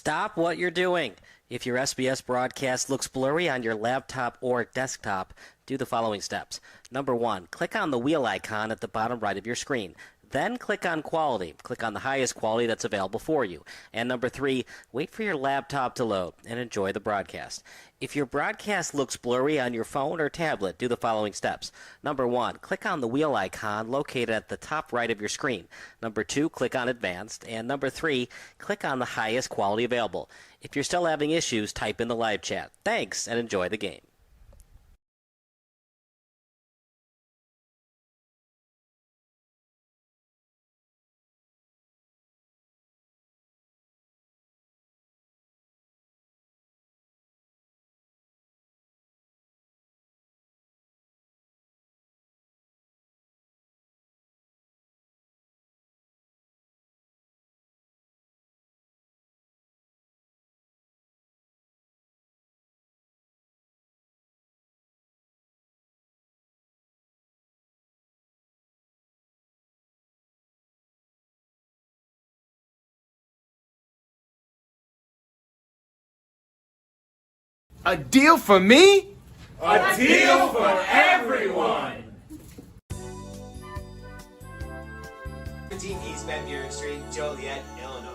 Stop what you're doing. If your SBS broadcast looks blurry on your laptop or desktop, do the following steps. Number 1, click on the wheel icon at the bottom right of your screen. Then click on Quality. Click on the highest quality that's available for you. And number 3, wait for your laptop to load and enjoy the broadcast. If your broadcast looks blurry on your phone or tablet, do the following steps. Number 1, click on the wheel icon located at the top right of your screen. Number 2, click on Advanced. And number 3, click on the highest quality available. If you're still having issues, type in the live chat. Thanks, and enjoy the game. A deal for me? A deal for everyone! 17 East Van Buren Street, Joliet, Illinois.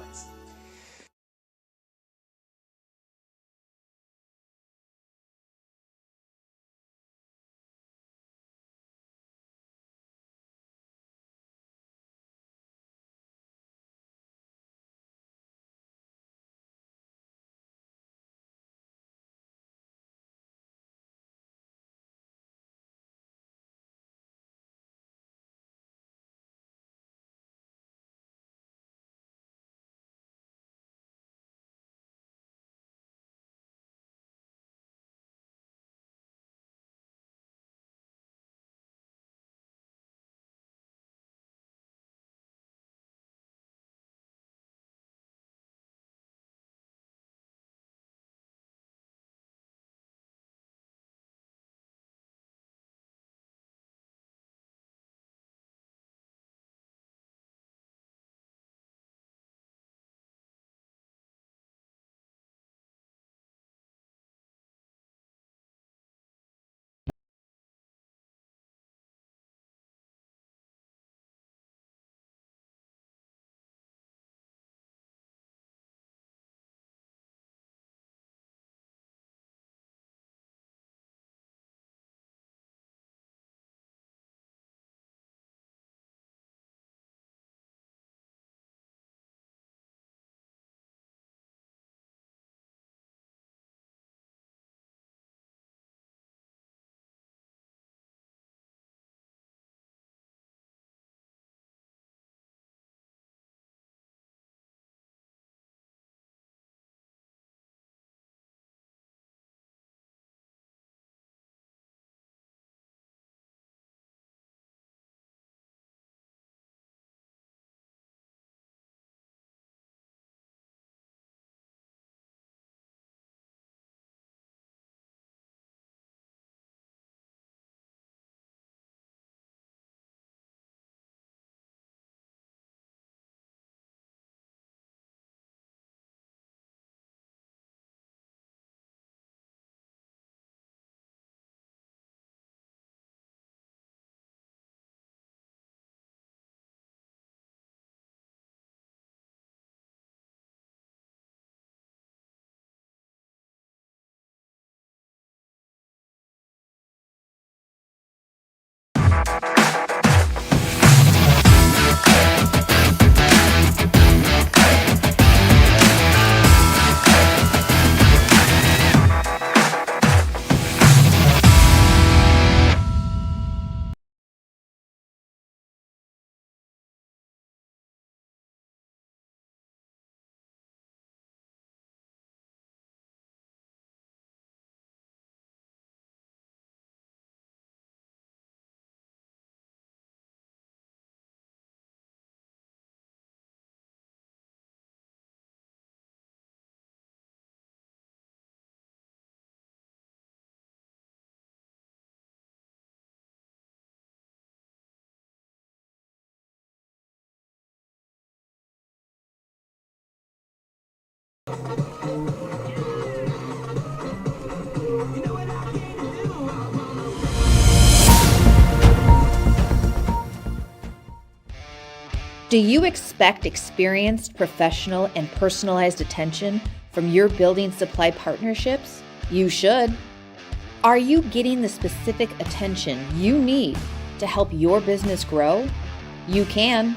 Do you expect experienced, professional, and personalized attention from your building supply partnerships? You should. Are you getting the specific attention you need to help your business grow? You can.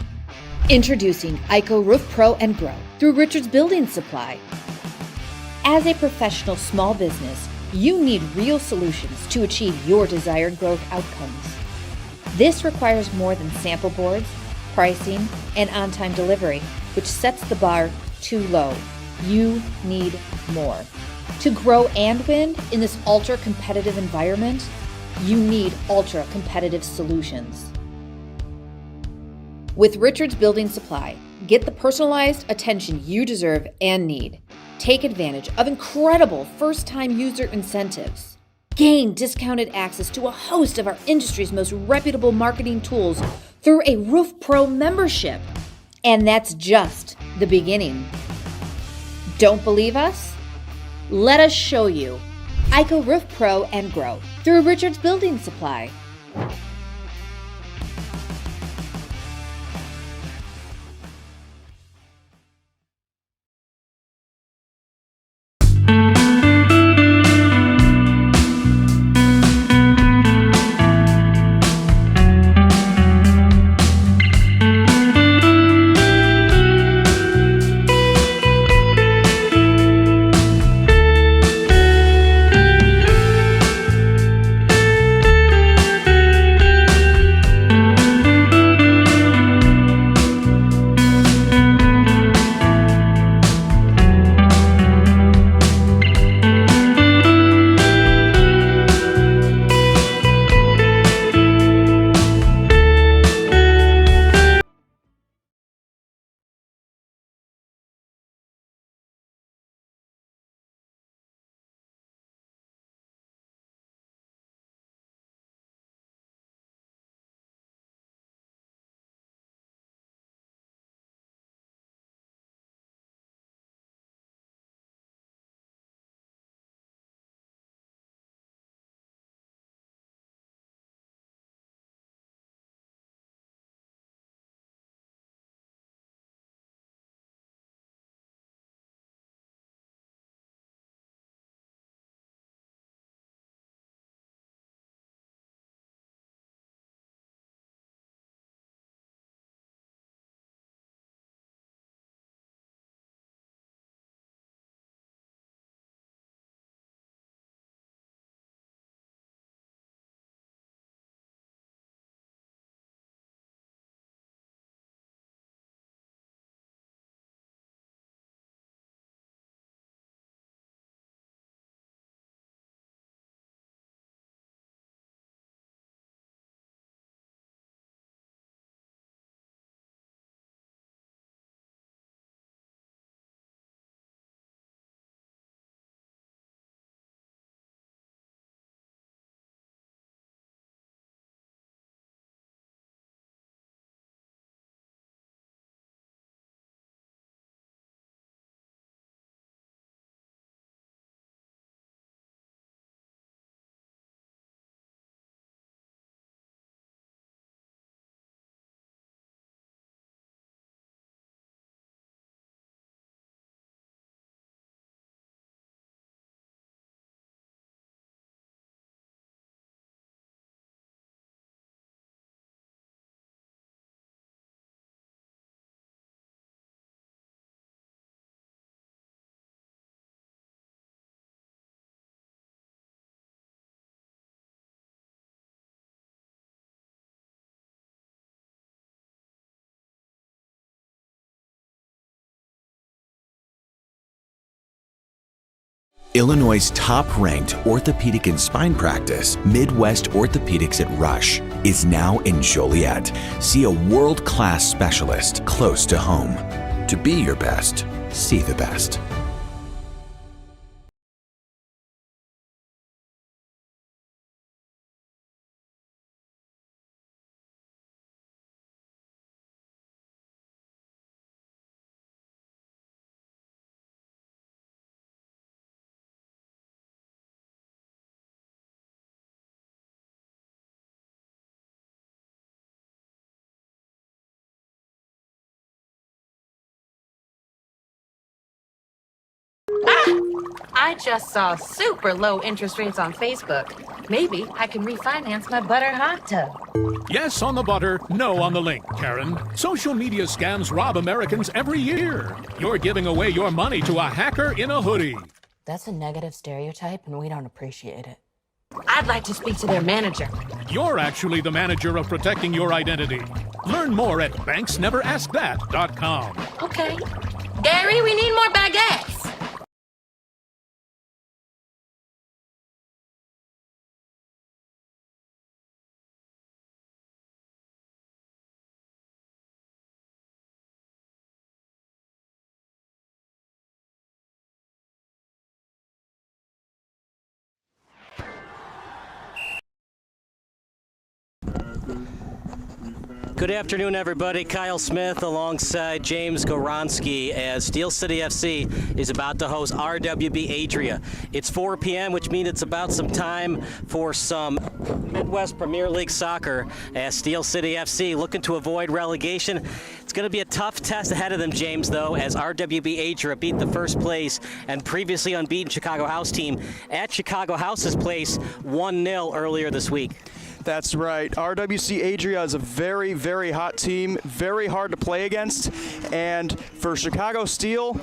Introducing ICO Roof Pro and Grow through Richards Building Supply. As a professional small business, you need real solutions to achieve your desired growth outcomes. This requires more than sample boards, pricing, and on-time delivery, which sets the bar too low. You need more. To grow and win in this ultra-competitive environment, you need ultra-competitive solutions. With Richards Building Supply, get the personalized attention you deserve and need. Take advantage of incredible first-time user incentives. Gain discounted access to a host of our industry's most reputable marketing tools through a Roof Pro membership. And that's just the beginning. Don't believe us? Let us show you. ICO Roof Pro and Grow through Richards Building Supply. Illinois' top-ranked orthopedic and spine practice, Midwest Orthopedics at Rush, is now in Joliet. See a world-class specialist close to home. To be your best, see the best. I just saw super low interest rates on Facebook. Maybe I can refinance my butter hot tub. Yes on the butter, no on the link, Karen. Social media scams rob Americans every year. You're giving away your money to a hacker in a hoodie. That's a negative stereotype, and we don't appreciate it. I'd like to speak to their manager. You're actually the manager of protecting your identity. Learn more at banksneveraskthat.com. Okay. Gary, we need more baguettes. Good afternoon, everybody. Kyle Smith alongside James Goronski as Steel City FC is about to host RWB Adria. It's 4 p.m., which means it's about some time for some Midwest Premier League soccer as Steel City FC looking to avoid relegation. It's going to be a tough test ahead of them, James, though, as RWB Adria beat the first place and previously unbeaten Chicago House team at Chicago House's place 1-0 earlier this week. That's right. RWC Adria is a very, very hot team, very hard to play against. And for Chicago Steel,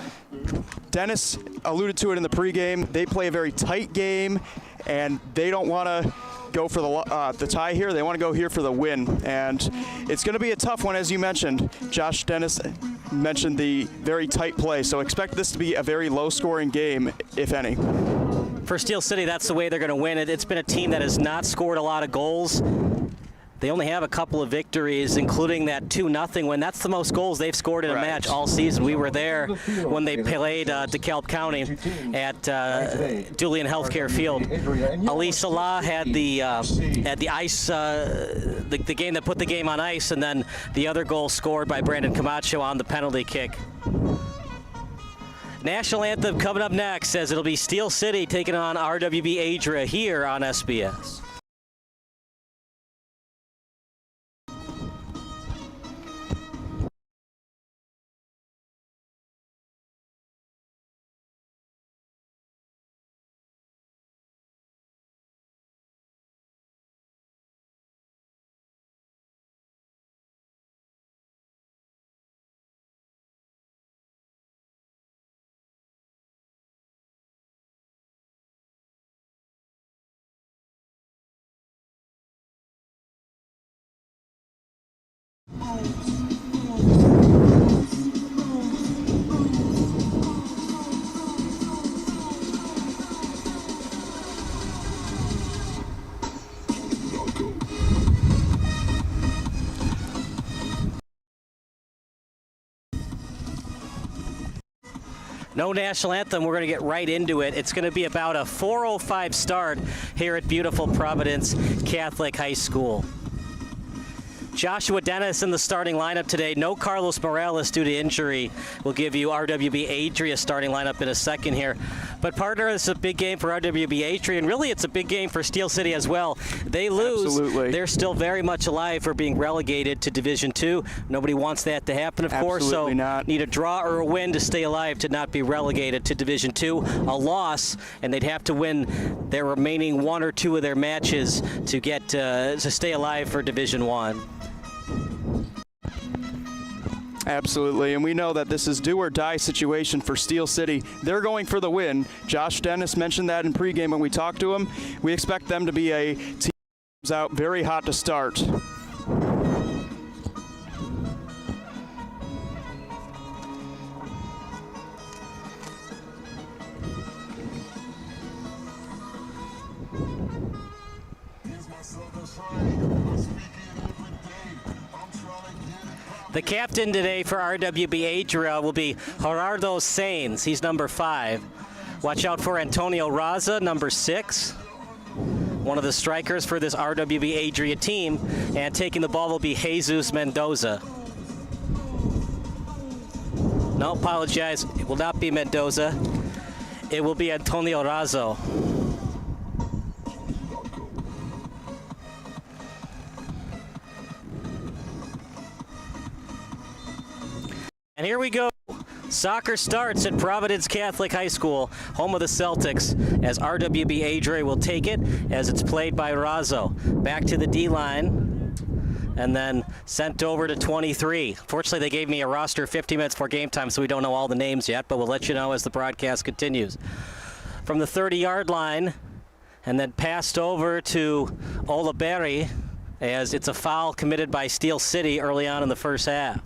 Dennis alluded to it in the pregame, they play a very tight game, and they don't want to go for the tie here. They want to go here for the win. And it's going to be a tough one, as you mentioned. Josh Dennis mentioned the very tight play, so expect this to be a very low-scoring game, if any. For Steel City, that's the way they're going to win it. It's been a team that has not scored a lot of goals. They only have a couple of victories, including that 2-0 win. That's the most goals they've scored in a match all season. We were there when they played DeKalb County at Dulian Healthcare Field. Ali Salah had the ice, the game that put the game on ice, and then the other goal scored by Brandon Camacho on the penalty kick. National anthem coming up next, as it'll be Steel City taking on RWB Adria here on SBS. No national anthem. We're going to get right into it. It's going to be about a 4:05 start here at beautiful Providence Catholic High School. Joshua Dennis in the starting lineup today. No Carlos Morales due to injury. We'll give you RWB Adria starting lineup in a second here. But partner, this is a big game for RWB Adria, and really it's a big game for Steel City as well. They lose. Absolutely. They're still very much alive for being relegated to Division II. Nobody wants that to happen, of course. So need a draw or a win to stay alive to not be relegated to Division II. A loss, and they'd have to win their remaining one or two of their matches to get to stay alive for Division I. Absolutely, and we know that this is do or die situation for Steel City. They're going for the win. Josh Dennis mentioned that in pregame when we talked to him. We expect them to be a team that's out very hot to start. The captain today for RWB Adria will be Gerardo Sainz. He's number 5. Watch out for Antonio Raza, number 6. One of the strikers for this RWB Adria team. And taking the ball will be Jesus Mendoza. No, apologize. It will not be Mendoza. It will be Antonio Razo. And here we go. Soccer starts at Providence Catholic High School, home of the Celtics, as RWB Adria will take it as it's played by Razzo. Back to the D-line, and then sent over to 23. Fortunately, they gave me a roster 50 minutes before game time, so we don't know all the names yet, but we'll let you know as the broadcast continues. From the 30-yard line, and then passed over to Olaberi, as it's a foul committed by Steel City early on in the first half.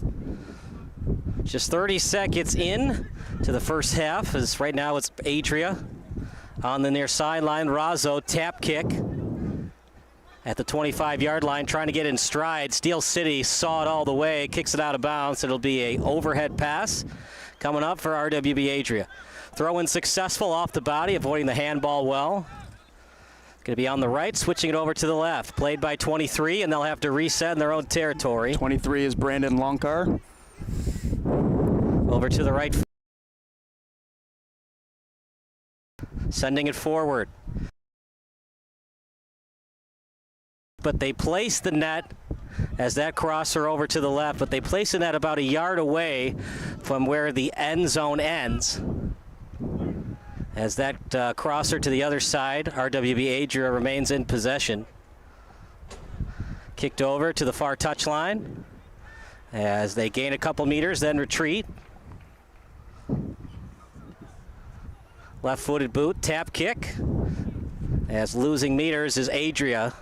Just 30 seconds in to the first half, as right now it's Adria on the near sideline. Razzo, tap kick at the 25-yard line, trying to get in stride. Steel City saw it all the way, kicks it out of bounds. It'll be a overhead pass coming up for RWB Adria. Throw-in successful off the body, avoiding the handball well. Going to be on the right, switching it over to the left. Played by 23, and they'll have to reset in their own territory. 23 is Brandon Lonkar. Over to the right. Sending it forward. But they place the net as that crosser over to the left, but they place the net about a yard away from where the end zone ends. As that crosser to the other side, RWB Adria remains in possession. Kicked over to the far touchline as they gain a couple meters, then retreat. Left-footed boot, tap kick. As losing meters is Adria.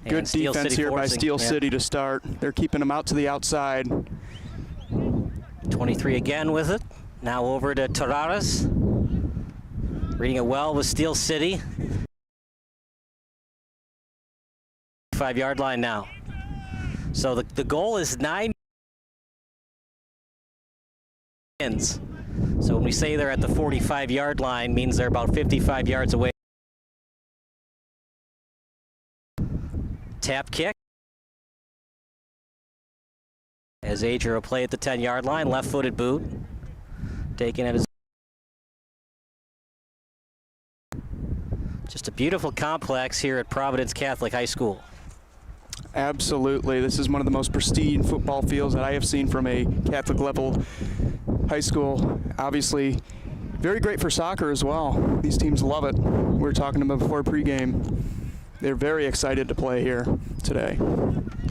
Good defense here by Steel City to start. They're keeping them out to the outside. 23 again with it. Now over to Terraras. Reading it well with Steel City. 5-yard line now. So the goal is 9 wins. So when we say they're at the 45-yard line, means they're about 55 yards away. Tap kick. As Adria will play at the 10-yard line, left-footed boot. Taking it as just a beautiful complex here at Providence Catholic High School. Absolutely. This is one of the most pristine football fields that I have seen from a Catholic level high school. Obviously, very great for soccer as well. These teams love it. We were talking to them before pregame. They're very excited to play here today.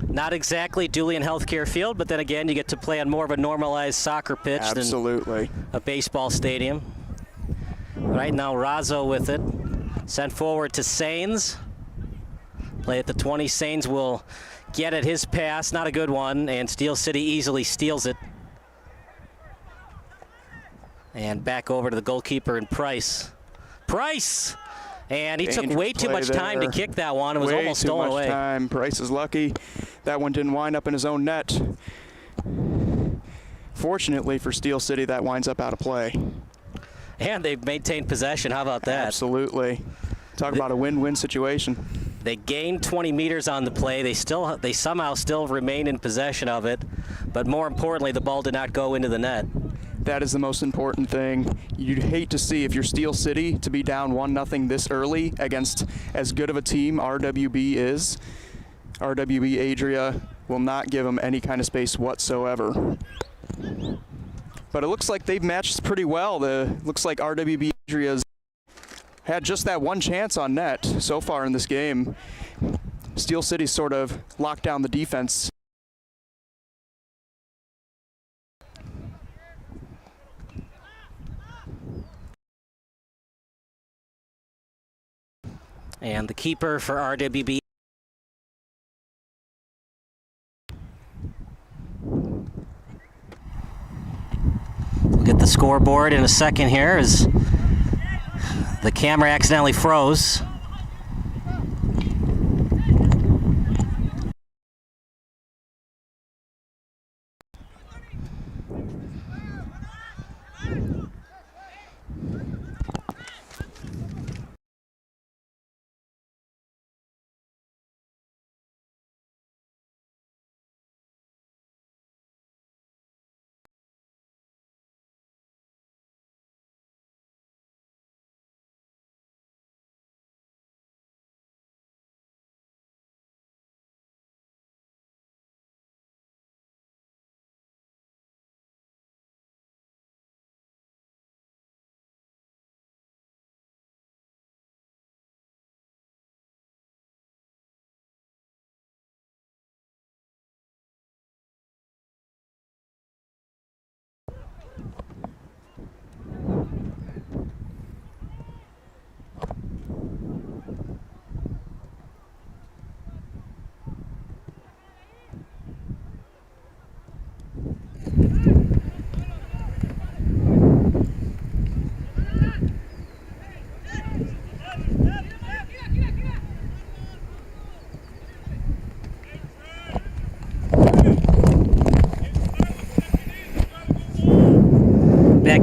Not exactly Julian Healthcare Field, but then again, you get to play on more of a normalized soccer pitch Absolutely. Than a baseball stadium. Right now, Razzo with it. Sent forward to Sains. Play at the 20. Sains will get at his pass. Not a good one, and Steel City easily steals it. And back over to the goalkeeper and Price. Price! And he took way too much time to kick that one. It was almost stolen away. Way too much time. Price is lucky. That one didn't wind up in his own net. Fortunately for Steel City, that winds up out of play. And they've maintained possession. How about that? Absolutely. Talk about a win-win situation. They gained 20 meters on the play. They somehow still remain in possession of it. But more importantly, the ball did not go into the net. That is the most important thing. You'd hate to see, if you're Steel City, to be down 1-0 this early against as good of a team RWB is. RWB Adria will not give them any kind of space whatsoever. But it looks like they've matched pretty well. Looks like RWB Adria's had just that one chance on net so far in this game. Steel City sort of locked down the defense. And the keeper for RWB. We'll get the scoreboard in a second here as the camera accidentally froze.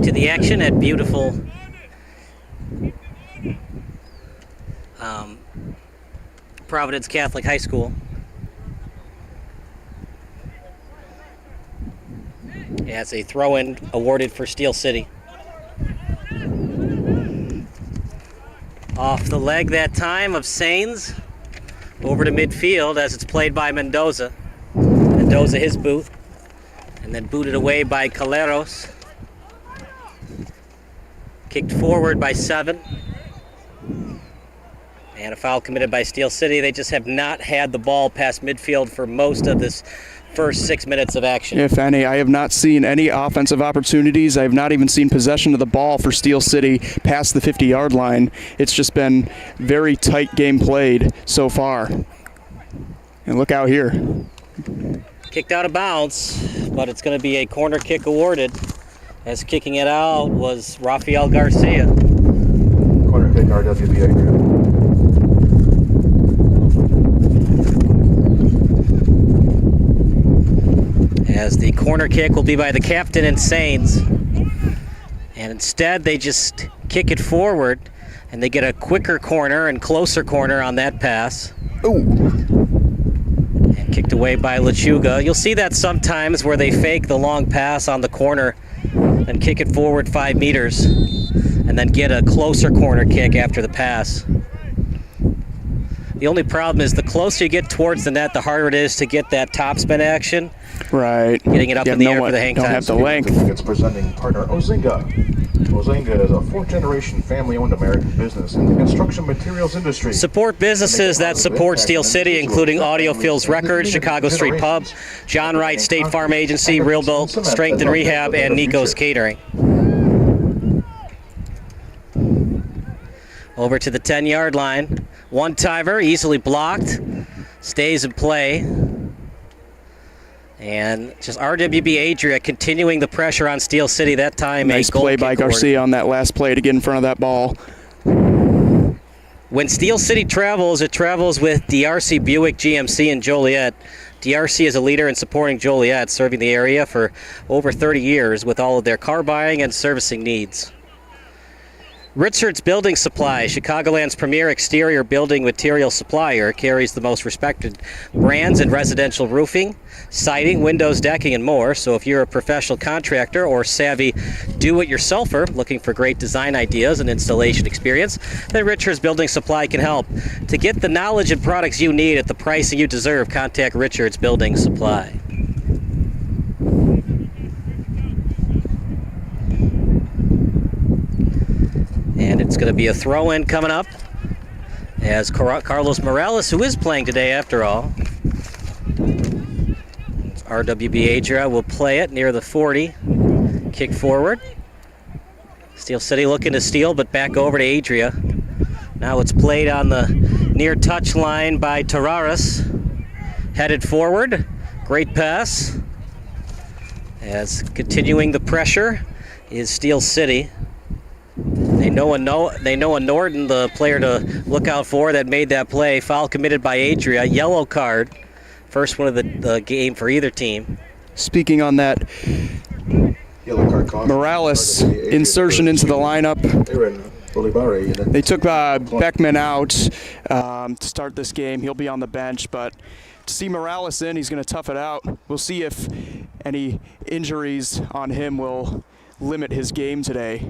to the action at beautiful Providence Catholic High School. As a throw-in awarded for Steel City. Off the leg that time of Sains. Over to midfield as it's played by Mendoza. Mendoza his boot. And then booted away by Caleros. Kicked forward by 7. And a foul committed by Steel City. They just have not had the ball past midfield for most of this first 6 minutes of action. If any, I have not seen any offensive opportunities. I have not even seen possession of the ball for Steel City past the 50-yard line. It's just been very tight game played so far. And look out here. Kicked out of bounds, but it's going to be a corner kick awarded. As kicking it out was Rafael Garcia. Corner kick, RWB Adria. As the corner kick will be by the captain and Sains. And instead they just kick it forward and they get a quicker corner and closer corner on that pass. Ooh. And kicked away by Lechuga. You'll see that sometimes where they fake the long pass on the corner and kick it forward 5 meters and then get a closer corner kick after the pass. The only problem is the closer you get towards the net, the harder it is to get that topspin action. Right. Getting it up in the air for the hang time. Don't have the length. It's presenting partner Ozinga. Ozinga is a 4th-generation family-owned American business in the construction materials industry. Support businesses that support Steel City, including Audiophiles Records, Chicago Street Pub, John Wright State Farm Agency, Real Built Strength and Rehab, and Nico's Catering. Over to the 10-yard line. One-timer, easily blocked, stays in play. And just RWB Adria continuing the pressure on Steel City. That time nice a goal play by Garcia on that last play to get in front of that ball. When Steel City travels, it travels with DRC Buick GMC in Joliet. DRC is a leader in supporting Joliet, serving the area for over 30 years with all of their car buying and servicing needs. Richards Building Supply, Chicagoland's premier exterior building material supplier, carries the most respected brands in residential roofing, siding, windows, decking, and more. So if you're a professional contractor or savvy do-it-yourselfer looking for great design ideas and installation experience, then Richards Building Supply can help. To get the knowledge and products you need at the pricing you deserve, contact Richards Building Supply. And it's going to be a throw-in coming up as Carlos Morales, who is playing today after all. RWB Adria will play it near the 40. Kick forward. Steel City looking to steal, but back over to Adria. Now it's played on the near touch line by Terraris. Headed forward. Great pass. As continuing the pressure is Steel City. They know a Norton, the player to look out for that made that play. Foul committed by Adria. Yellow card. First one of the game for either team. Speaking on that, Morales insertion into the lineup. They took Beckman out to start this game. He'll be on the bench, but to see Morales in, he's going to tough it out. We'll see if any injuries on him will limit his game today.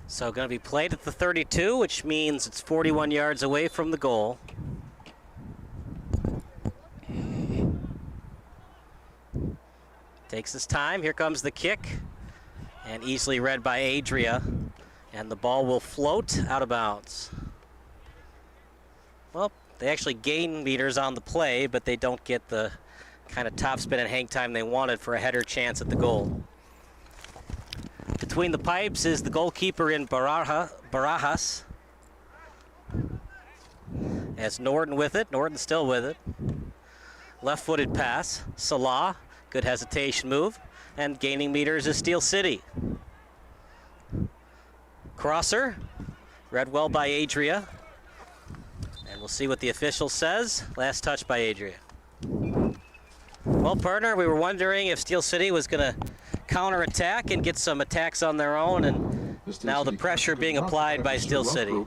So going to be played at the 32, which means it's 41 yards away from the goal. Takes his time. Here comes the kick. And easily read by Adria. And the ball will float out of bounds. Well, they actually gain meters on the play, but they don't get the kind of top spin and hang time they wanted for a header chance at the goal. Between the pipes is the goalkeeper in Barajas. As Norton with it. Norton still with it. Left-footed pass. Salah. Good hesitation move. And gaining meters is Steel City. Crosser, read well by Adria. And we'll see what the official says. Last touch by Adria. Well, partner, we were wondering if Steel City was going to counterattack and get some attacks on their own, and now the pressure being applied by Steel City.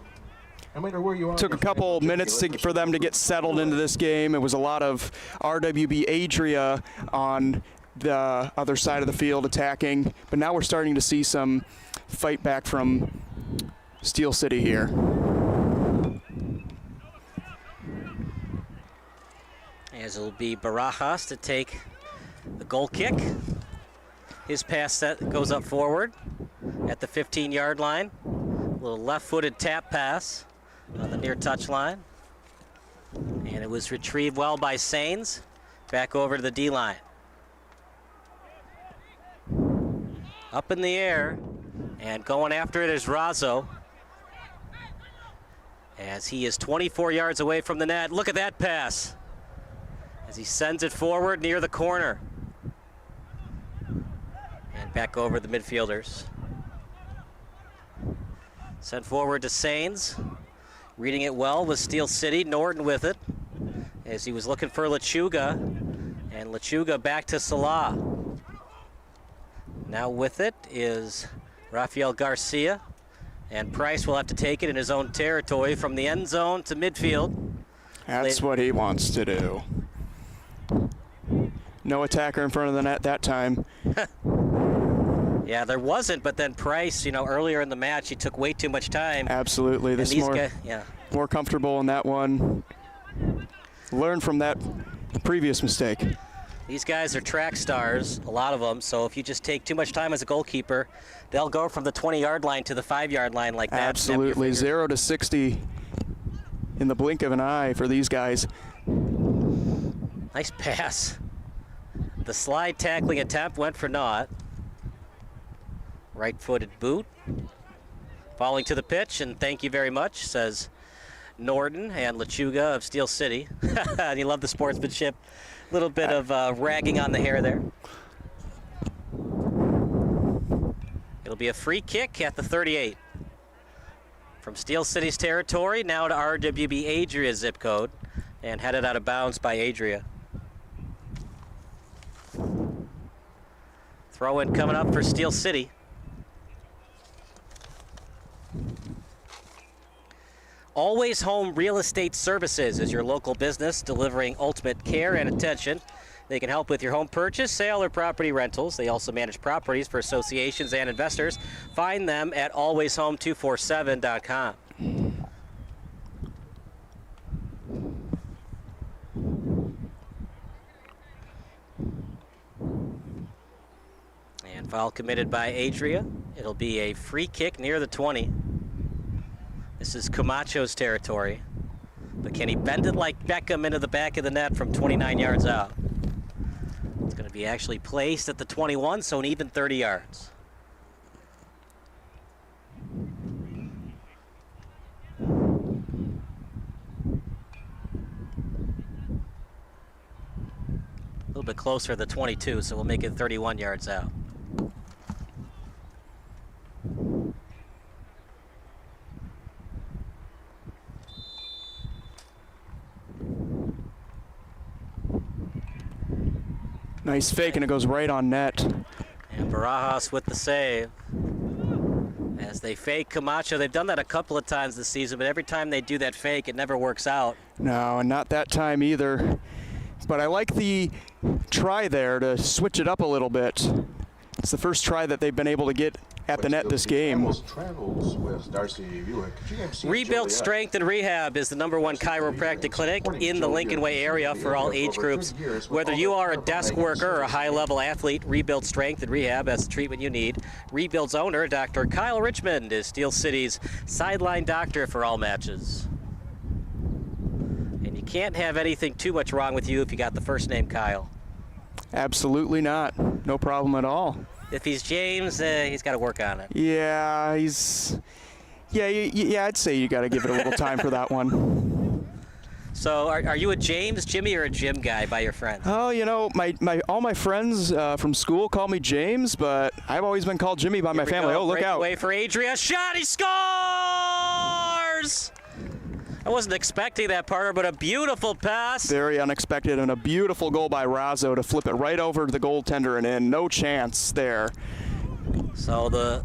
Took a couple minutes for them to get settled into this game. It was a lot of RWB Adria on the other side of the field attacking, but now we're starting to see some fight back from Steel City here. As it'll be Barajas to take the goal kick. His pass set goes up forward at the 15-yard line. A little left-footed tap pass on the near touch line. And it was retrieved well by Sains. Back over to the D-line. Up in the air, and going after it is Razzo. As he is 24 yards away from the net. Look at that pass. As he sends it forward near the corner. And back over the midfielders. Sent forward to Sains. Reading it well with Steel City. Norton with it. As he was looking for Lechuga. And Lechuga back to Salah. Now with it is Rafael Garcia. And Price will have to take it in his own territory from the end zone to midfield. That's what he wants to do. No attacker in front of the net that time. Yeah, there wasn't, but then Price, earlier in the match, he took way too much time. Absolutely. This more comfortable in that one. Learn from that previous mistake. These guys are track stars, a lot of them, so if you just take too much time as a goalkeeper, they'll go from the 20-yard line to the 5-yard line like that. Absolutely. 0 to 60 in the blink of an eye for these guys. Nice pass. The slide tackling attempt went for naught. Right-footed boot. Falling to the pitch, and thank you very much, says Norton and Lechuga of Steel City. And you love the sportsmanship. A little bit of ragging on the hair there. It'll be a free kick at the 38. From Steel City's territory, now to RWB Adria zip code, and headed out of bounds by Adria. Throw in coming up for Steel City. Always Home Real Estate Services is your local business delivering ultimate care and attention. They can help with your home purchase, sale, or property rentals. They also manage properties for associations and investors. Find them at alwayshome247.com. And foul committed by Adria. It'll be a free kick near the 20. This is Camacho's territory. But can he bend it like Beckham into the back of the net from 29 yards out? It's going to be actually placed at the 21, so an even 30 yards. A little bit closer to the 22, so we'll make it 31 yards out. Nice fake, and it goes right on net. And Barajas with the save. As they fake Camacho, they've done that a couple of times this season, but every time they do that fake, it never works out. No, and not that time either. But I like the try there to switch it up a little bit. It's the first try that they've been able to get at the net this game. Rebuild Strength and Rehab is the #1 chiropractic clinic in the Lincoln Way area for all age groups. Whether you are a desk worker or a high-level athlete, Rebuild Strength and Rehab has the treatment you need. Rebuild's owner, Dr. Kyle Richmond, is Steel City's sideline doctor for all matches. And you can't have anything too much wrong with you if you got the first name Kyle. Absolutely not. No problem at all. If he's James, he's got to work on it. Yeah, I'd say you got to give it a little time for that one. So are you a Jimmy, or a Jim guy by your friends? Oh, you know, all my friends from school call me James, but I've always been called Jimmy by my family. Oh, look out. Away for Adria. Shot, he scores! I wasn't expecting that, partner, but a beautiful pass. Very unexpected, and a beautiful goal by Razzo to flip it right over to the goaltender and in. No chance there. So the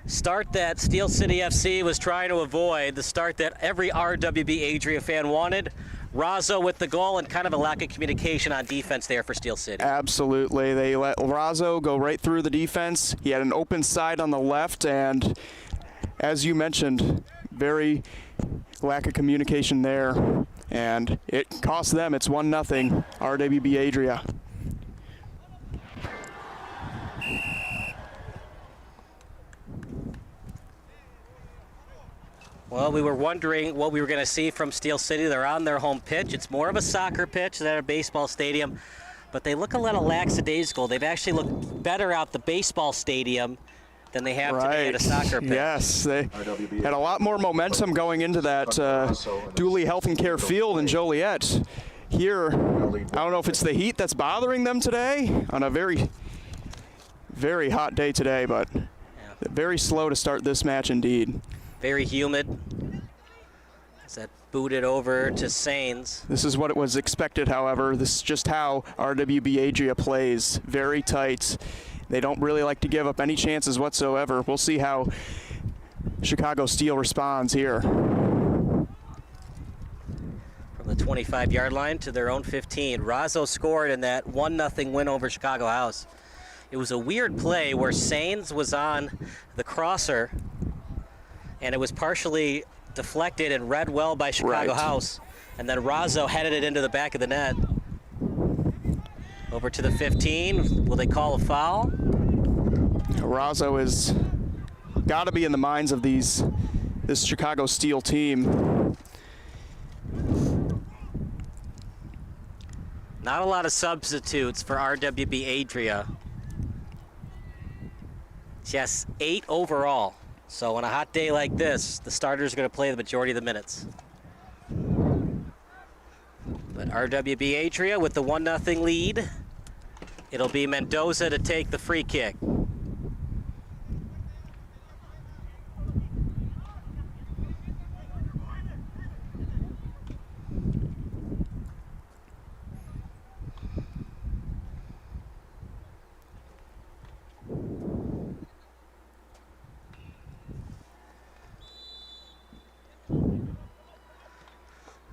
start that Steel City FC was trying to avoid, the start that every RWB Adria fan wanted. Razzo with the goal, and kind of a lack of communication on defense there for Steel City. Absolutely. They let Razzo go right through the defense. He had an open side on the left, and as you mentioned, very lack of communication there. And it cost them. It's 1-0 RWB Adria. Well, we were wondering what we were going to see from Steel City. They're on their home pitch. It's more of a soccer pitch than a baseball stadium, but they look a little lackadaisical. They've actually looked better out the baseball stadium than they have today at a soccer pitch. Yes, they had a lot more momentum going into that Dooley Health and Care Field in Joliet. Here, I don't know if it's the heat that's bothering them today on a very, very hot day today, but very slow to start this match indeed. Very humid. As that booted over to Sains. This is what it was expected, however. This is just how RWB Adria plays. Very tight. They don't really like to give up any chances whatsoever. We'll see how Chicago Steel responds here. From the 25-yard line to their own 15. Razzo scored in that 1-0 win over Chicago House. It was a weird play where Sains was on the crosser, and it was partially deflected and read well by Chicago House. And then Razzo headed it into the back of the net. Over to the 15. Will they call a foul? Razzo has got to be in the minds of this Chicago Steel team. Not a lot of substitutes for RWB Adria. Yes, 8 overall. So on a hot day like this, the starters are going to play the majority of the minutes. But RWB Adria with the 1-0 lead. It'll be Mendoza to take the free kick.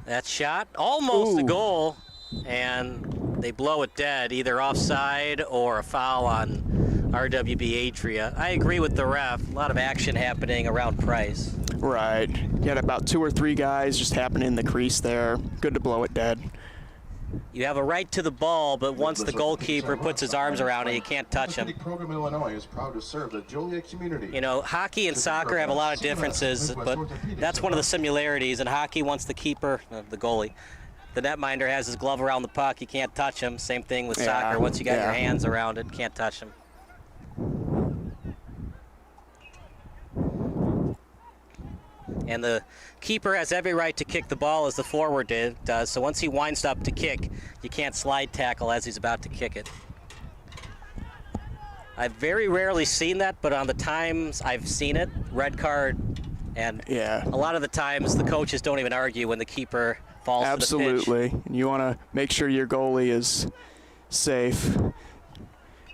That shot, almost a goal, and they blow it dead, either offside or a foul on RWB Adria. I agree with the ref. A lot of action happening around Price. Right. You had about 2 or 3 guys just happening in the crease there. Good to blow it dead. You have a right to the ball, but once the goalkeeper puts his arms around it, you can't touch him. Program in Illinois is proud to serve the Joliet community. You know, hockey and soccer have a lot of differences, but that's one of the similarities. In hockey, once the keeper, the goalie, the netminder has his glove around the puck, you can't touch him. Same thing with soccer. Once you got your hands around it, can't touch him. And the keeper has every right to kick the ball as the forward does. So once he winds up to kick, you can't slide tackle as he's about to kick it. I've very rarely seen that, but on the times I've seen it, red card, and a lot of the times the coaches don't even argue when the keeper falls to the pitch. Absolutely. You want to make sure your goalie is safe.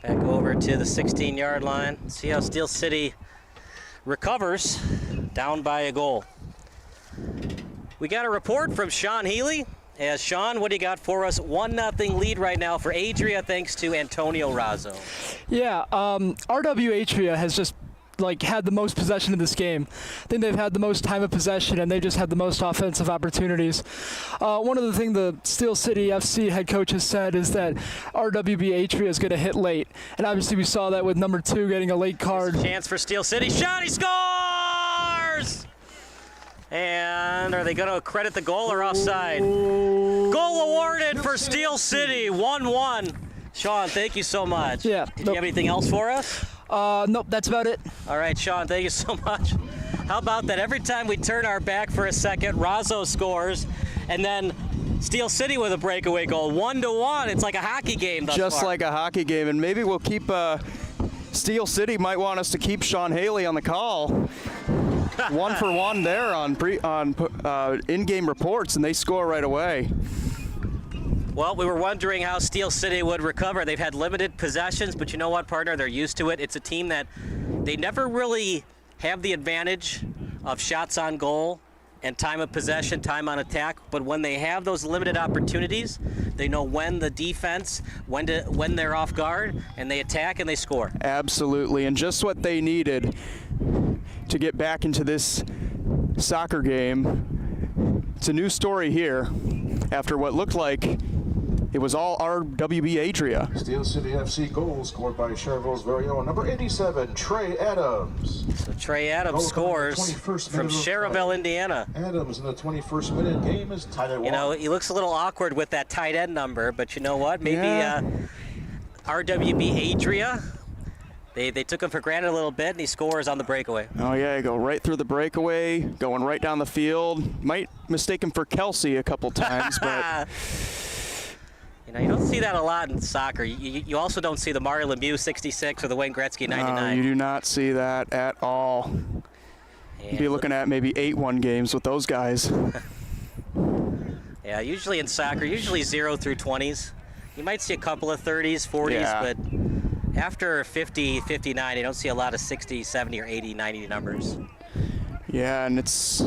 Back over to the 16-yard line. See how Steel City recovers, down by a goal. We got a report from Sean Healy. Sean, what do you got for us? 1-0 lead right now for Adria, thanks to Antonio Razzo. Yeah, RW Adria has just had the most possession of this game. I think they've had the most time of possession, and they just had the most offensive opportunities. One of the things the Steel City FC head coach has said is that RWB Adria is going to hit late, and obviously we saw that with number 2 getting a late card. Chance for Steel City. Shot, he scores! And are they going to credit the goal or offside? Goal awarded for Steel City, 1-1. Sean, thank you so much. Yeah. Did you have anything else for us? Nope, that's about it. All right, Sean, thank you so much. How about that? Every time we turn our back for a second, Razzo scores, and then Steel City with a breakaway goal, 1-1. It's like a hockey game thus Just far. like a hockey game, and maybe we'll keep. Steel City might want us to keep Sean Haley on the call. 1 for 1 there on in-game reports, and they score right away. Well, we were wondering how Steel City would recover. They've had limited possessions, but you know what, partner? They're used to it. It's a team that they never really have the advantage of shots on goal and time of possession, time on attack, but when they have those limited opportunities, they know when the defense, when they're off guard, and they attack and they score. Absolutely, and just what they needed to get back into this soccer game. It's a new story here after what looked like it was all RWB Adria. Steel City FC goal scored by Cherville's very own number 87, Trey Adams. So Trey Adams scores from Cherville, Indiana. Adams in the 21st minute, game is tied at 1. You know, he looks a little awkward with that tight end number, but you know what? Maybe RWB Adria, they took him for granted a little bit, and he scores on the breakaway. Oh yeah, you go right through the breakaway, going right down the field. Might mistake him for Kelsey a couple times, but... You know, you don't see that a lot in soccer. You also don't see the Mario Lemieux 66 or the Wayne Gretzky 99. No, you do not see that at all. You'd be looking at maybe 8-1 games with those guys. Yeah, usually in soccer, usually 0 through 20s. You might see a couple of 30s, 40s, but after 50, 59, you don't see a lot of 60, 70, or 80, 90 numbers. Yeah, and it's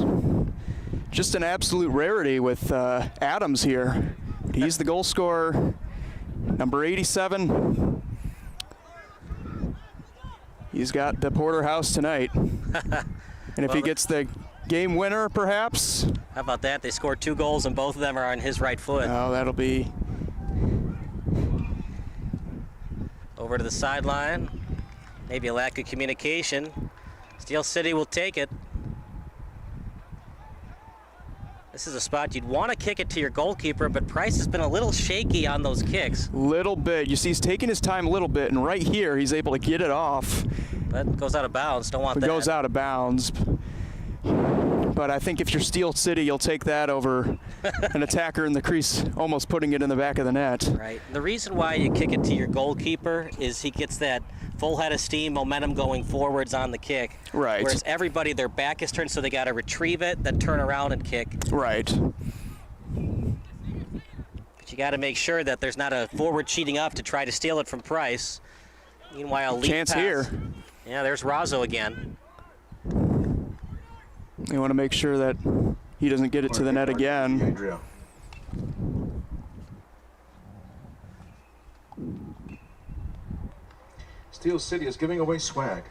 just an absolute rarity with Adams here. He's the goal scorer, number 87. He's got the Porterhouse tonight. And if he gets the game winner, perhaps. How about that? They scored 2 goals, and both of them are on his right foot. Oh, that'll be... Over to the sideline. Maybe a lack of communication. Steel City will take it. This is a spot you'd want to kick it to your goalkeeper, but Price has been a little shaky on those kicks. Little bit. You see, he's taking his time a little bit, and right here, he's able to get it off. But goes out of bounds. Don't want that. It goes out of bounds. But I think if you're Steel City, you'll take that over an attacker in the crease, almost putting it in the back of the net. Right. The reason why you kick it to your goalkeeper is he gets that full head of steam, momentum going forwards on the kick. Right. Whereas everybody, their back is turned, so they got to retrieve it, then turn around and kick. Right. But you got to make sure that there's not a forward cheating up to try to steal it from Price. Meanwhile, lead chance pass. here. Yeah, there's Razzo again. You want to make sure that he doesn't get it to the net again. Adria. Steel City is giving away swag.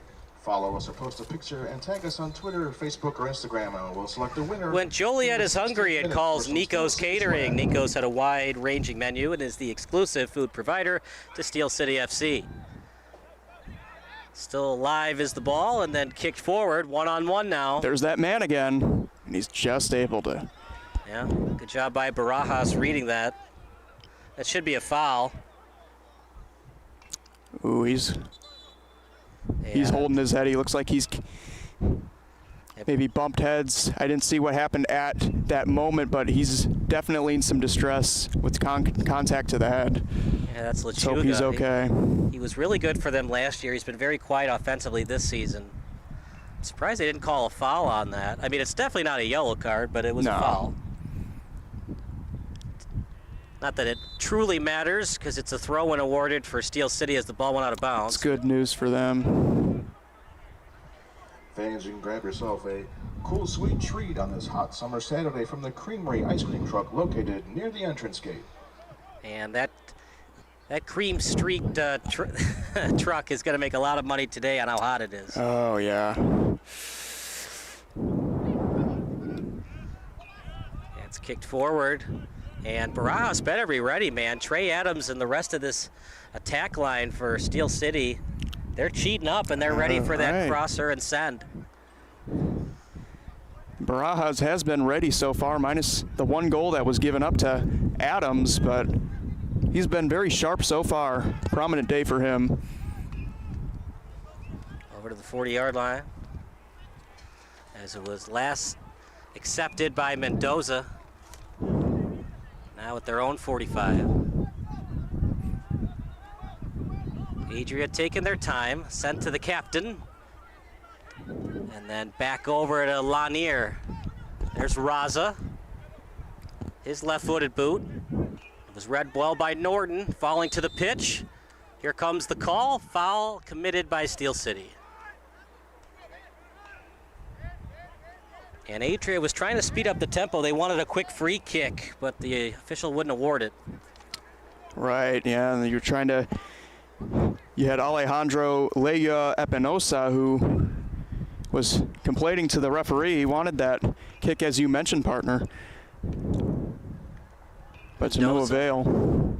Follow us or post a picture and tag us on Twitter, Facebook, or Instagram, and we'll select a winner. When Joliet is hungry, it calls Nico's Catering. Nico's had a wide-ranging menu and is the exclusive food provider to Steel City FC. Still alive is the ball, and then kicked forward, one-on-one now. There's that man again, and he's just able to. Yeah, good job by Barajas reading that. That should be a foul. Ooh, he's holding his head. He looks like he's maybe bumped heads. I didn't see what happened at that moment, but he's definitely in some distress with contact to the head. Yeah, that's Lechuga. Let's hope he's okay. He was really good for them last year. He's been very quiet offensively this season. I'm surprised they didn't call a foul on that. I mean, it's definitely not a yellow card, but it was a foul. Not that it truly matters, because it's a throw-in awarded for Steel City as the ball went out of bounds. It's good news for them. Fans, you can grab yourself a cool, sweet treat on this hot summer Saturday from the Creamery ice cream truck located near the entrance gate. And that cream-streaked truck is going to make a lot of money today on how hot it is. Oh, yeah. It's kicked forward. And Barajas better be ready, man. Trey Adams and the rest of this attack line for Steel City, they're cheating up and they're ready for that crosser and send. Barajas has been ready so far, minus the one goal that was given up to Adams, but he's been very sharp so far. Prominent day for him. Over to the 40-yard line, as it was last accepted by Mendoza. Now at their own 45. Adria taking their time, sent to the captain. And then back over to Lanier. There's Raza. His left-footed boot. It was read well by Norton, falling to the pitch. Here comes the call. Foul committed by Steel City. And Adria was trying to speed up the tempo. They wanted a quick free kick, but the official wouldn't award it. Right, yeah, and you're trying to, you had Alejandro Leia Espinosa who was complaining to the referee. He wanted that kick, as you mentioned, partner. But to no avail.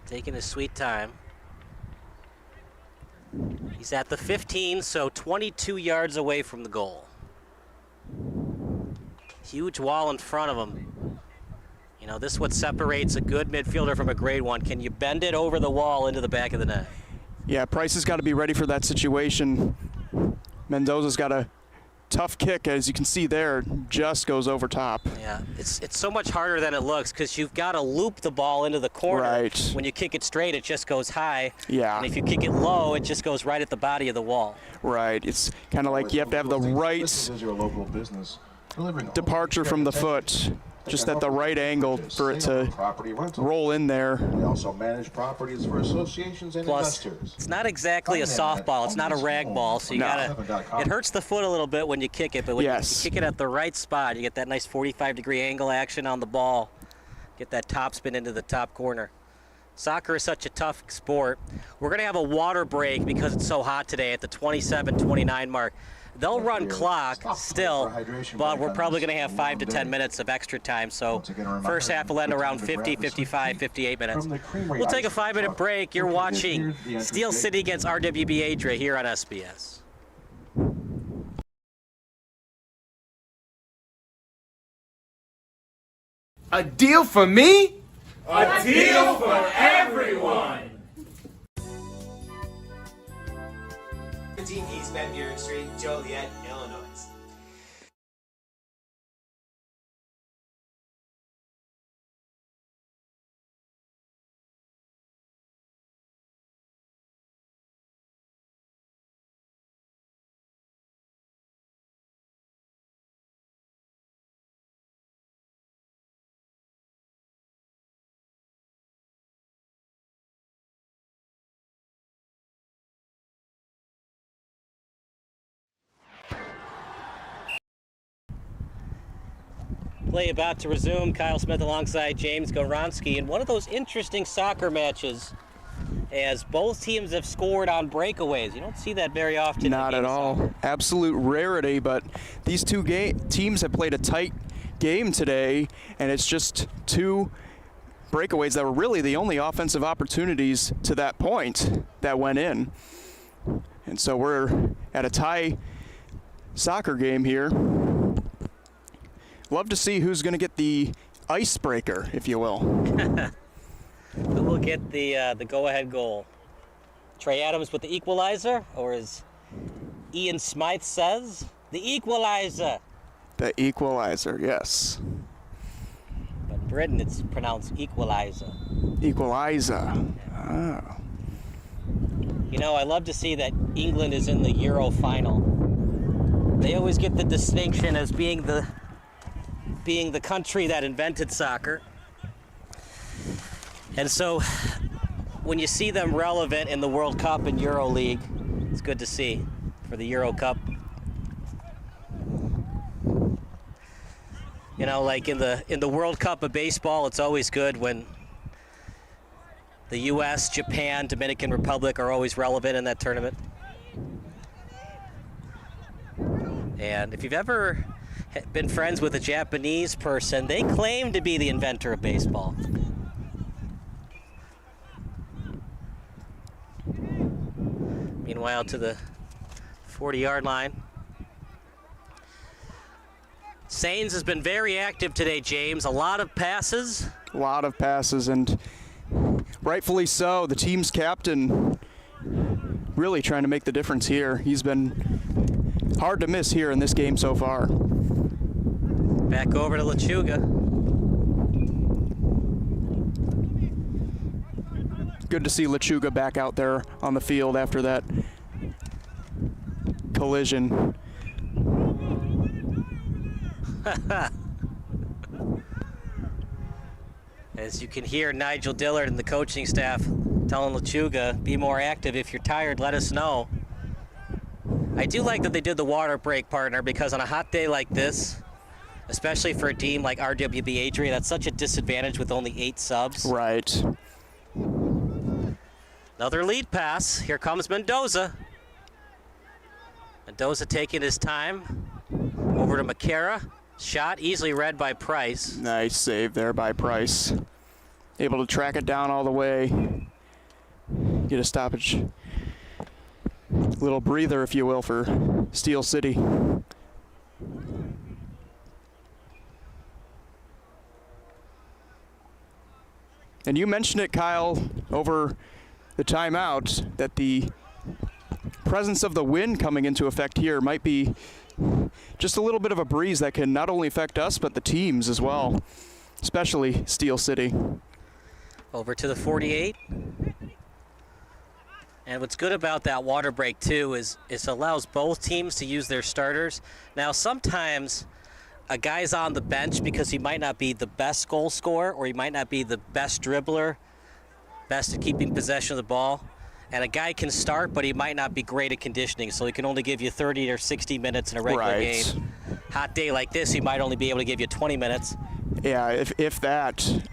Taking his sweet time. He's at the 15, so 22 yards away from the goal. Huge wall in front of him. You know, this is what separates a good midfielder from a grade one. Can you bend it over the wall into the back of the net? Yeah, Price has got to be ready for that situation. Mendoza's got a tough kick, as you can see there, just goes over top. Yeah, it's so much harder than it looks because you've got to loop the ball into the corner. Right. When you kick it straight, it just goes high. Yeah. And if you kick it low, it just goes right at the body of the wall. Right. It's kind of like you have to have the right departure from the foot, just at the right angle for it to roll in there. They also manage properties for associations and investors. It's not exactly a softball. It's not a rag ball, so you gotta. It hurts the foot a little bit when you kick it, but when you kick it at the right spot, you get that nice 45-degree angle action on the ball. Get that top spin into the top corner. Soccer is such a tough sport. We're gonna have a water break because it's so hot today at the 27-29 mark. They'll run clock still, but we're probably going to have 5 to 10 minutes of extra time. So first half will end around 50, 55, 58 minutes. We'll take a 5-minute break. You're watching Steel City against RWB Adria here on SBS. A deal for me? A deal for everyone. 17 East Van Buren Street, Joliet, Illinois. Play about to resume. Kyle Smith alongside James Goronski in one of those interesting soccer matches as both teams have scored on breakaways. You don't see that very often. Not at all. Absolute rarity, but these two teams have played a tight game today, and it's just two breakaways that were really the only offensive opportunities to that point that went in. And so we're at a tie soccer game here. Love to see who's going to get the icebreaker, if you will. Who will get the go-ahead goal? Trey Adams with the equalizer, or as Ian Smythe says, the equalizer. The equalizer, yes. But in Britain, it's pronounced equalizer. Equalizer. Oh. You know, I love to see that England is in the Euro final. They always get the distinction as being the country that invented soccer. And so when you see them relevant in the World Cup and Euro League, it's good to see for the Euro Cup. You know, like in the World Cup of baseball, it's always good when the US, Japan, Dominican Republic are always relevant in that tournament. And if you've ever been friends with a Japanese person, they claim to be the inventor of baseball. Meanwhile, to the 40-yard line. Sains has been very active today, James. A lot of passes. A lot of passes, and rightfully so. The team's captain really trying to make the difference here. He's been hard to miss here in this game so far. Back over to Lechuga. good to see Lechuga back out there on the field after that collision. As you can hear, Nigel Dillard and the coaching staff telling Lechuga, be more active. If you're tired, let us know. I do like that they did the water break, partner, because on a hot day like this, especially for a team like RWB Adria, that's such a disadvantage with only 8 subs. Right. Another lead pass. Here comes Mendoza. Mendoza taking his time. Over to McCara. Shot easily read by Price. Nice save there by Price. Able to track it down all the way. Get a stoppage. Little breather, if you will, for Steel City. And you mentioned it, Kyle, over the timeout, that the presence of the wind coming into effect here might be just a little bit of a breeze that can not only affect us, but the teams as well, especially Steel City. Over to the 48. And what's good about that water break, too, is it allows both teams to use their starters. Now, sometimes a guy's on the bench because he might not be the best goal scorer or he might not be the best dribbler, best at keeping possession of the ball. And a guy can start, but he might not be great at conditioning, so he can only give you 30 or 60 minutes in a regular game. Hot day like this, he might only be able to give you 20 minutes. Yeah, if that.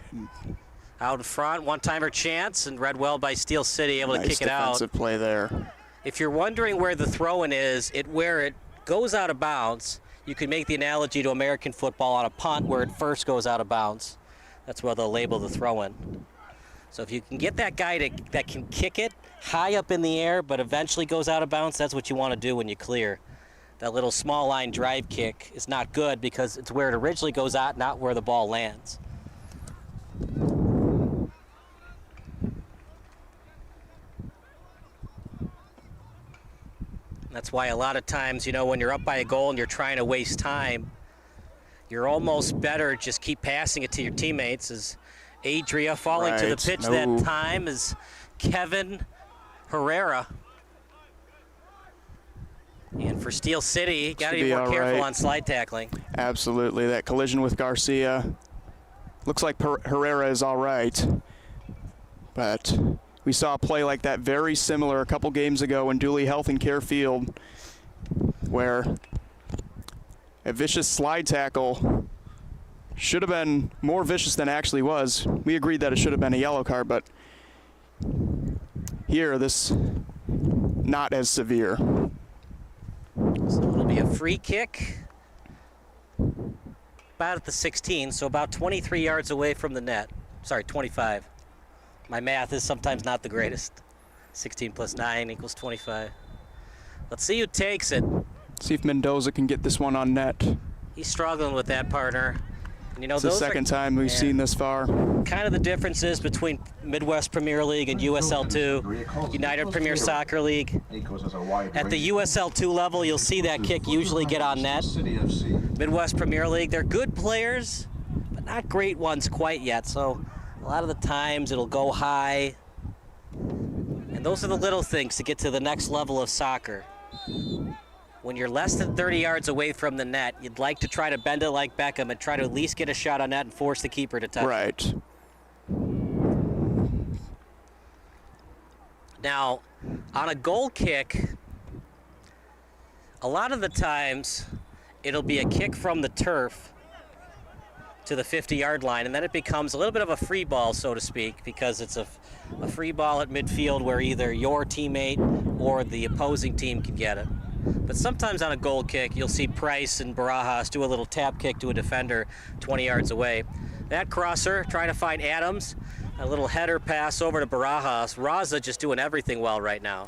Out in front, one-timer chance, and read well by Steel City, able to kick it out. Nice defensive play there. If you're wondering where the throw-in is, where it goes out of bounds, you can make the analogy to American football on a punt where it first goes out of bounds. That's where they'll label the throw-in. So if you can get that guy that can kick it high up in the air but eventually goes out of bounds, that's what you want to do when you clear. That little small line drive kick is not good because it's where it originally goes out, not where the ball lands. That's why a lot of times, you know, when you're up by a goal and you're trying to waste time, you're almost better just keep passing it to your teammates. As Adria falling to the pitch that time is Kevin Herrera. And for Steel City, you got to be more careful on slide tackling. Absolutely. That collision with Garcia. Looks like Herrera is all right. But we saw a play like that very similar a couple games ago in Dooley Health and Care Field, where a vicious slide tackle should have been more vicious than it actually was. We agreed that it should have been a yellow card, but here, this not as severe. So it'll be a free kick about at the 16, so about 23 yards away from the net. Sorry, 25. My math is sometimes not the greatest. 16 plus 9 equals 25. Let's see who takes it. See if Mendoza can get this one on net. He's struggling with that, partner. And you know, it's the second time we've seen this far. Kind of the differences between Midwest Premier League and USL2, United Premier Soccer League. At the USL2 level, you'll see that kick usually get on net. Midwest Premier League, they're good players, but not great ones quite yet. So a lot of the times it'll go high. And those are the little things to get to the next level of soccer. When you're less than 30 yards away from the net, you'd like to try to bend it like Beckham and try to at least get a shot on net and force the keeper to touch it. Right. Now, on a goal kick, a lot of the times it'll be a kick from the turf to the 50-yard line, and then it becomes a little bit of a free ball, so to speak, because it's a free ball at midfield where either your teammate or the opposing team can get it. But sometimes on a goal kick, you'll see Price and Barajas do a little tap kick to a defender 20 yards away. That crosser trying to find Adams, a little header pass over to Barajas. Raza just doing everything well right now.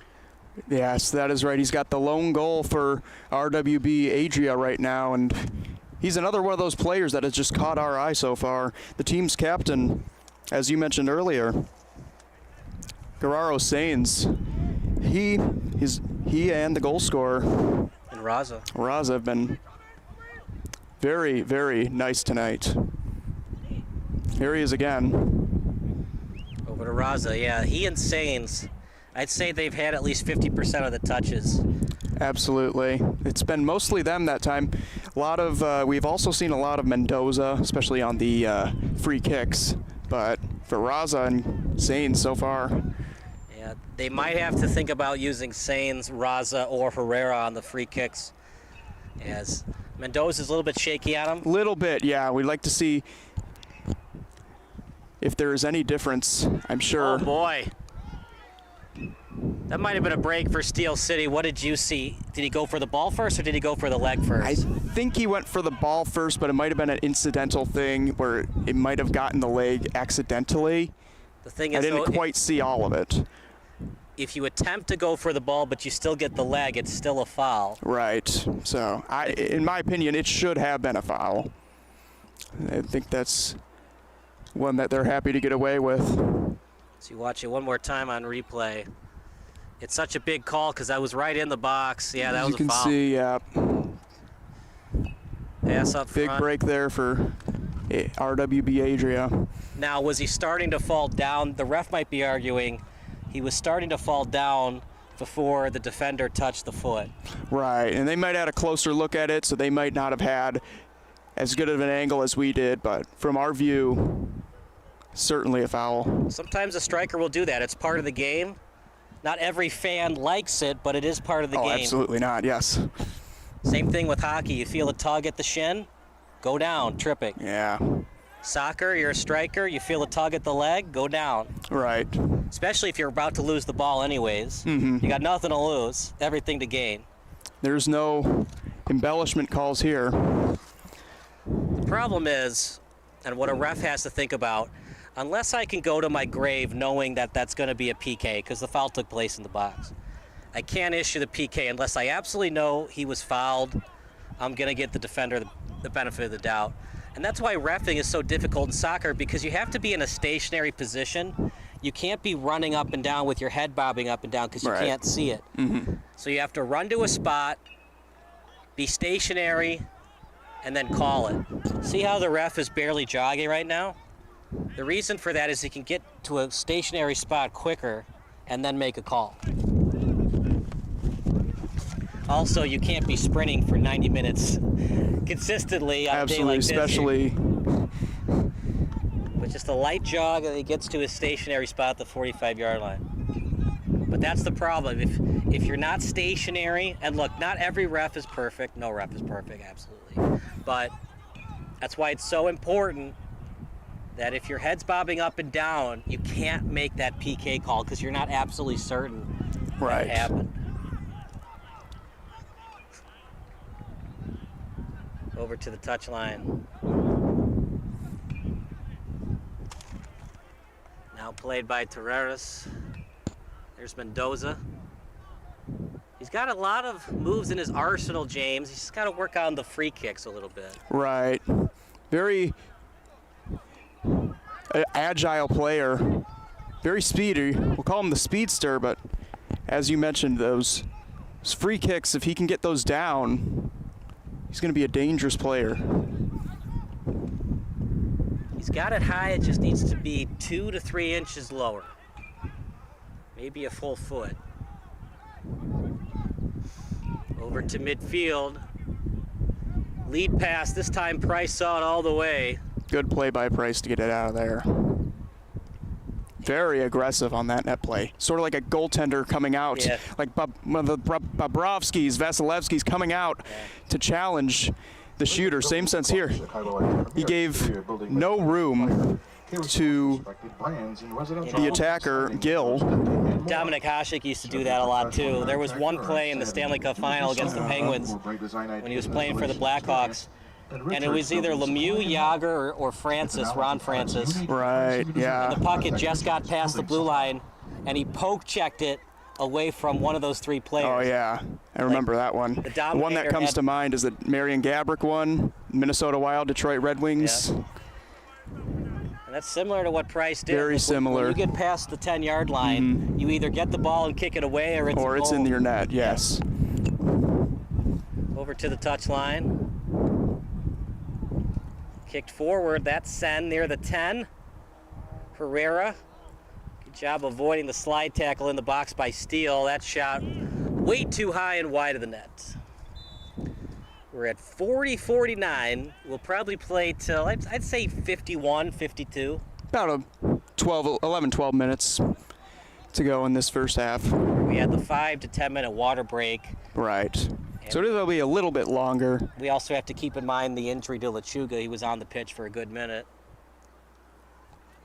Yes, that is right. He's got the lone goal for RWB Adria right now, and he's another one of those players that has just caught our eye so far. The team's captain, as you mentioned earlier, Guerrero Sainz, he and the goal scorer and Raza have been very, very nice tonight. Here he is again. Over to Raza. Yeah, he and Sains, I'd say they've had at least 50% of the touches. Absolutely. It's been mostly them that time. A lot of we've also seen a lot of Mendoza, especially on the free kicks. But for Raza and Sains so far. Yeah, they might have to think about using Sains, Raza, or Herrera on the free kicks, as Mendoza's a little bit shaky at them. Little bit, yeah. We'd like to see if there is any difference. I'm sure. Oh boy. That might have been a break for Steel City. What did you see? Did he go for the ball first or did he go for the leg first? I think he went for the ball first, but it might have been an incidental thing where it might have gotten the leg accidentally. The thing is, I didn't quite see all of it. If you attempt to go for the ball but you still get the leg, it's still a foul. Right. So, in my opinion, it should have been a foul. I think that's one that they're happy to get away with. So you watch it one more time on replay. It's such a big call because I was right in the box. Yeah, that was a foul. You can see, yeah. Pass up front. Big break there for RWB Adria. Now, was he starting to fall down? The ref might be arguing he was starting to fall down before the defender touched the foot. Right, and they might have had a closer look at it, so they might not have had as good of an angle as we did, but from our view, certainly a foul. Sometimes a striker will do that. It's part of the game. Not every fan likes it, but it is part of the game. Absolutely not, yes. Same thing with hockey. You feel a tug at the shin, go down, tripping. Yeah. Soccer, you're a striker, you feel a tug at the leg, go down. Right. Especially if you're about to lose the ball anyways. Mm-hmm. You got nothing to lose, everything to gain. There's no embellishment calls here. The problem is, and what a ref has to think about, unless I can go to my grave knowing that that's going to be a PK because the foul took place in the box, I can't issue the PK unless I absolutely know he was fouled. I'm going to get the defender the benefit of the doubt. And that's why reffing is so difficult in soccer, because you have to be in a stationary position. You can't be running up and down with your head bobbing up and down because you can't see it. Mm-hmm. So you have to run to a spot, be stationary, and then call it. See how the ref is barely jogging right now? The reason for that is he can get to a stationary spot quicker and then make a call. Also, you can't be sprinting for 90 minutes consistently on a day like this. Especially. But just a light jog, and he gets to his stationary spot at the 45-yard line. But that's the problem. If you're not stationary, and look, not every ref is perfect. No ref is perfect, absolutely. But that's why it's so important that if your head's bobbing up and down, you can't make that PK call because you're not absolutely certain that it happened. Over to the touchline. Now played by Terreras. There's Mendoza. He's got a lot of moves in his arsenal, James. He's just got to work on the free kicks a little bit. Right. Very agile player. Very speedy. We'll call him the speedster, but as you mentioned, those free kicks, if he can get those down, he's going to be a dangerous player. He's got it high. It just needs to be 2 to 3 inches lower. Maybe a full foot. Over to midfield. Lead pass. This time Price saw it all the way. Good play by Price to get it out of there. Very aggressive on that net play. Sort of like a goaltender coming out, like one of the Bobrovskis, Vasilevskis coming out to challenge the shooter. Same sense here. He gave no room to the attacker, Gill. Dominic Hasek used to do that a lot too. There was one play in the Stanley Cup Final against the Penguins when he was playing for the Blackhawks. And it was either Lemieux, Yager, or Francis, Ron Francis. Right, yeah. And the puck had just got past the blue line, and he poke-checked it away from one of those 3 players. Oh, yeah. I remember that one. The one that comes to mind is the Marion Gaborik one, Minnesota Wild, Detroit Red Wings. Yeah. And that's similar to what Price did. Very similar. When you get past the 10-yard line, you either get the ball and kick it away, or it's in your net, yes. Over to the touchline. Kicked forward, that's Sen near the 10. Herrera Job avoiding the slide tackle in the box by Steele. That shot way too high and wide of the net. We're at 40-49. We'll probably play till, I'd say 51, 52. About 11-12 minutes to go in this first half. We had the 5 to 10 minute water break. Right. So it'll be a little bit longer. We also have to keep in mind the injury to Lechuga. He was on the pitch for a good minute.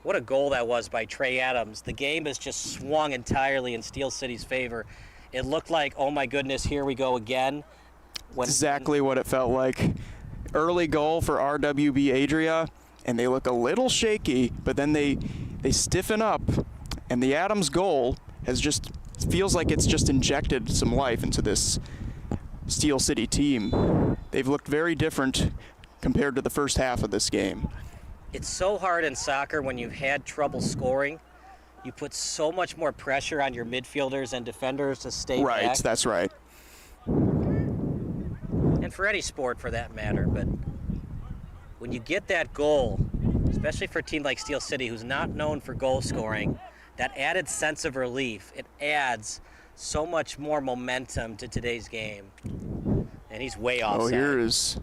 What a goal that was by Trey Adams. The game has just swung entirely in Steel City's favor. It looked like, oh my goodness, here we go again. Exactly what it felt like. Early goal for RWB Adria, and they look a little shaky, but then they stiffen up, and the Adams goal feels like it's just injected some life into this Steel City team. They've looked very different compared to the first half of this game. It's so hard in soccer when you've had trouble scoring. You put so much more pressure on your midfielders and defenders to stay back. Right, that's right. And for any sport for that matter, but when you get that goal, especially for a team like Steel City who's not known for goal scoring, that added sense of relief, it adds so much more momentum to today's game. And he's way offside. Oh, here's...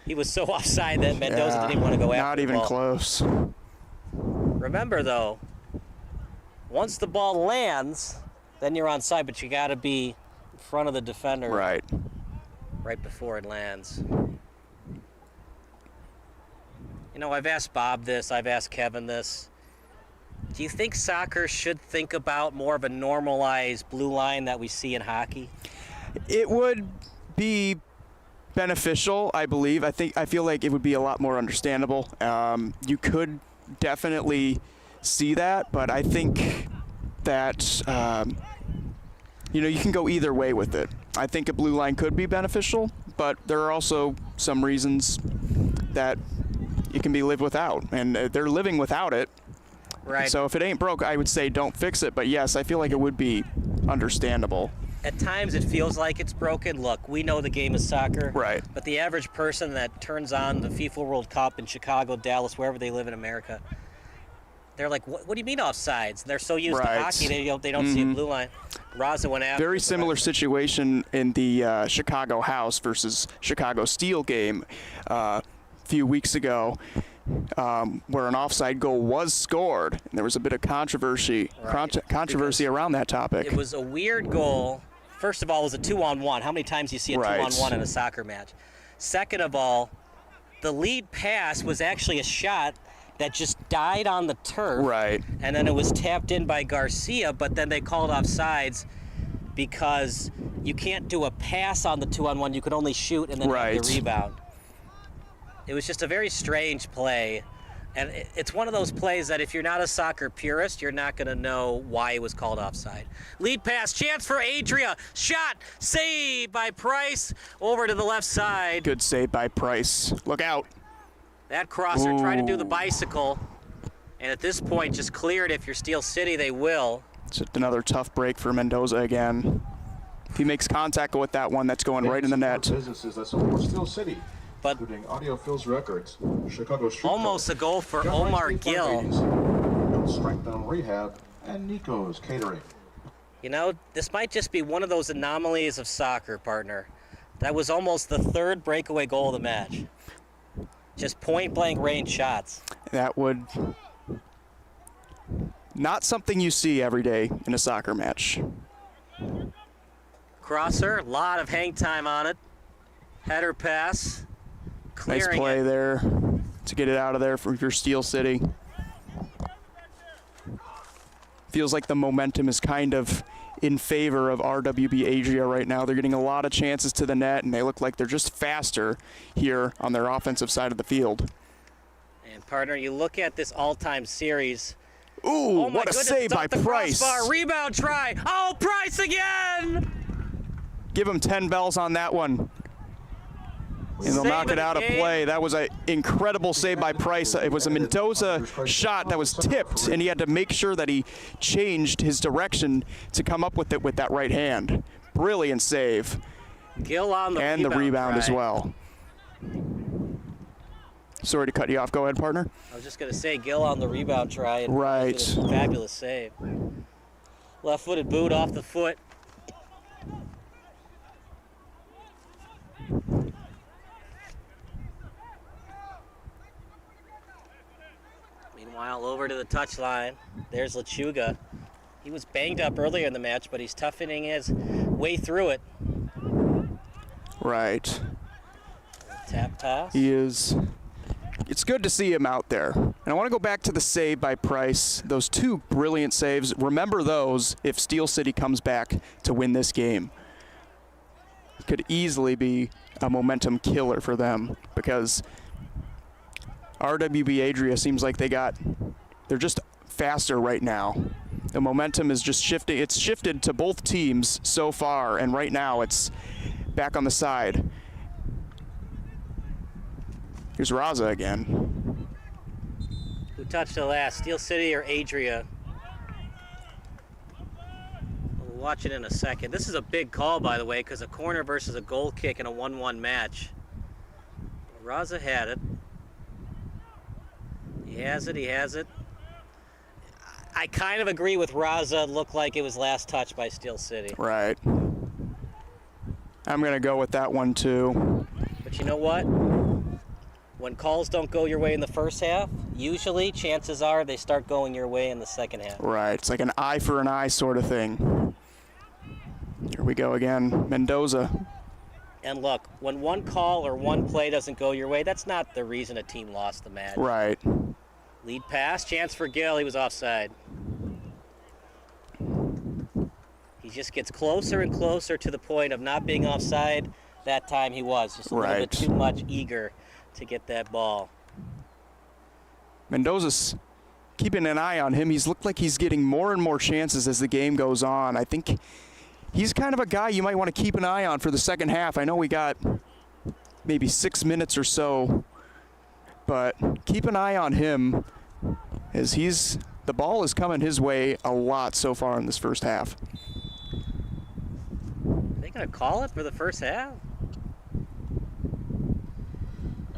He was so offside that Mendoza didn't even want to go after not even the ball. close. Remember, though, once the ball lands, then you're onside, but you got to be in front of the defender. Right. Right before it lands. You know, I've asked Bob this, I've asked Kevin this. Do you think soccer should think about more of a normalized blue line that we see in hockey? It would be beneficial, I believe. I feel like it would be a lot more understandable. You could definitely see that, but I think that you can go either way with it. I think a blue line could be beneficial, but there are also some reasons that it can be lived without, and they're living without it. Right. So if it ain't broke, I would say don't fix it. But yes, I feel like it would be understandable. At times it feels like it's broken. Look, we know the game is soccer. Right. But the average person that turns on the FIFA World Cup in Chicago, Dallas, wherever they live in America, they're like, what do you mean offsides? They're so used to hockey, they don't see a blue line. Raza went after. Very similar situation in the Chicago House versus Chicago Steel game a few weeks ago, where an offside goal was scored, and there was a bit of controversy around that topic. It was a weird goal. First of all, it was a 2-on-1. How many times do you see a 2-on-1 in a soccer match? Second of all, the lead pass was actually a shot that just died on the turf. Right. And then it was tapped in by Garcia, but then they called offsides because you can't do a pass on the 2-on-1. You could only shoot and then have the rebound. It was just a very strange play. And it's one of those plays that if you're not a soccer purist, you're not going to know why it was called offside. Lead pass, chance for Adria. Shot, save by Price over to the left side. Good save by Price. Look out. That crosser tried to do the bicycle. And at this point, just cleared. If you're Steel City, they will. It's just another tough break for Mendoza again. If he makes contact with that one, that's going right in the net. Businesses that support Steel City, but including Audiophils Records, Chicago Street almost Club, a goal for Omar Gill. Strength Down Rehab, and Nico's Catering. You know, this might just be one of those anomalies of soccer, partner. That was almost the third breakaway goal of the match. Just point-blank range shots. That would... not something you see every day in a soccer match. Crosser, a lot of hang time on it. Header pass. Nice play there to get it out of there for your Steel City. Feels like the momentum is kind of in favor of RWB Adria right now. They're getting a lot of chances to the net, and they look like they're just faster here on their offensive side of the field. And partner, you look at this all-time series. Ooh, oh what a save by Price. Crossbar. Rebound try. Oh, Price again! Give him 10 bells on that one. And they'll knock it out of play. That was an incredible save by Price. It was a Mendoza shot that was tipped, and he had to make sure that he changed his direction to come up with it with that right hand. Brilliant save. Gill on the and the rebound as well. Sorry to cut you off. Go ahead, partner. I was just going to say, Gill on the rebound try. And right. did a fabulous save. Left-footed boot off the foot. Meanwhile, over to the touchline. There's Lechuga. He was banged up earlier in the match, but he's toughening his way through it. Right. Tap toss. He is. It's good to see him out there. And I want to go back to the save by Price. Those two brilliant saves. Remember those if Steel City comes back to win this game. It could easily be a momentum killer for them because RWB Adria seems like they're just faster right now. The momentum is just shifting. It's shifted to both teams so far, and right now it's back on the side. Here's Raza again. Who touched the last, Steel City or Adria? We'll watch it in a second. This is a big call, by the way, because a corner versus a goal kick in a 1-1 match. Raza had it. He has it. I kind of agree with Raza. It looked like it was last touched by Steel City. Right. I'm going to go with that one, too. But you know what? When calls don't go your way in the first half, usually chances are they start going your way in the second half. Right. It's like an eye for an eye sort of thing. Here we go again. Mendoza. And look, when one call or one play doesn't go your way, that's not the reason a team lost the match. Right. Lead pass, chance for Gill. He was offside. He just gets closer and closer to the point of not being offside. That time he was just a little bit too much eager to get that ball. Mendoza's keeping an eye on him. He's looked like he's getting more and more chances as the game goes on. I think he's kind of a guy you might want to keep an eye on for the second half. I know we got maybe 6 minutes or so, but keep an eye on him as the ball is coming his way a lot so far in this first half. Are they going to call it for the first half?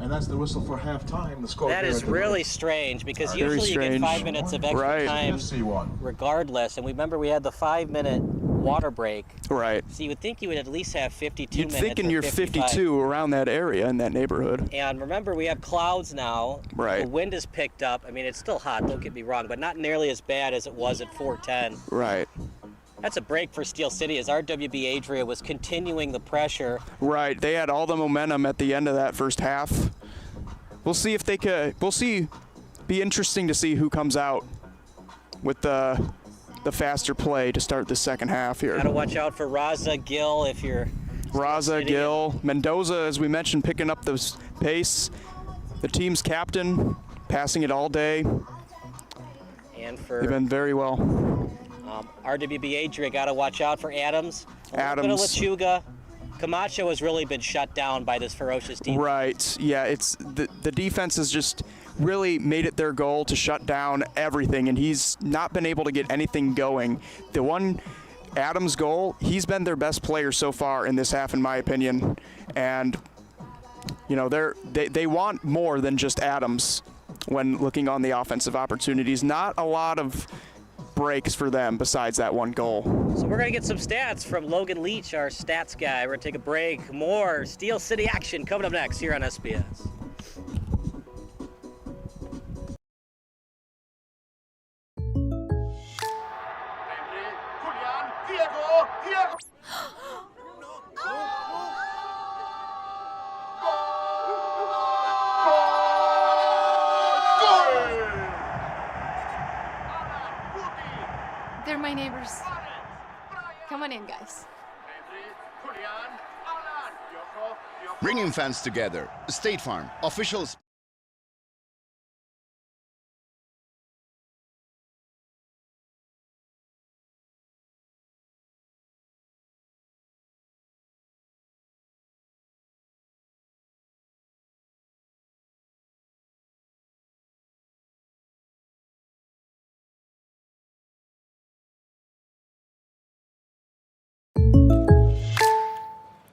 And that's the whistle for halftime. The score. That is really strange because usually you get 5 minutes of extra time regardless. And remember we had the 5-minute water break. Right. So you would think you would at least have 52 minutes. You'd think in your 52 around that area in that neighborhood. And remember we have clouds now. Right. The wind is picked up. I mean it's still hot, don't get me wrong, but not nearly as bad as it was at 4:10. Right. That's a break for Steel City as RWB Adria was continuing the pressure. Right, they had all the momentum at the end of that first half. We'll see if they could. Be interesting to see who comes out with the faster play to start the second half here. Gotta watch out for Raza, Gill if you're. Raza, Gill, Mendoza, as we mentioned, picking up the pace. The team's captain, passing it all day. And for. They've been very well. RWB Adria got to watch out for Adams. A little bit of Lechuga. Camacho has really been shut down by this ferocious team. Right. Yeah, it's the defense has just really made it their goal to shut down everything, and he's not been able to get anything going. The one Adams goal, he's been their best player so far in this half, in my opinion. And you know, they want more than just Adams when looking on the offensive opportunities. Not a lot of breaks for them besides that one goal. So we're going to get some stats from Logan Leach, our stats guy. We're going to take a break. More Steel City action coming up next here on SBS. They're my neighbors. Come on in, guys. Bringing fans together. State Farm, officials.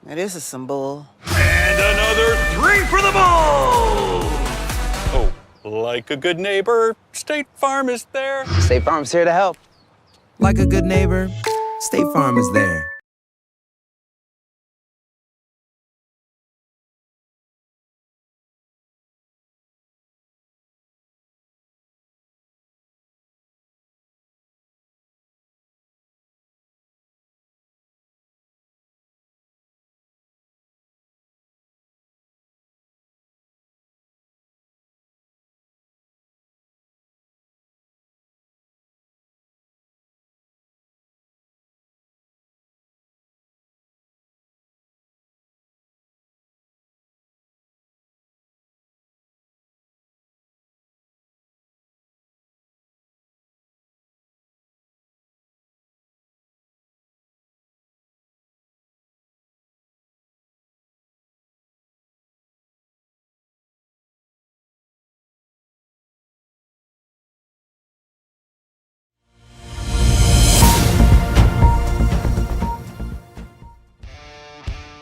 Now this is some bull. And another 3 for the ball! Like a good neighbor, State Farm is there. State Farm's here to help. Like a good neighbor, State Farm is there.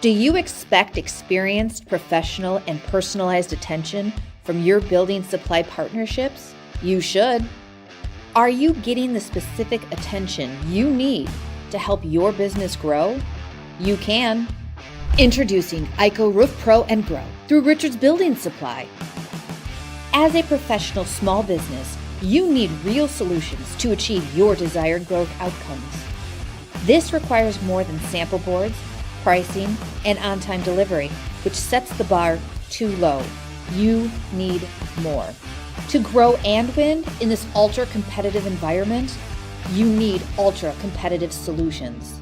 Do you expect experienced, professional, and personalized attention from your building supply partnerships? You should. Are you getting the specific attention you need to help your business grow? You can. Introducing ICO Roof Pro and Grow through Richards Building Supply. As a professional small business, you need real solutions to achieve your desired growth outcomes. This requires more than sample boards, pricing, and on-time delivery, which sets the bar too low. You need more. To grow and win in this ultra-competitive environment, you need ultra-competitive solutions.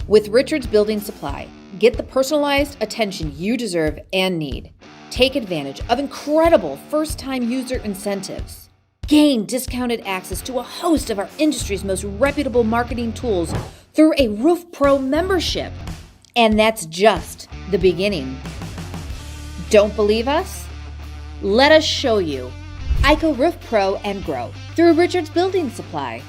With Richards Building Supply, get the personalized attention you deserve and need. Take advantage of incredible first-time user incentives. Gain discounted access to a host of our industry's most reputable marketing tools through a Roof Pro membership. And that's just the beginning. Don't believe us? Let us show you. ICO Roof Pro and Grow through Richards Building Supply.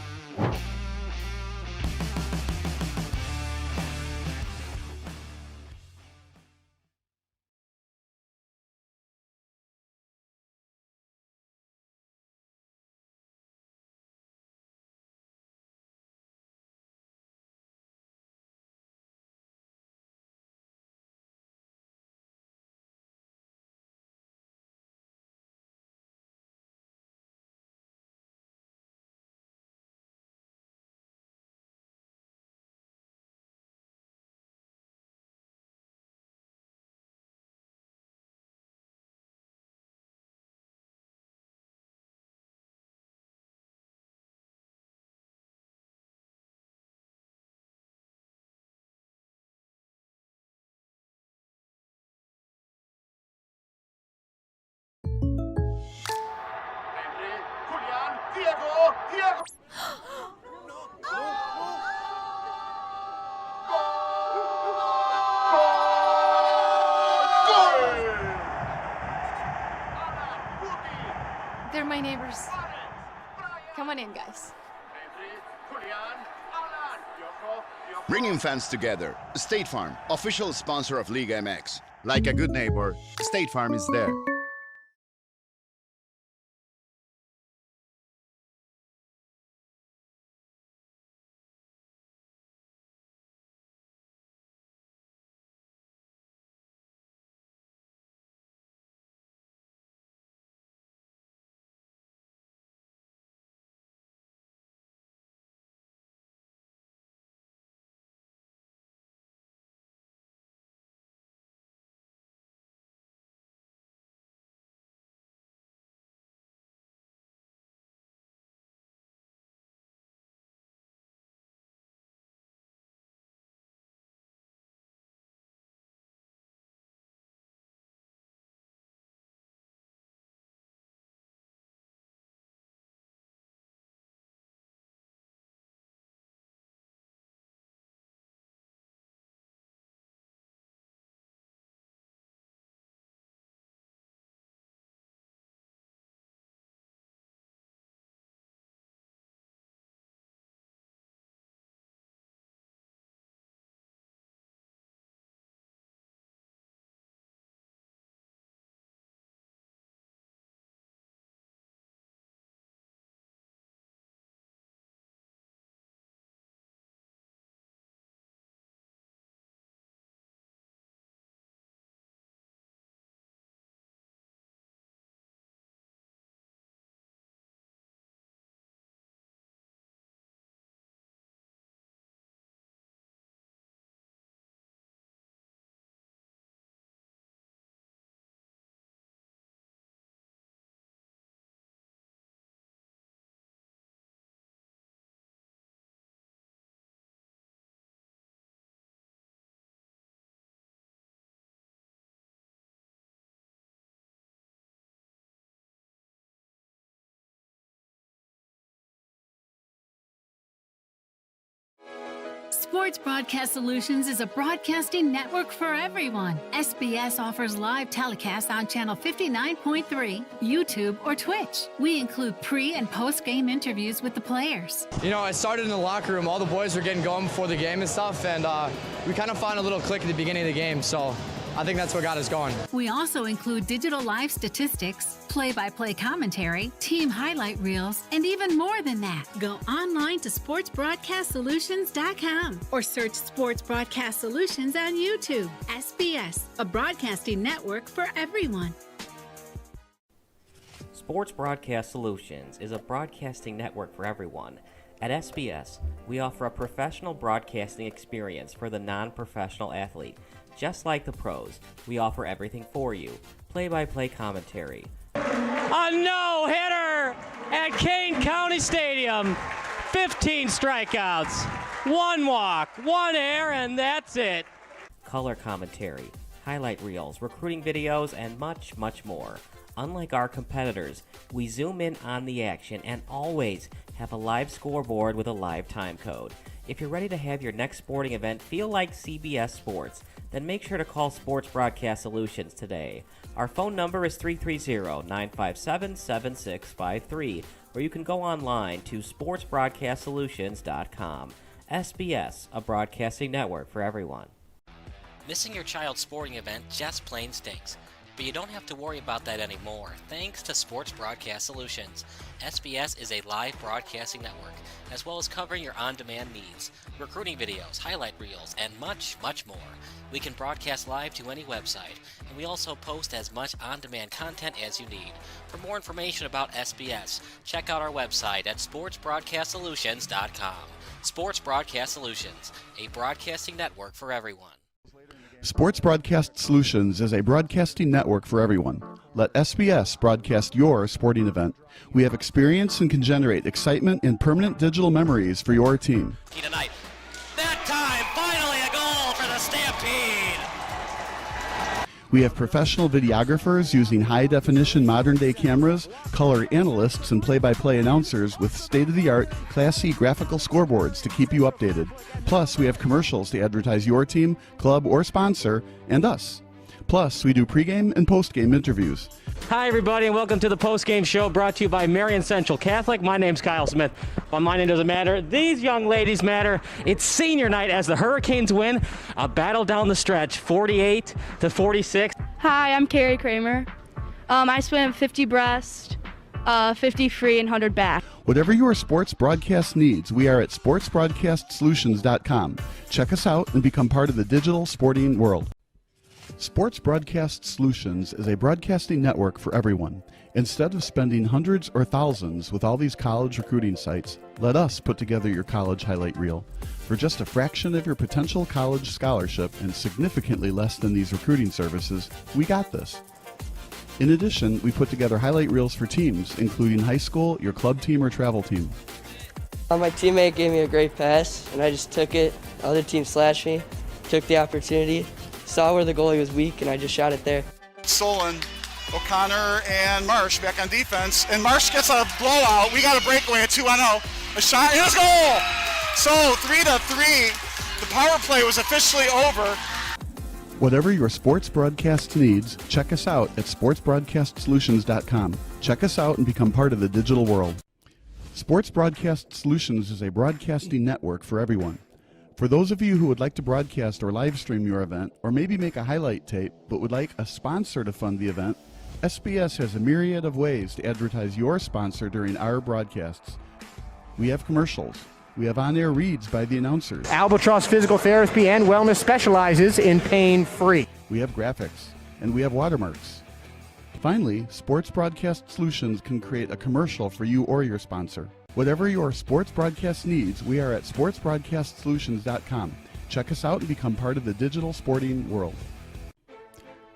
They're my neighbors. Come on in, guys. Bringing fans together. State Farm, official sponsor of Liga MX. Like a good neighbor, State Farm is there. Sports Broadcast Solutions is a broadcasting network for everyone. SBS offers live telecasts on Channel 59.3, YouTube, or Twitch. We include pre- and post-game interviews with the players. You know, I started in the locker room. All the boys were getting going before the game and stuff, and we kind of found a little click at the beginning of the game, so I think that's what got us going. We also include digital live statistics, play-by-play commentary, team highlight reels, and even more than that. Go online to sportsbroadcastsolutions.com or search Sports Broadcast Solutions on YouTube. SBS, a broadcasting network for everyone. Sports Broadcast Solutions is a broadcasting network for everyone. At SBS, we offer a professional broadcasting experience for the non-professional athlete. Just like the pros, we offer everything for you. Play-by-play commentary. A no-hitter at Kane County Stadium. 15 strikeouts, 1 walk, 1 error, and that's it. Color commentary, highlight reels, recruiting videos, and much, much more. Unlike our competitors, we zoom in on the action and always have a live scoreboard with a live time code. If you're ready to have your next sporting event feel like CBS Sports, then make sure to call Sports Broadcast Solutions today. Our phone number is 330-957-7653, or you can go online to sportsbroadcastsolutions.com. SBS, a broadcasting network for everyone. Missing your child's sporting event just plain stinks. But you don't have to worry about that anymore, thanks to Sports Broadcast Solutions. SBS is a live broadcasting network, as well as covering your on-demand needs, recruiting videos, highlight reels, and much, much more. We can broadcast live to any website, and we also post as much on-demand content as you need. For more information about SBS, check out our website at sportsbroadcastsolutions.com. Sports Broadcast Solutions, a broadcasting network for everyone. Sports Broadcast Solutions is a broadcasting network for everyone. Let SBS broadcast your sporting event. We have experience and can generate excitement and permanent digital memories for your team. Tonight. That time, finally a goal for the Stampede! We have professional videographers using high-definition modern-day cameras, color analysts, and play-by-play announcers with state-of-the-art, classy graphical scoreboards to keep you updated. Plus, we have commercials to advertise your team, club, or sponsor, and us. Plus, we do pregame and postgame interviews. Hi, everybody, and welcome to the postgame show brought to you by Marion Central Catholic. My name's Kyle Smith, but my name doesn't matter. These young ladies matter. It's senior night as the Hurricanes win a battle down the stretch, 48-46. Hi, I'm Carrie Kramer. I swim 50 breast, 50 free, and 100 back. Whatever your sports broadcast needs, we are at sportsbroadcastsolutions.com. Check us out and become part of the digital sporting world. Sports Broadcast Solutions is a broadcasting network for everyone. Instead of spending hundreds or thousands with all these college recruiting sites, let us put together your college highlight reel. For just a fraction of your potential college scholarship and significantly less than these recruiting services, we got this. In addition, we put together highlight reels for teams, including high school, your club team, or travel team. My teammate gave me a great pass, and I just took it. The other team slashed me, took the opportunity, saw where the goalie was weak, and I just shot it there. Solon, O'Connor, and Marsh back on defense, and Marsh gets a blowout. We got a breakaway at 2-0. A shot, and a goal! So 3-3. The power play was officially over. Whatever your sports broadcast needs, check us out at sportsbroadcastsolutions.com. Check us out and become part of the digital world. Sports Broadcast Solutions is a broadcasting network for everyone. For those of you who would like to broadcast or live stream your event, or maybe make a highlight tape, but would like a sponsor to fund the event, SBS has a myriad of ways to advertise your sponsor during our broadcasts. We have commercials. We have on-air reads by the announcers. Albatross Physical Therapy and Wellness specializes in pain-free. We have graphics, and we have watermarks. Finally, Sports Broadcast Solutions can create a commercial for you or your sponsor. Whatever your sports broadcast needs, we are at sportsbroadcastsolutions.com. Check us out and become part of the digital sporting world.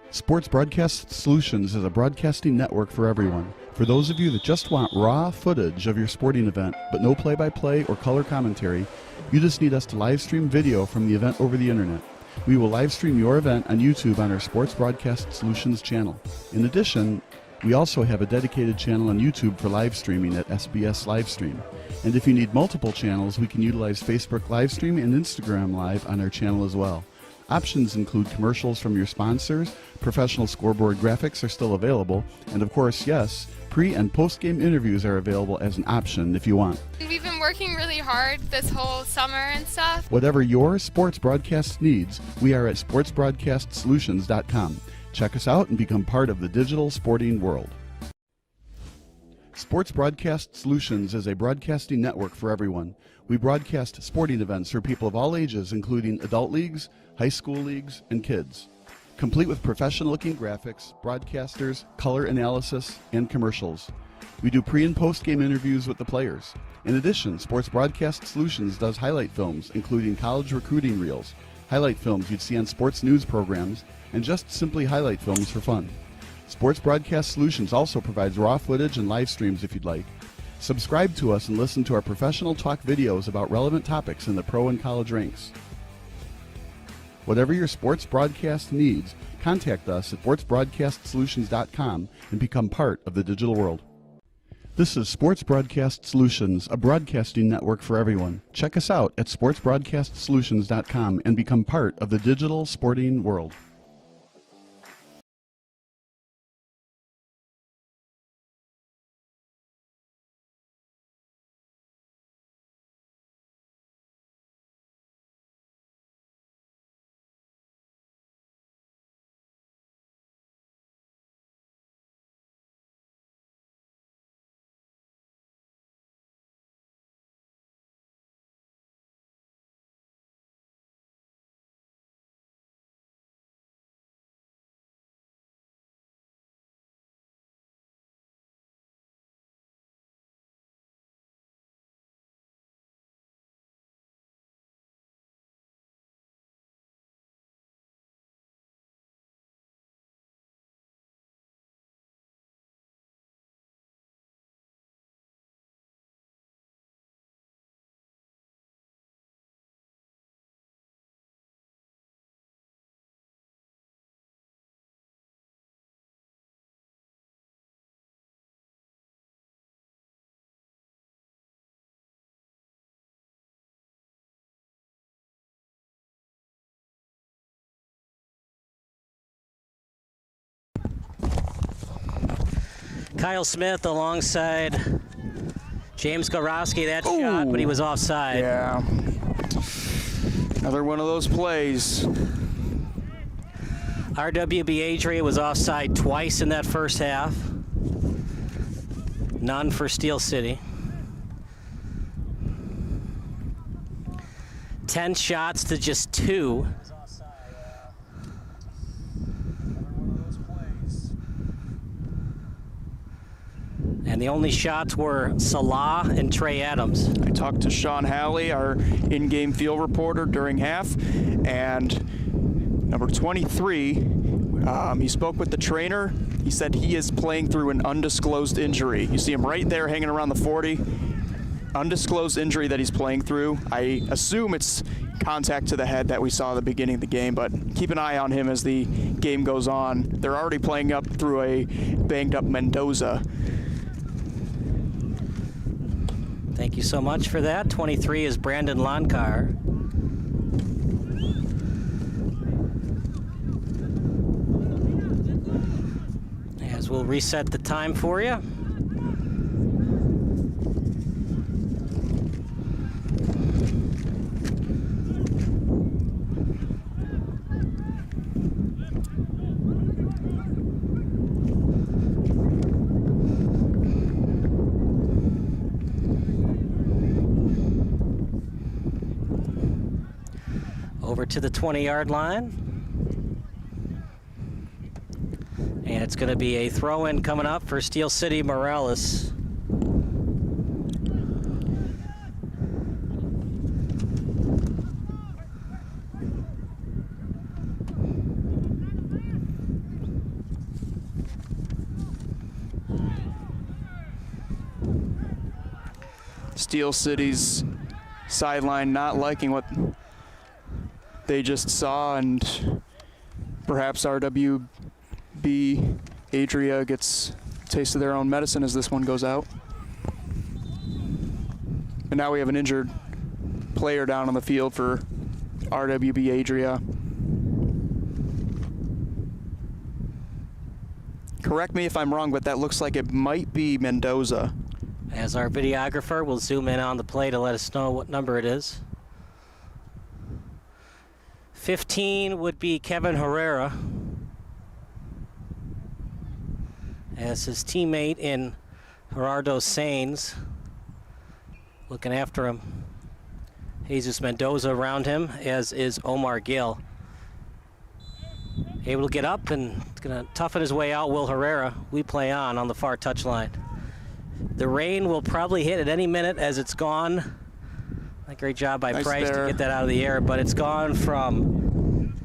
Sports Broadcast Solutions is a broadcasting network for everyone. For those of you that just want raw footage of your sporting event, but no play-by-play or color commentary, you just need us to live stream video from the event over the internet. We will live stream your event on YouTube on our Sports Broadcast Solutions channel. In addition, We also have a dedicated channel on YouTube for live streaming at SBS Livestream. And if you need multiple channels, we can utilize Facebook Livestream and Instagram Live on our channel as well. Options include commercials from your sponsors, professional scoreboard graphics are still available, and of course, yes, pre- and post-game interviews are available as an option if you want. We've been working really hard this whole summer and stuff. Whatever your sports broadcast needs, we are at sportsbroadcastsolutions.com. Check us out and become part of the digital sporting world. Sports Broadcast Solutions is a broadcasting network for everyone. We broadcast sporting events for people of all ages, including adult leagues, high school leagues, and kids. Complete with professional-looking graphics, broadcasters, color analysis, and commercials. We do pre- and post-game interviews with the players. In addition, Sports Broadcast Solutions does highlight films, including college recruiting reels, highlight films you'd see on sports news programs, and just simply highlight films for fun. Sports Broadcast Solutions also provides raw footage and live streams if you'd like. Subscribe to us and listen to our professional talk videos about relevant topics in the pro and college ranks. Whatever your sports broadcast needs, contact us at sportsbroadcastsolutions.com and become part of the digital world. This is Sports Broadcast Solutions, a broadcasting network for everyone. Check us out at sportsbroadcastsolutions.com and become part of the digital sporting world. Kyle Smith alongside James Gorowski. That shot, but he was offside. Yeah. Another one of those plays. RWB Adria was offside twice in that first half. None for Steel City. 10 shots to just 2. And the only shots were Salah and Trey Adams. I talked to Sean Halley, our in-game field reporter, during half, and number 23, he spoke with the trainer. He said he is playing through an undisclosed injury. You see him right there hanging around the 40. Undisclosed injury that he's playing through. I assume it's contact to the head that we saw at the beginning of the game, but keep an eye on him as the game goes on. They're already playing up through a banged-up Mendoza. Thank you so much for that. 23 is Brandon Lonkar. As we'll reset the time for you. Over to the 20-yard line. And it's going to be a throw-in coming up for Steel City Morales. Steel City's sideline not liking what they just saw, and perhaps RWB Adria gets taste of their own medicine as this one goes out. And now we have an injured player down on the field for RWB Adria. Correct me if I'm wrong, but that looks like it might be Mendoza. As our videographer will zoom in on the play to let us know what number it is. 15 would be Kevin Herrera, as his teammate in Gerardo Sainz looking after him. Jesus Mendoza around him, as is Omar Gill. Able to get up and going to toughen his way out. Will Herrera. We play on the far touchline. The rain will probably hit at any minute as it's gone. A great job by Price to get that out of the air, but it's gone from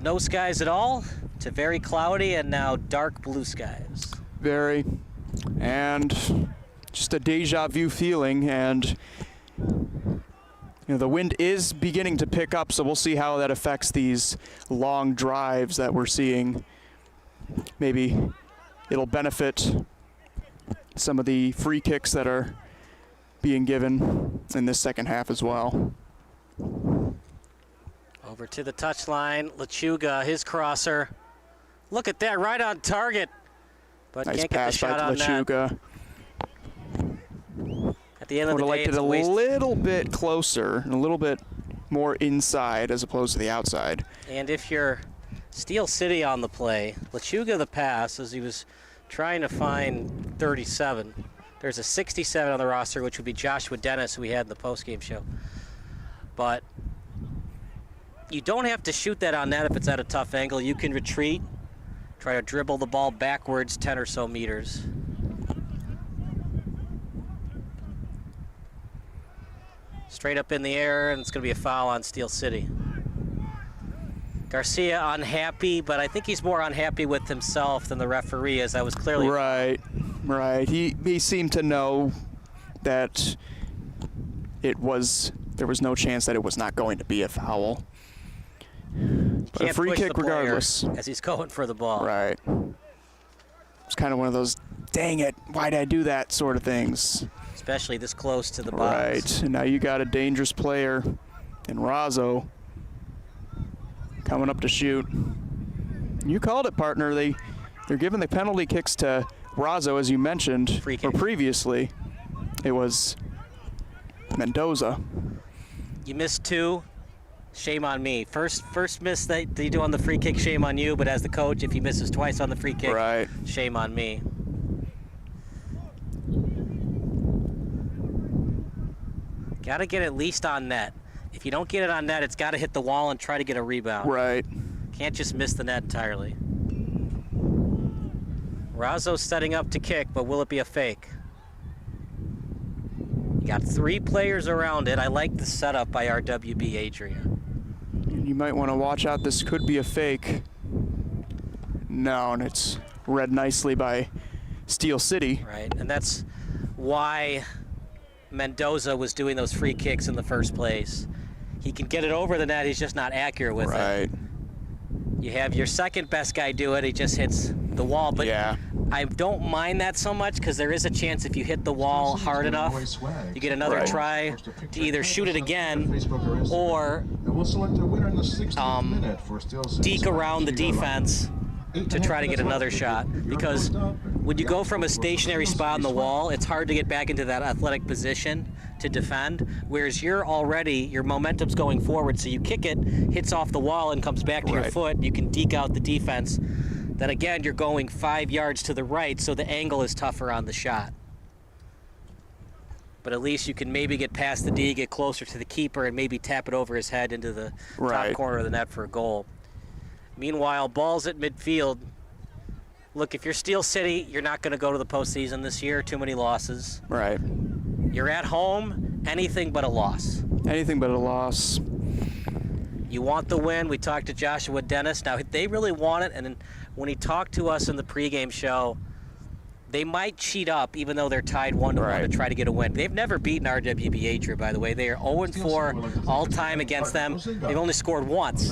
no skies at all to very cloudy and now dark blue skies. Very. And just a deja vu feeling, and the wind is beginning to pick up, so we'll see how that affects these long drives that we're seeing. Maybe it'll benefit some of the free kicks that are being given in this second half as well. Over to the touchline, Lechuga, his crosser. Look at that, right on target. But nice can't get the pass shot by on Lechuga. that. At the end of the day, liked it's it a a waste. little bit closer, and a little bit more inside as opposed to the outside. And if you're Steel City on the play, Lechuga the pass as he was trying to find 37. There's a 67 on the roster, which would be Joshua Dennis, who we had in the postgame show. But you don't have to shoot that on net if it's at a tough angle. You can retreat, try to dribble the ball backwards 10 or so meters. Straight up in the air, and it's going to be a foul on Steel City. Garcia unhappy, but I think he's more unhappy with himself than the referee, as that was clearly... Right. He seemed to know that there was no chance that it was not going to be a foul. But Can't a free push kick the player regardless. as he's going for the ball. Right. It's kind of one of those, dang it, why'd I do that sort of things. Especially this close to the box. Right, and now you got a dangerous player in Razzo coming up to shoot. You called it, partner. They're giving the penalty kicks to Razzo, as you mentioned, or previously. It was Mendoza. You missed two. Shame on me. First miss that you do on the free kick, shame on you. But as the coach, if he misses twice on the free kick, right, shame on me. Got to get at least on net. If you don't get it on net, it's got to hit the wall and try to get a rebound. Right. Can't just miss the net entirely. Razzo's setting up to kick, but will it be a fake? You got three players around it. I like the setup by RWB Adria. You might want to watch out. This could be a fake. No, and it's read nicely by Steel City. Right, and that's why Mendoza was doing those free kicks in the first place. He can get it over the net, he's just not accurate with it. Right. You have your second best guy do it, he just hits the wall. But yeah, I don't mind that so much because there is a chance if you hit the wall hard enough, you get another try to either shoot it again or deke around the defense to try to get another shot. Because when you go from a stationary spot on the wall, it's hard to get back into that athletic position to defend, whereas your momentum's going forward, so you kick it, hits off the wall and comes back to your foot, you can deke out the defense. Then again, you're going 5 yards to the right, so the angle is tougher on the shot. But at least you can maybe get past the D, get closer to the keeper, and maybe tap it over his head into the top corner of the net for a goal. Meanwhile, ball's at midfield. Look, if you're Steel City, you're not going to go to the postseason this year. Too many losses. Right. You're at home, anything but a loss. Anything but a loss. You want the win. We talked to Joshua Dennis. Now, they really want it, and when he talked to us in the pregame show, they might cheat up, even though they're tied 1-1 to try to get a win. They've never beaten RWB Adria, by the way. They are 0-4 all-time against them. They've only scored once.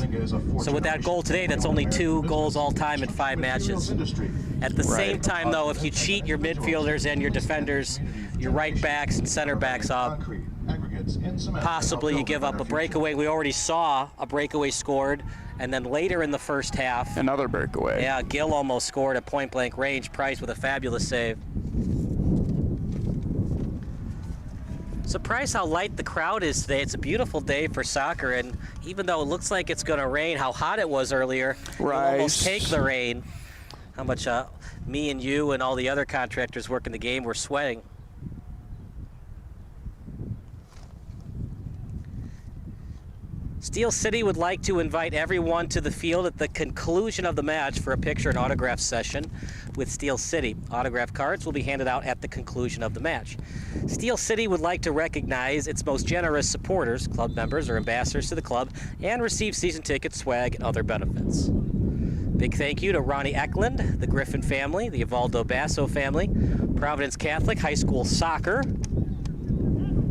So with that goal today, that's only 2 goals all-time in 5 matches. At the same time, though, if you cheat your midfielders and your defenders, your right backs and center backs up, possibly you give up a breakaway. We already saw a breakaway scored, and then later in the first half, another breakaway. Yeah, Gill almost scored at point-blank range. Price with a fabulous save. Surprised how light the crowd is today. It's a beautiful day for soccer, and even though it looks like it's going to rain, how hot it was earlier, you almost take the rain. How much me and you and all the other contractors working the game were sweating. Steel City would like to invite everyone to the field at the conclusion of the match for a picture and autograph session with Steel City. Autograph cards will be handed out at the conclusion of the match. Steel City would like to recognize its most generous supporters, club members or ambassadors to the club, and receive season tickets, swag, and other benefits. Big thank you to Ronnie Eklund, the Griffin family, the Evaldo Basso family, Providence Catholic High School Soccer,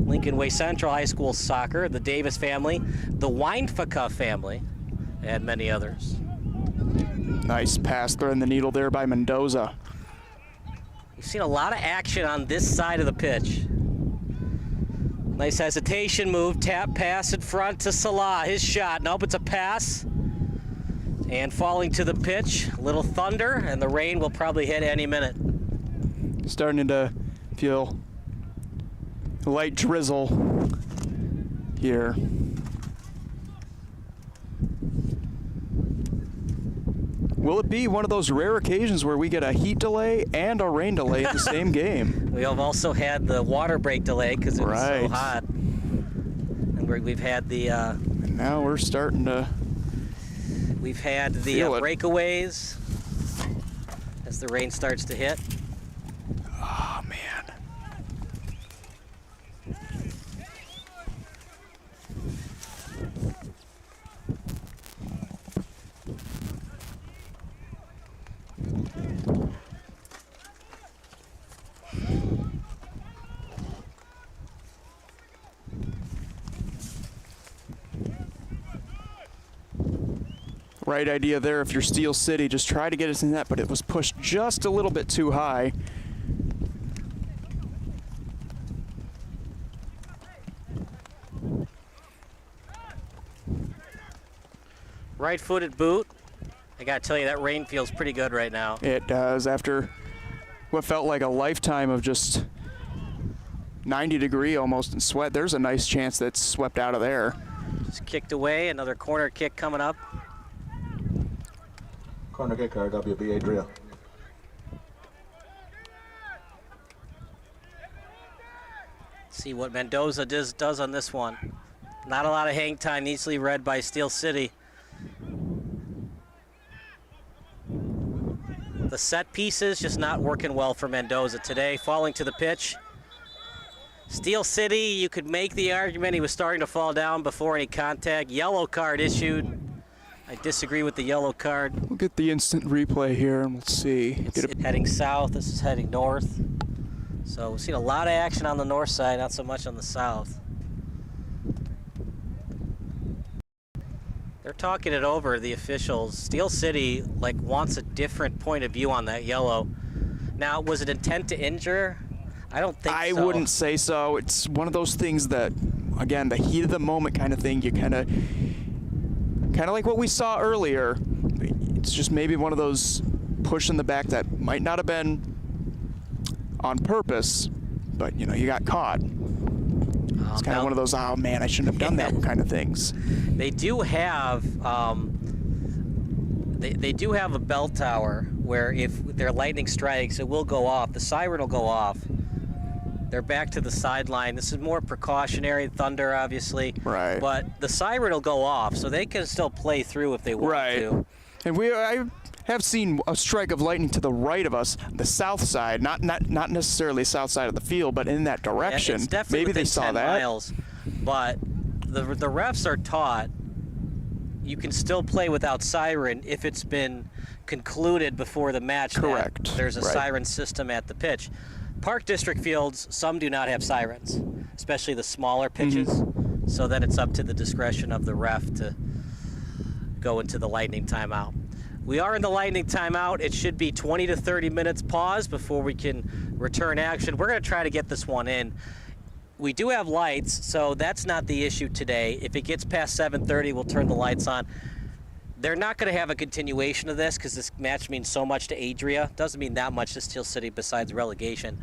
Lincoln Way Central High School Soccer, the Davis family, the Weinfaka family, and many others. Nice pass threading the needle there by Mendoza. You've seen a lot of action on this side of the pitch. Nice hesitation move, tap pass in front to Salah, his shot. Nope, it's a pass. And falling to the pitch, a little thunder, and the rain will probably hit any minute. Starting to feel a light drizzle here. Will it be one of those rare occasions where we get a heat delay and a rain delay in the same game? We have also had the water break delay because it was so hot. And we've had the... now we're starting to... We've had the breakaways as the rain starts to hit. Oh, man. Right idea there if you're Steel City. Just try to get us in that, but it was pushed just a little bit too high. Right-footed boot. I gotta tell you, that rain feels pretty good right now. It does. After what felt like a lifetime of just 90-degree almost in sweat, there's a nice chance that's swept out of there. Just kicked away. Another corner kick coming up. Corner kick, RWB Adria. See what Mendoza does on this one. Not a lot of hang time, easily read by Steel City. The set pieces just not working well for Mendoza today. Falling to the pitch. Steel City, you could make the argument he was starting to fall down before any contact. Yellow card issued. I disagree with the yellow card. We'll get the instant replay here and we'll see. It's heading south, this is heading north. So we've seen a lot of action on the north side, not so much on the south. They're talking it over, the officials. Steel City wants a different point of view on that yellow. Now, was it intent to injure? I don't think so. I wouldn't say so. It's one of those things that, again, the heat of the moment kind of thing, you kind of like what we saw earlier. It's just maybe one of those push in the back that might not have been on purpose, but you got caught. It's kind of one of those, oh man, I shouldn't have done that kind of things. They do have they do have a bell tower where if their lightning strikes, it will go off. The siren will go off. They're back to the sideline. This is more precautionary, thunder obviously. Right. But the siren will go off, so they can still play through if they want to. And I have seen a strike of lightning to the right of us, the south side, not necessarily south side of the field, but in that direction. Yeah, it's definitely maybe they saw 10 that. miles, but the refs are taught you can still play without siren if it's been concluded before the match. Correct. There's a siren system at the pitch. Park District fields, some do not have sirens, especially the smaller pitches. So then it's up to the discretion of the ref to go into the lightning timeout. We are in the lightning timeout. It should be 20 to 30 minutes pause before we can return action. We're going to try to get this one in. We do have lights, so that's not the issue today. If it gets past 7:30, we'll turn the lights on. They're not going to have a continuation of this because this match means so much to Adria. Doesn't mean that much to Steel City besides relegation.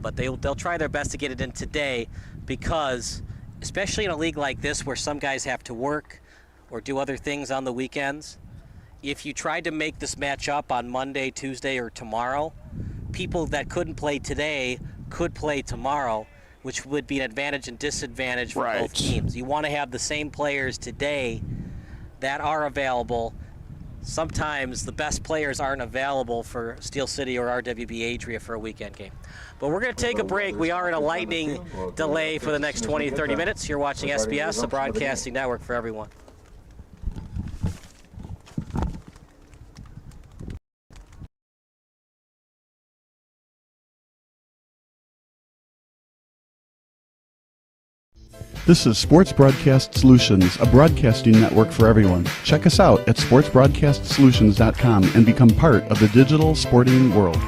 But they'll try their best to get it in today because, especially in a league like this where some guys have to work or do other things on the weekends, if you tried to make this match up on Monday, Tuesday, or tomorrow, people that couldn't play today could play tomorrow, which would be an advantage and disadvantage for both teams. You want to have the same players today that are available. Sometimes the best players aren't available for Steel City or RWB Adria for a weekend game. But we're going to take a break. We are in a lightning delay for the next 20 to 30 minutes. You're watching SBS, the broadcasting network for everyone. This is Sports Broadcast Solutions, a broadcasting network for everyone. Check us out at sportsbroadcastsolutions.com and become part of the digital sporting world.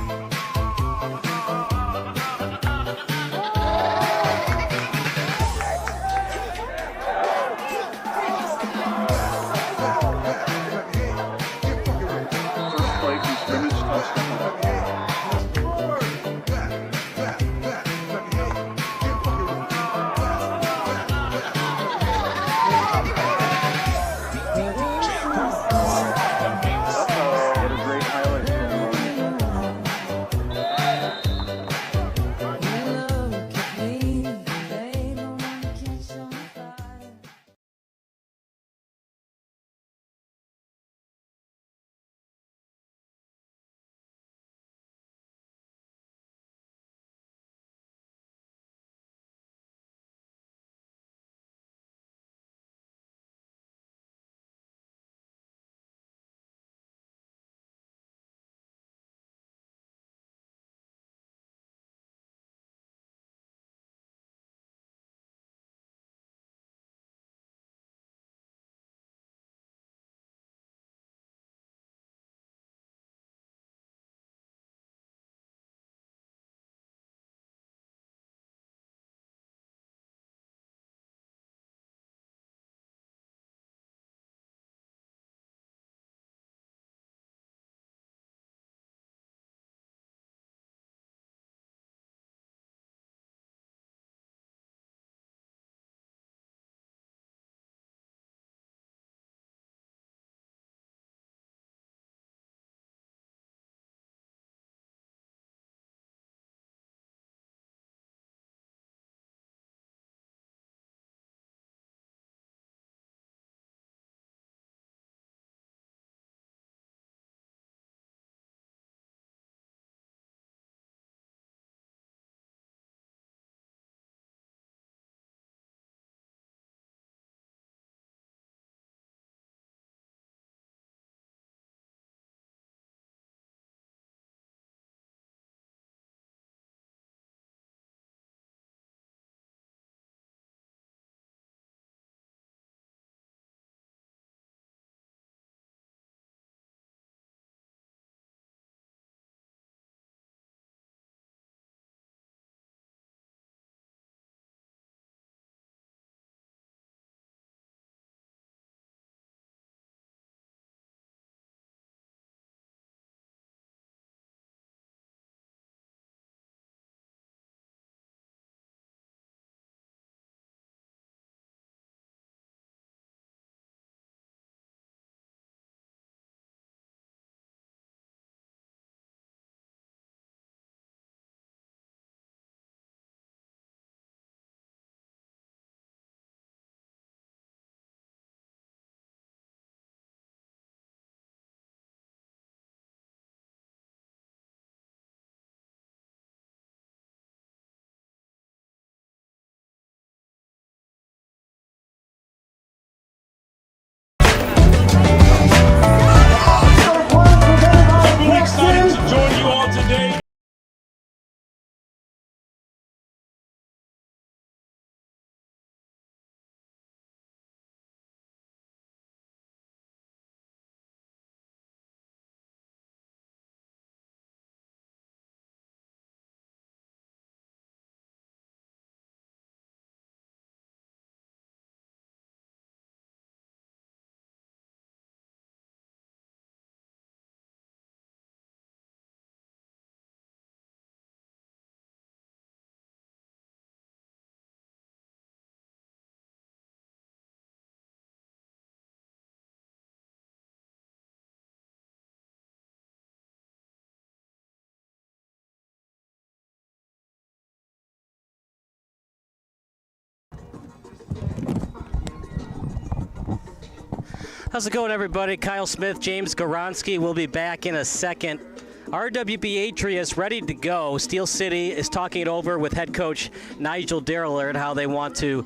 How's it going, everybody? Kyle Smith, James Goronski will be back in a second. RWB Adria is ready to go. Steel City is talking it over with head coach Nigel Derrillard, how they want to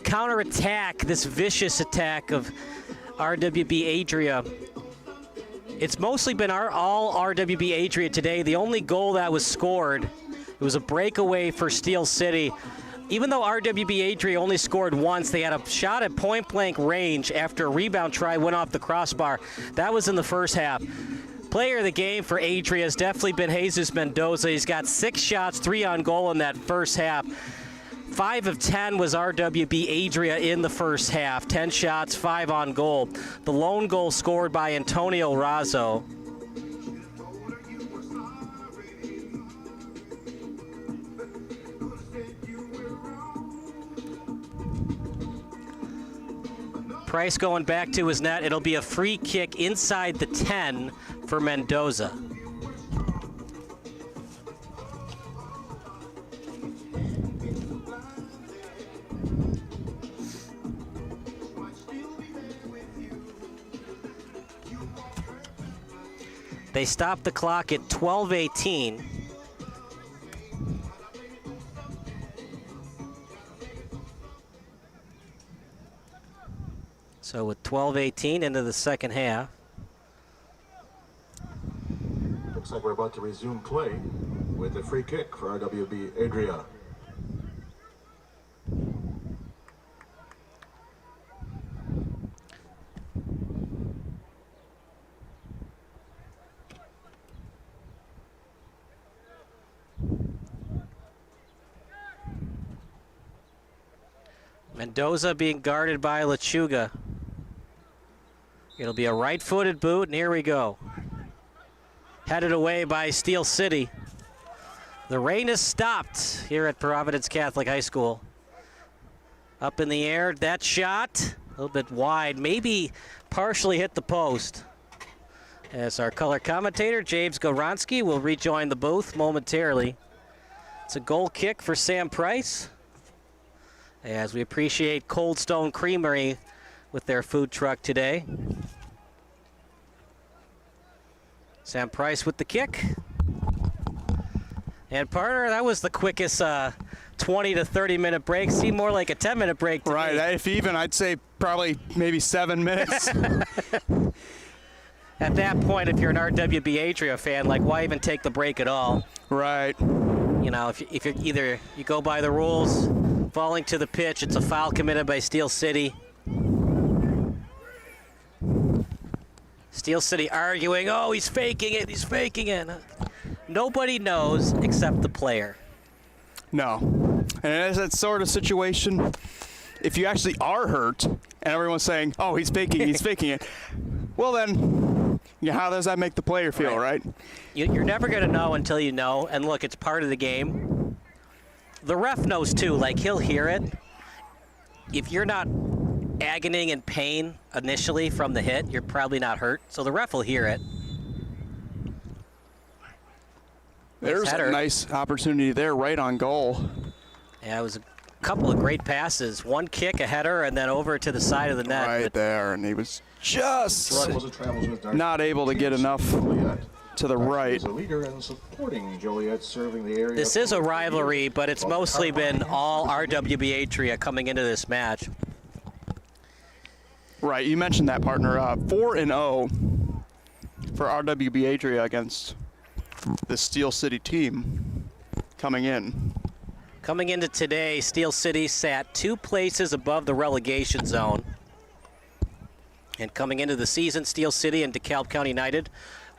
counterattack this vicious attack of RWB Adria. It's mostly been all RWB Adria today. The only goal that was scored, it was a breakaway for Steel City. Even though RWB Adria only scored once, they had a shot at point-blank range after a rebound try went off the crossbar. That was in the first half. Player of the game for Adria has definitely been Jesus Mendoza. He's got 6 shots, 3 on goal in that first half. 5 of 10 was RWB Adria in the first half. 10 shots, 5 on goal. The lone goal scored by Antonio Razzo. Price going back to his net. It'll be a free kick inside the 10 for Mendoza. They stopped the clock at 12:18. So with 12:18 into the second half. Looks like we're about to resume play with a free kick for RWB Adria. Mendoza being guarded by Lechuga. It'll be a right-footed boot, and here we go. Headed away by Steel City. The rain has stopped here at Providence Catholic High School. Up in the air, that shot, a little bit wide, maybe partially hit the post. As our color commentator, James Goronski, will rejoin the booth momentarily. It's a goal kick for Sam Price, as we appreciate Cold Stone Creamery with their food truck today. Sam Price with the kick. And partner, that was the quickest 20 to 30 minute break. Seemed more like a 10-minute break to me. Right, if even, I'd say probably maybe 7 minutes. At that point, if you're an RWB Adria fan, like, why even take the break at all? Right. You know, if you're either you go by the rules, falling to the pitch, it's a foul committed by Steel City. Steel City arguing, oh, he's faking it, he's faking it. Nobody knows except the player. No. And it's that sort of situation, if you actually are hurt and everyone's saying, oh, he's faking it, well then, how does that make the player feel, right? You're never going to know until you know. And look, it's part of the game. The ref knows too, like he'll hear it. If you're not agoning in pain initially from the hit, you're probably not hurt. So the ref will hear it. There's a nice opportunity there right on goal. Yeah, it was a couple of great passes. One kick, a header, and then over to the side of the net. Right there, and he was just not able to get enough to the right. This is a rivalry, but it's mostly been all RWB Adria coming into this match. Right, you mentioned that, partner. 4-0 for RWB Adria against the Steel City team coming in. Coming into today, Steel City sat 2 places above the relegation zone. And coming into the season, Steel City and DeKalb County United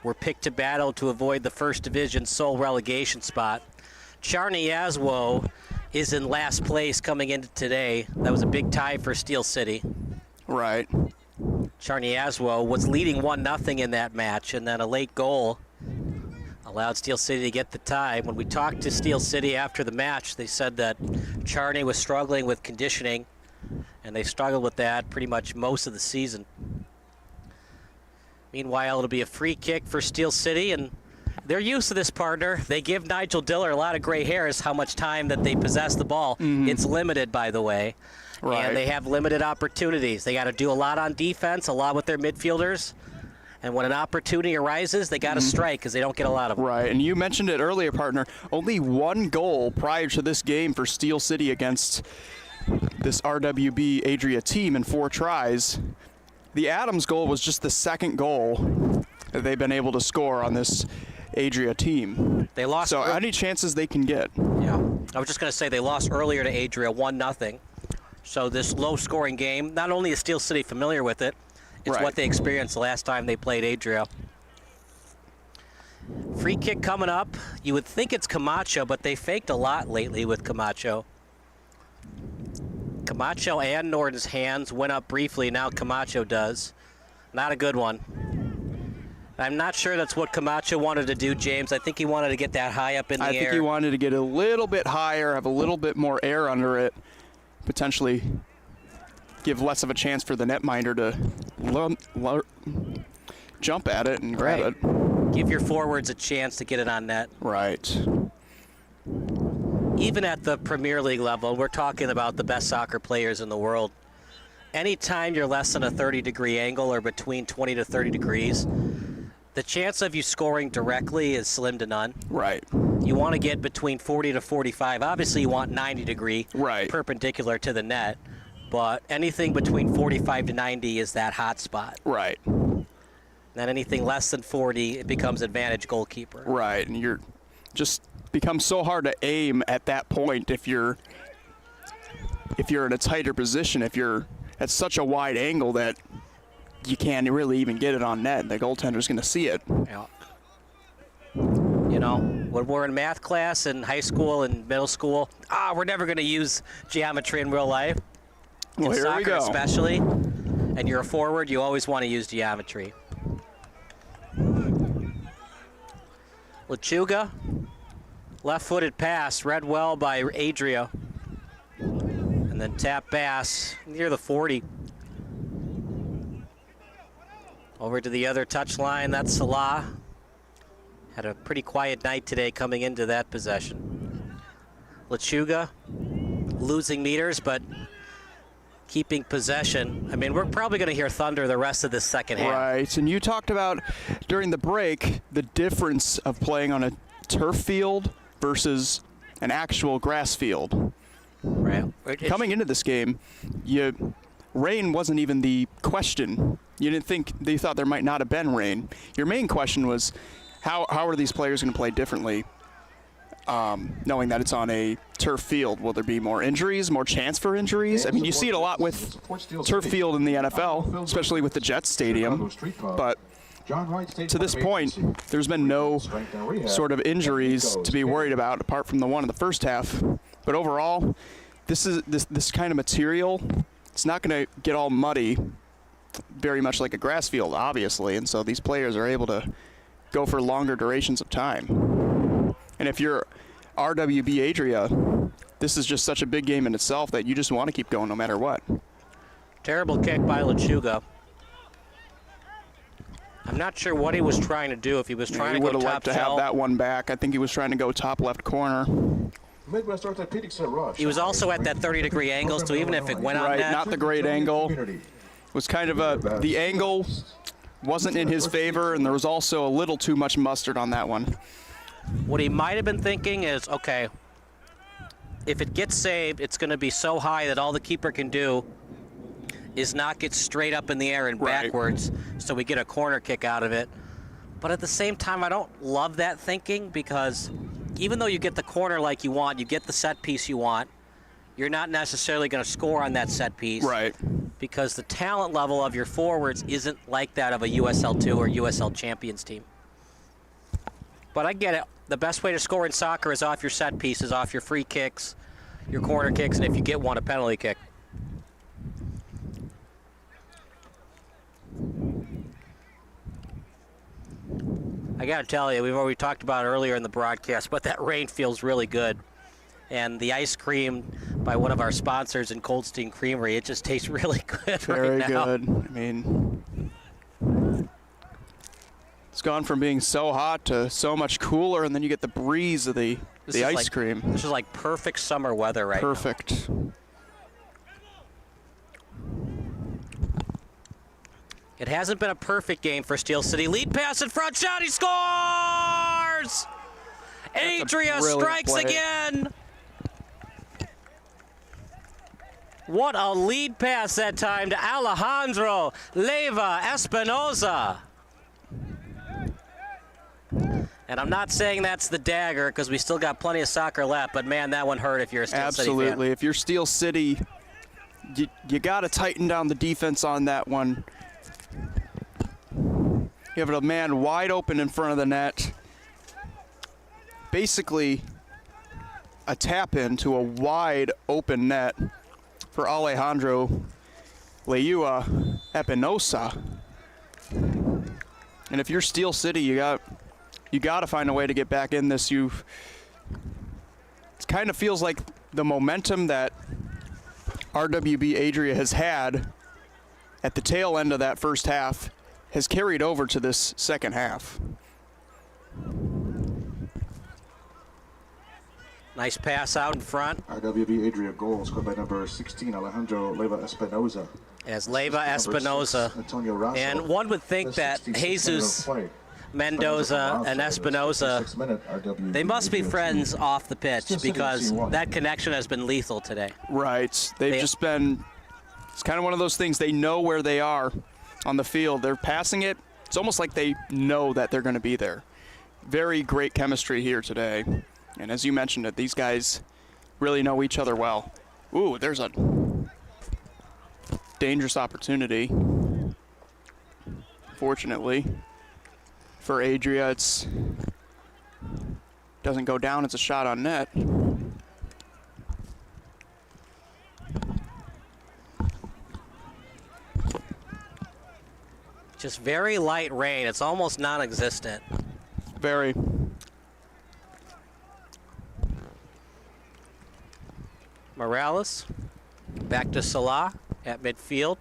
were picked to battle to avoid the First Division sole relegation spot. Charney Yazwo is in last place coming into today. That was a big tie for Steel City. Right. Charney Yazwo was leading 1-0 in that match, and then a late goal allowed Steel City to get the tie. When we talked to Steel City after the match, they said that Charney was struggling with conditioning, and they struggled with that pretty much most of the season. Meanwhile, it'll be a free kick for Steel City, and they're used to this, partner. They give Nigel Diller a lot of gray hairs how much time that they possess the ball. It's limited, by the way. Right. And they have limited opportunities. They got to do a lot on defense, a lot with their midfielders. And when an opportunity arises, they got to strike because they don't get a lot of them. Right, and you mentioned it earlier, partner. Only one goal prior to this game for Steel City against this RWB Adria team in 4 tries. The Adams goal was just the second goal that they've been able to score on this Adria team. They lost. So any chances they can get. Yeah, I was just going to say they lost earlier to Adria 1-0. So this low-scoring game, not only is Steel City familiar with it, it's what they experienced the last time they played Adria. Free kick coming up. You would think it's Camacho, but they faked a lot lately with Camacho. Camacho and Norton's hands went up briefly. Now Camacho does. Not a good one. I'm not sure that's what Camacho wanted to do, James. I think he wanted to get that high up in the air. I think he wanted to get a little bit higher, have a little bit more air under it, potentially give less of a chance for the netminder to jump at it and grab it. Give your forwards a chance to get it on net. Right. Even at the Premier League level, we're talking about the best soccer players in the world. Anytime you're less than a 30-degree angle or between 20 to 30 degrees, the chance of you scoring directly is slim to none. Right. You want to get between 40 to 45. Obviously, you want 90 degree perpendicular to the net. But anything between 45 to 90 is that hot spot. Right. Then anything less than 40, it becomes advantage goalkeeper. Right, and you're just becomes so hard to aim at that point if you're in a tighter position, if you're at such a wide angle that you can't really even get it on net. The goaltender's going to see it. Yeah. You know, when we're in math class in high school and middle school, we're never going to use geometry in real life. Well, in here soccer we go. especially, and you're a forward, you always want to use geometry. Lechuga, left-footed pass, read well by Adria. And then tap pass near the 40. Over to the other touchline, that's Salah. Had a pretty quiet night today coming into that possession. Lechuga losing meters, but keeping possession. I mean, we're probably going to hear thunder the rest of this second half. Right, and you talked about during the break the difference of playing on a turf field versus an actual grass field. Right. Coming into this game, rain wasn't even the question. You didn't think, they thought there might not have been rain. Your main question was, how are these players going to play differently, knowing that it's on a turf field? Will there be more injuries, more chance for injuries? I mean, you see it a lot with turf field in the NFL, especially with the Jets Stadium. But to this point, there's been no sort of injuries to be worried about apart from the one in the first half. But overall, this kind of material, it's not going to get all muddy very much like a grass field, obviously. And so these players are able to go for longer durations of time. And if you're RWB Adria, this is just such a big game in itself that you just want to keep going no matter what. Terrible kick by Lechuga. I'm not sure what he was trying to do. If he was trying to go top would have liked to have that one back. I think he was trying to go top left corner. Midwest Orthopedics at Rush. He was also at that 30-degree angle, so even if it went on net. Not the great angle. It was kind of the angle wasn't in his favor, and there was also a little too much mustard on that one. What he might have been thinking is, okay, if it gets saved, it's going to be so high that all the keeper can do is knock it straight up in the air and backwards, so we get a corner kick out of it. But at the same time, I don't love that thinking, because even though you get the corner like you want, you get the set piece you want, you're not necessarily going to score on that set piece. Right. Because the talent level of your forwards isn't like that of a USL2 or USL Champions team. But I get it. The best way to score in soccer is off your set pieces, off your free kicks, your corner kicks, and if you get one, a penalty kick. I got to tell you, we've already talked about it earlier in the broadcast, but that rain feels really good. And the ice cream by one of our sponsors in Coldstein Creamery, it just tastes really good right now. Very good. I mean, it's gone from being so hot to so much cooler, and then you get the breeze of the ice cream. This is like perfect summer weather right now. Perfect. It hasn't been a perfect game for Steel City. Lead pass in front, shot, he scores! Adria strikes play. again! What a lead pass that time to Alejandro Leyva Espinoza. And I'm not saying that's the dagger because we still got plenty of soccer left, but man, that one hurt if you're a Steel City fan. Absolutely. If you're Steel City, you got to tighten down the defense on that one. You have a man wide open in front of the net. Basically, a tap into a wide open net for Alejandro Leyva Espinoza. And if you're Steel City, you got to find a way to get back in this. It kind of feels like the momentum that RWB Adria has had at the tail end of that first half has carried over to this second half. Nice pass out in front. RWB Adria goal scored by number 16, Alejandro Leyva Espinoza. As Leyva Espinoza. Antonio Rosso. And one would think that Jesus Mendoza and Espinoza, they must be friends off the pitch because that connection has been lethal today. Right. They've just been, it's kind of one of those things, they know where they are on the field. They're passing it. It's almost like they know that they're going to be there. Very great chemistry here today. And as you mentioned it, these guys really know each other well. Ooh, there's a dangerous opportunity. Fortunately for Adria, it's doesn't go down. It's a shot on net. Just very light rain. It's almost non-existent. Very. Morales back to Salah at midfield.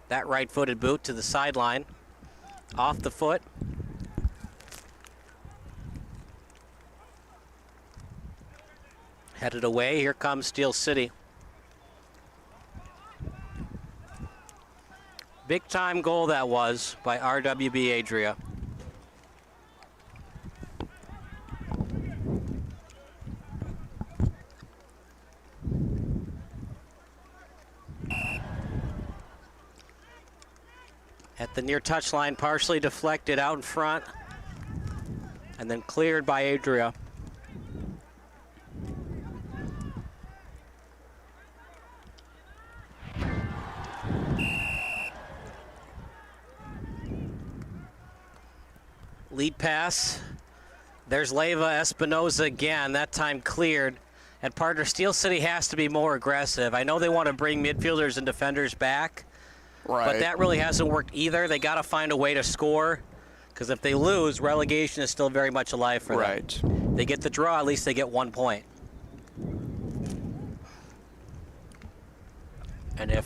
That right-footed boot to the sideline. Off the foot. Headed away. Here comes Steel City. Big time goal that was by RWB Adria. At the near touchline, partially deflected out in front, and then cleared by Adria. Lead pass. There's Leyva Espinoza again, that time cleared. And partner, Steel City has to be more aggressive. I know they want to bring midfielders and defenders back, right, but that really hasn't worked either. They got to find a way to score, because if they lose, relegation is still very much alive for them. They get the draw, at least they get 1 point. And if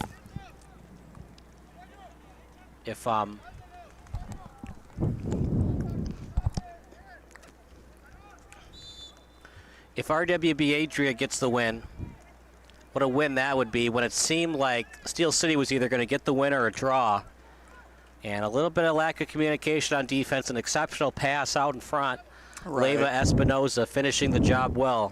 RWB Adria gets the win, what a win that would be when it seemed like Steel City was either going to get the win or a draw. And a little bit of lack of communication on defense, an exceptional pass out in front. Right. Leyva Espinoza finishing the job well.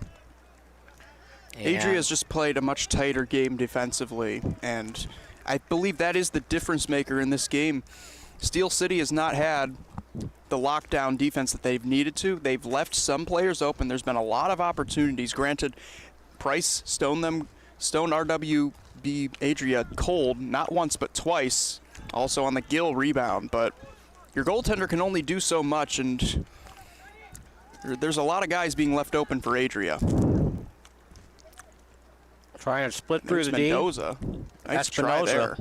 Adria's just played a much tighter game defensively, and I believe that is the difference maker in this game. Steel City has not had the lockdown defense that they've needed to. They've left some players open. There's been a lot of opportunities. Granted, Price stoned RWB Adria cold, not once but twice, also on the Gill rebound. But your goaltender can only do so much, and there's a lot of guys being left open for Adria. Trying to split through the D. Mendoza. Nice try there.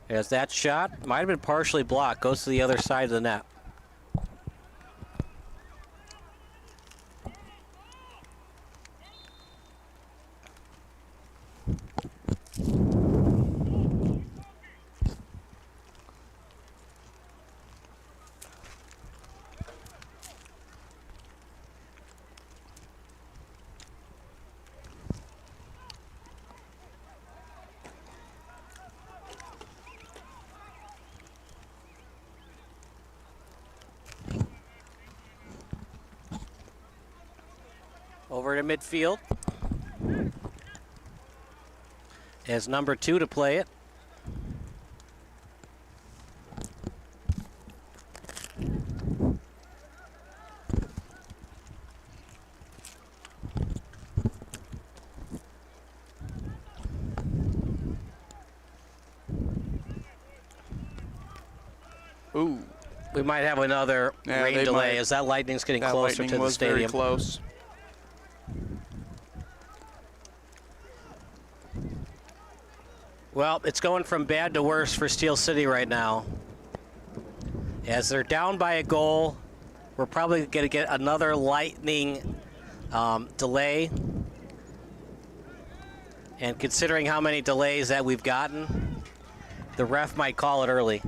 As that shot might have been partially blocked, goes to the other side of the net. Over to midfield. As number 2 to play it. Ooh. We might have another rain delay as that lightning's getting closer to the stadium. Very close. Well, it's going from bad to worse for Steel City right now. As they're down by a goal, we're probably going to get another lightning delay. And considering how many delays that we've gotten, the ref might call it early.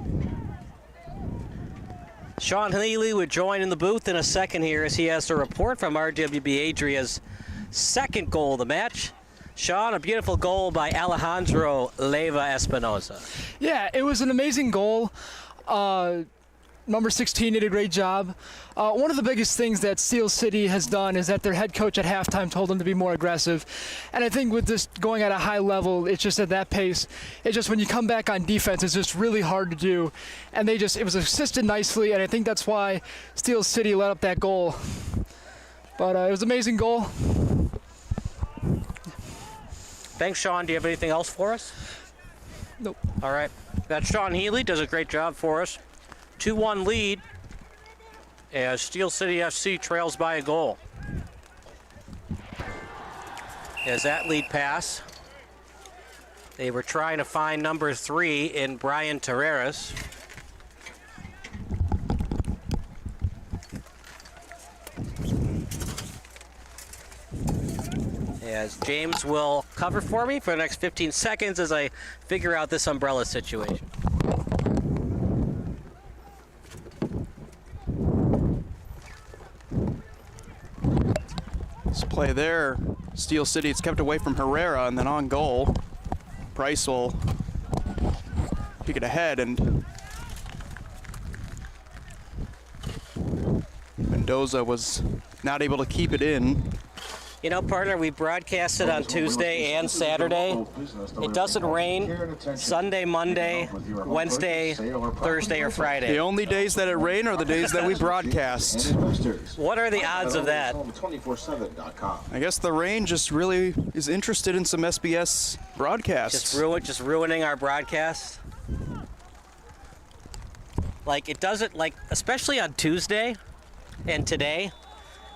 Sean Healy would join in the booth in a second here as he has a report from RWB Adria's second goal of the match. Sean, a beautiful goal by Alejandro Leyva Espinosa. Yeah, it was an amazing goal. Number 16 did a great job. One of the biggest things that Steel City has done is that their head coach at halftime told them to be more aggressive. And I think with this going at a high level, it's just at that pace. It's just when you come back on defense, it's just really hard to do. And it was assisted nicely, and I think that's why Steel City let up that goal. But it was an amazing goal. Thanks, Sean. Do you have anything else for us? Nope. All right. That's Sean Healy. Does a great job for us. 2-1 lead as Steel City FC trails by a goal. As that lead pass, they were trying to find number 3 in Brian Terreras. As James will cover for me for the next 15 seconds as I figure out this umbrella situation. This play there, Steel City, it's kept away from Herrera, and then on goal, Price will kick it ahead, and Mendoza was not able to keep it in. You know, partner, we broadcasted on Tuesday and Saturday. It doesn't rain Sunday, Monday, Wednesday, Thursday, or Friday. The only days that it rain are the days that we broadcast. What are the odds of that? I guess the rain just really is interested in some SBS broadcasts. Just ruining our broadcasts. Like, it doesn't, like, especially on Tuesday and today,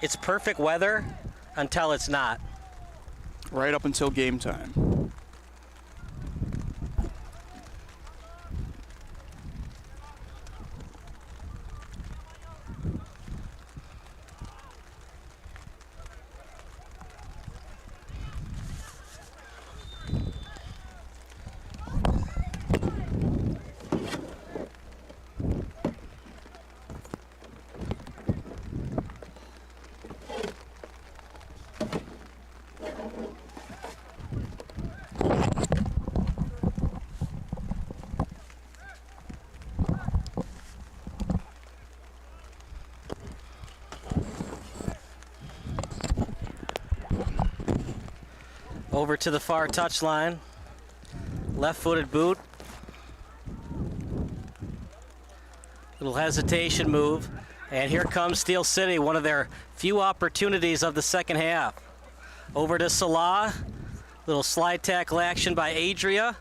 it's perfect weather until it's not. Right up until game time. Over to the far touchline. Left-footed boot. Little hesitation move. And here comes Steel City, one of their few opportunities of the second half. Over to Salah. Little slide tackle action by Adria.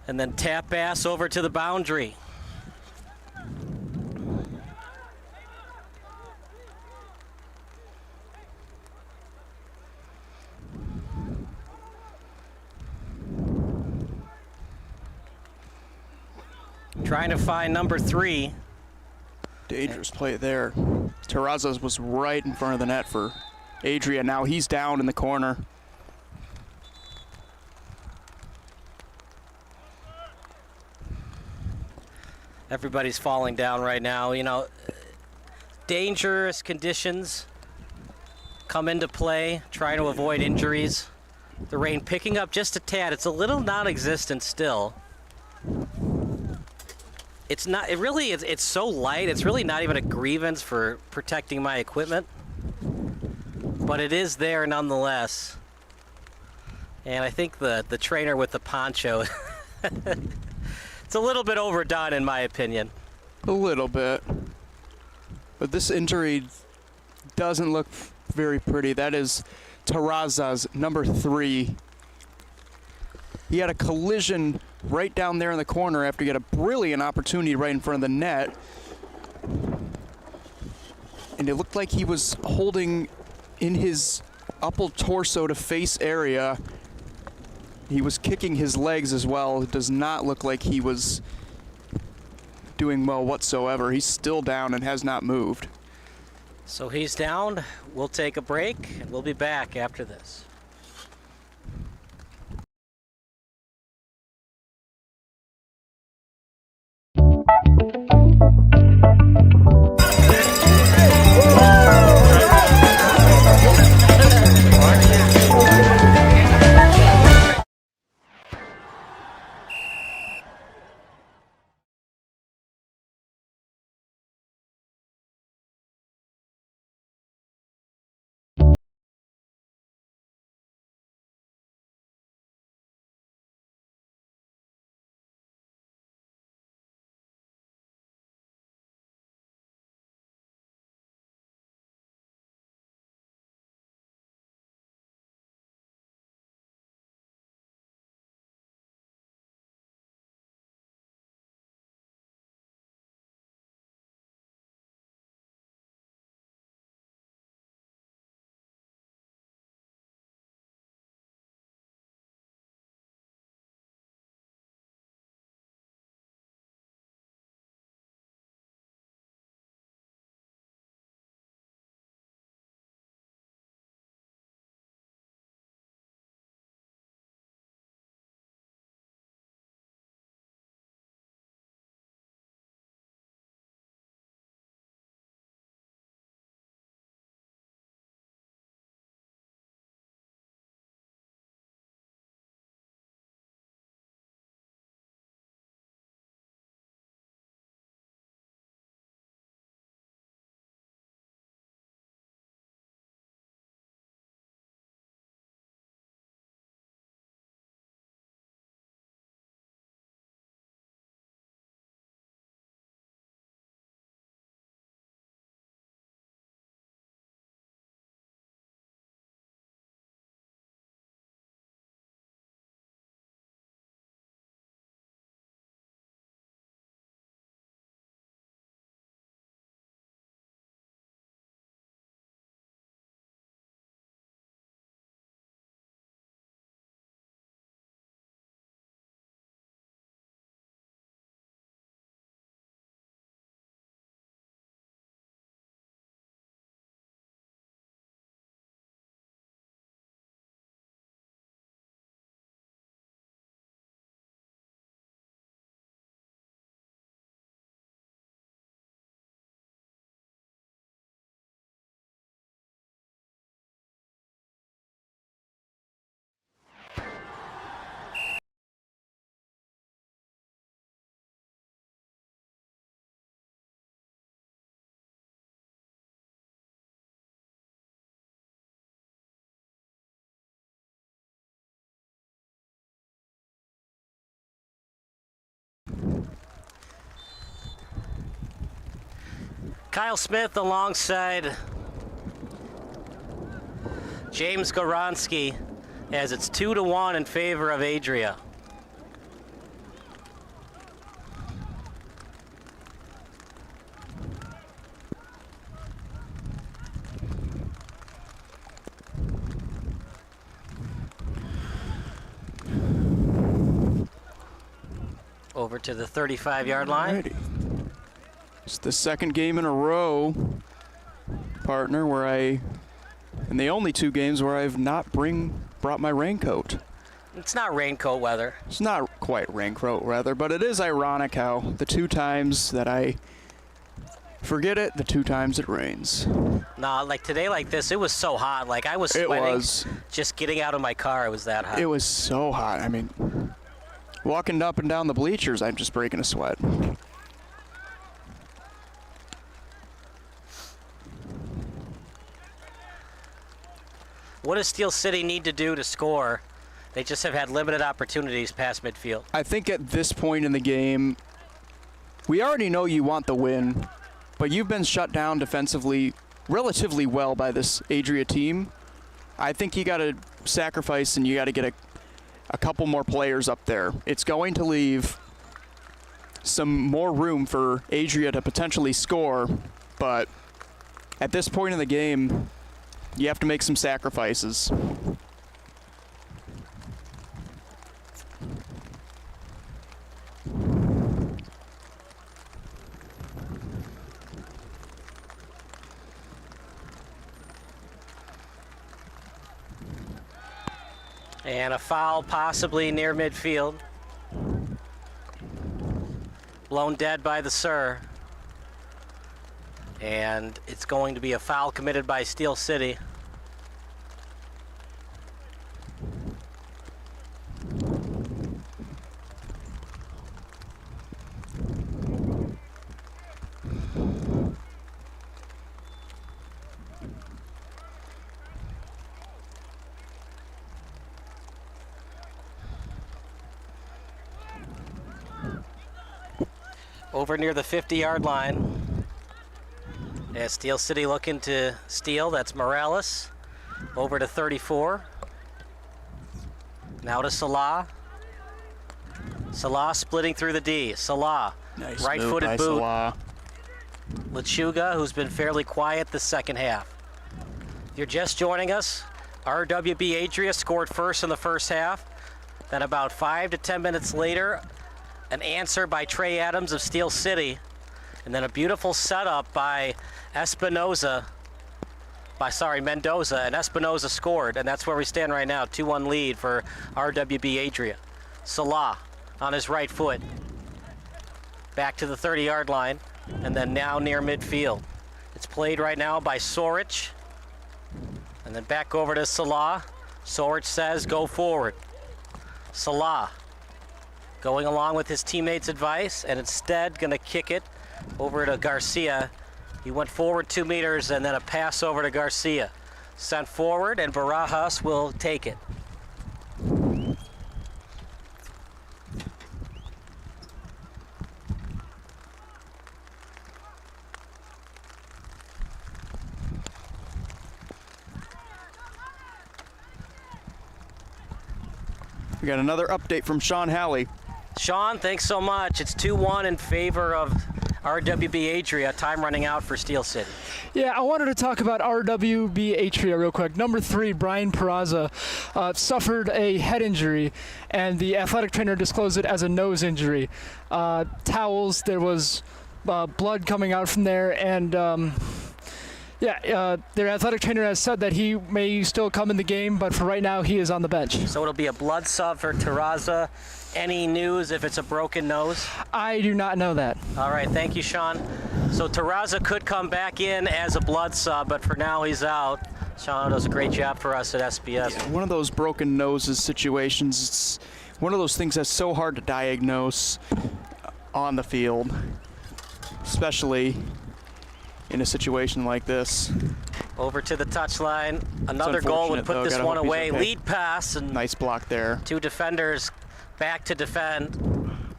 And then tap pass over to the boundary. Trying to find number 3. Dangerous play there. Terrazas was right in front of the net for Adria. Now he's down in the corner. Everybody's falling down right now. You know, dangerous conditions come into play, trying to avoid injuries. The rain picking up just a tad. It's a little non-existent still. It's not, it's so light, it's really not even a grievance for protecting my equipment. but it is there nonetheless. And I think the trainer with the poncho, it's a little bit overdone in my opinion. A little bit. But this injury doesn't look very pretty. That is Terraza's number 3. He had a collision right down there in the corner after he had a brilliant opportunity right in front of the net. And it looked like he was holding in his upper torso to face area. He was kicking his legs as well. It does not look like he was doing well whatsoever. He's still down and has not moved. So he's down. We'll take a break and we'll be back after this. Kyle Smith alongside James Goronski as it's 2-1 in favor of Adria. Over to the 35-yard line. Alrighty. It's the second game in a row, partner, and the only 2 games where I've not brought my raincoat. It's not raincoat weather. It's not quite raincoat weather, but it is ironic how the 2 times that I forget it, the 2 times it rains. Nah, like today like this, it was so hot. Like I was sweating just getting out of my car. It was that hot. It was so hot. I mean, walking up and down the bleachers, I'm just breaking a sweat. What does Steel City need to do to score? They just have had limited opportunities past midfield. I think at this point in the game, we already know you want the win, but you've been shut down defensively relatively well by this Adria team. I think you got to sacrifice and you got to get a couple more players up there. It's going to leave some more room for Adria to potentially score, but at this point in the game, you have to make some sacrifices. And a foul possibly near midfield. Blown dead by the Sir. And it's going to be a foul committed by Steel City. Over near the 50-yard line. As Steel City looking to steal, that's Morales. Over to 34. Now to Salah. Salah splitting through the D. Salah, nice right-footed boot. Salah. Lechuga, who's been fairly quiet the second half. If you're just joining us, RWB Adria scored first in the first half. Then about 5 to 10 minutes later, an answer by Trey Adams of Steel City. And then a beautiful setup by Mendoza, and Espinoza scored, and that's where we stand right now, 2-1 lead for RWB Adria. Salah on his right foot, back to the 30-yard line, and then now near midfield. It's played right now by Sorich, and then back over to Salah. Sorich says, go forward. Salah going along with his teammates' advice, and instead gonna kick it over to Garcia. He went forward 2 meters and then a pass over to Garcia. Sent forward and Barajas will take it. We got another update from Sean Halley. Sean, thanks so much. It's 2-1 in favor of RWB Adria. Time running out for Steel City. Yeah, I wanted to talk about RWB Adria real quick. Number 3, Brian Peraza, suffered a head injury, and the athletic trainer disclosed it as a nose injury. Towels, there was blood coming out from there, and their athletic trainer has said that he may still come in the game, but for right now, he is on the bench. So it'll be a blood sub for Terraza. Any news if it's a broken nose? I do not know that. All right, thank you, Sean. So Terraza could come back in as a blood sub, but for now he's out. Sean does a great job for us at SBS. Yeah, one of those broken noses situations, it's one of those things that's so hard to diagnose on the field, especially in a situation like this. Over to the touchline. Another goal would put this one away. Okay. Lead pass. And nice block there. 2 defenders back to defend.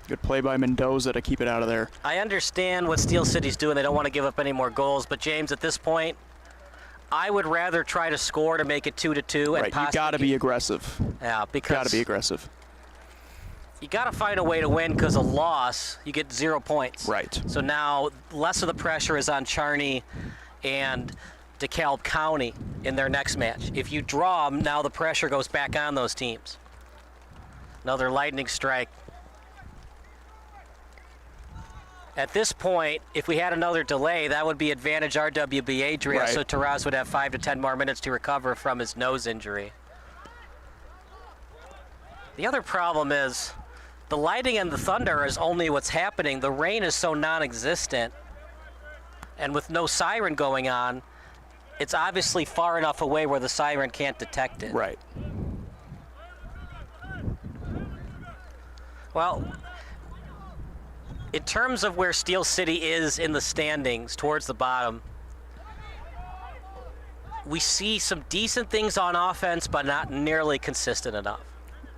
Good play by Mendoza to keep it out of there. I understand what Steel City's doing. They don't want to give up any more goals. But, James, at this point, I would rather try to score to make it 2-2. Right, you got to be aggressive. Yeah, because got to be aggressive. You got to find a way to win, because a loss, you get 0 points. Right. So now less of the pressure is on Charney and DeKalb County in their next match. If you draw, now the pressure goes back on those teams. Another lightning strike. At this point, if we had another delay, that would be advantage RWB Adria, right. So Taraz would have 5 to 10 more minutes to recover from his nose injury. The other problem is the lighting and the thunder is only what's happening. The rain is so non-existent, and with no siren going on, it's obviously far enough away where the siren can't detect it. Right. Well, in terms of where Steel City is in the standings, towards the bottom, we see some decent things on offense, but not nearly consistent enough.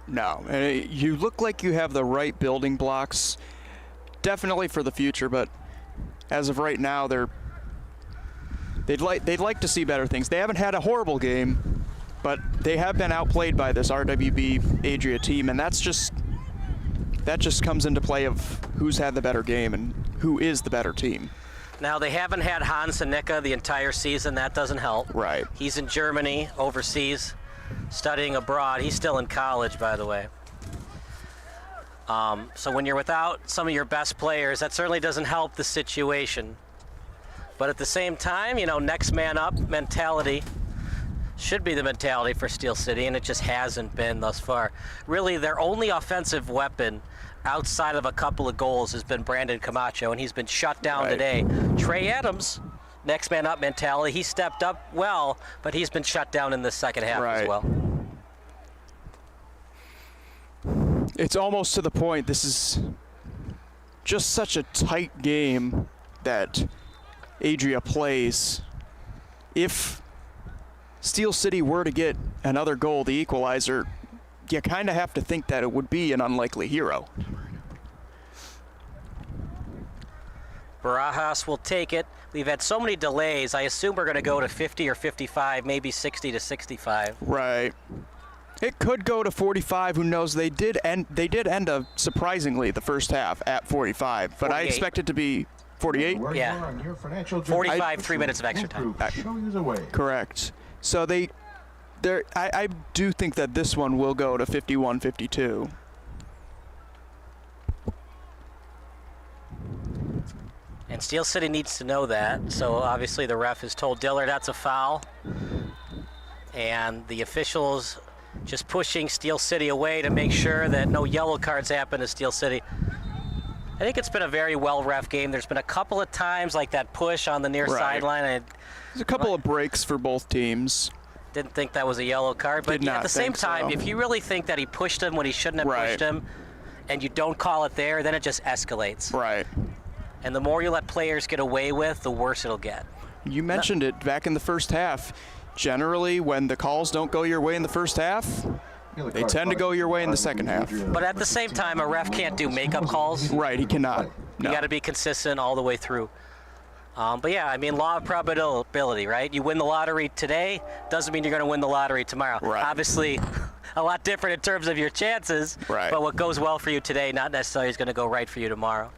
No, you look like you have the right building blocks, definitely for the future, but as of right now, they'd like to see better things. They haven't had a horrible game, but they have been outplayed by this RWB Adria team, and that just comes into play of who's had the better game and who is the better team. Now, they haven't had Hans Senica the entire season. That doesn't help. Right. He's in Germany, overseas, studying abroad. He's still in college, by the way. So when you're without some of your best players, that certainly doesn't help the situation. But at the same time, next man up mentality should be the mentality for Steel City, and it just hasn't been thus far. Really, their only offensive weapon outside of a couple of goals has been Brandon Camacho, and he's been shut down today. Trey Adams, next man up mentality, he stepped up well, but he's been shut down in the second half as well. It's almost to the point, this is just such a tight game that Adria plays. If Steel City were to get another goal, the equalizer, you kind of have to think that it would be an unlikely hero. Barajas will take it. We've had so many delays. I assume we're going to go to 50 or 55, maybe 60 to 65. Right. It could go to 45. Who knows? They did end up surprisingly the first half at 45, but 48. I expect it to be 48. Yeah. 45, 3 minutes of extra time. Correct. So I do think that this one will go to 51, 52. And Steel City needs to know that. So obviously the ref has told Diller that's a foul. And the officials just pushing Steel City away to make sure that no yellow cards happen to Steel City. I think it's been a very well ref game. There's been a couple of times like that push on the near sideline. There's a couple of breaks for both teams. Didn't think that was a yellow card, but at the same time, if you really think that he pushed him when he shouldn't have pushed him, and you don't call it there, then it just escalates. Right. And the more you let players get away with, the worse it'll get. You mentioned it back in the first half. Generally, when the calls don't go your way in the first half, they tend to go your way in the second half. But at the same time, a ref can't do makeup calls. Right, he cannot. You got to be consistent all the way through. But yeah, I mean, law of probability, right? You win the lottery today, doesn't mean you're going to win the lottery tomorrow. Right. Obviously, a lot different in terms of your chances, but what goes well for you today not necessarily is going to go right for you tomorrow.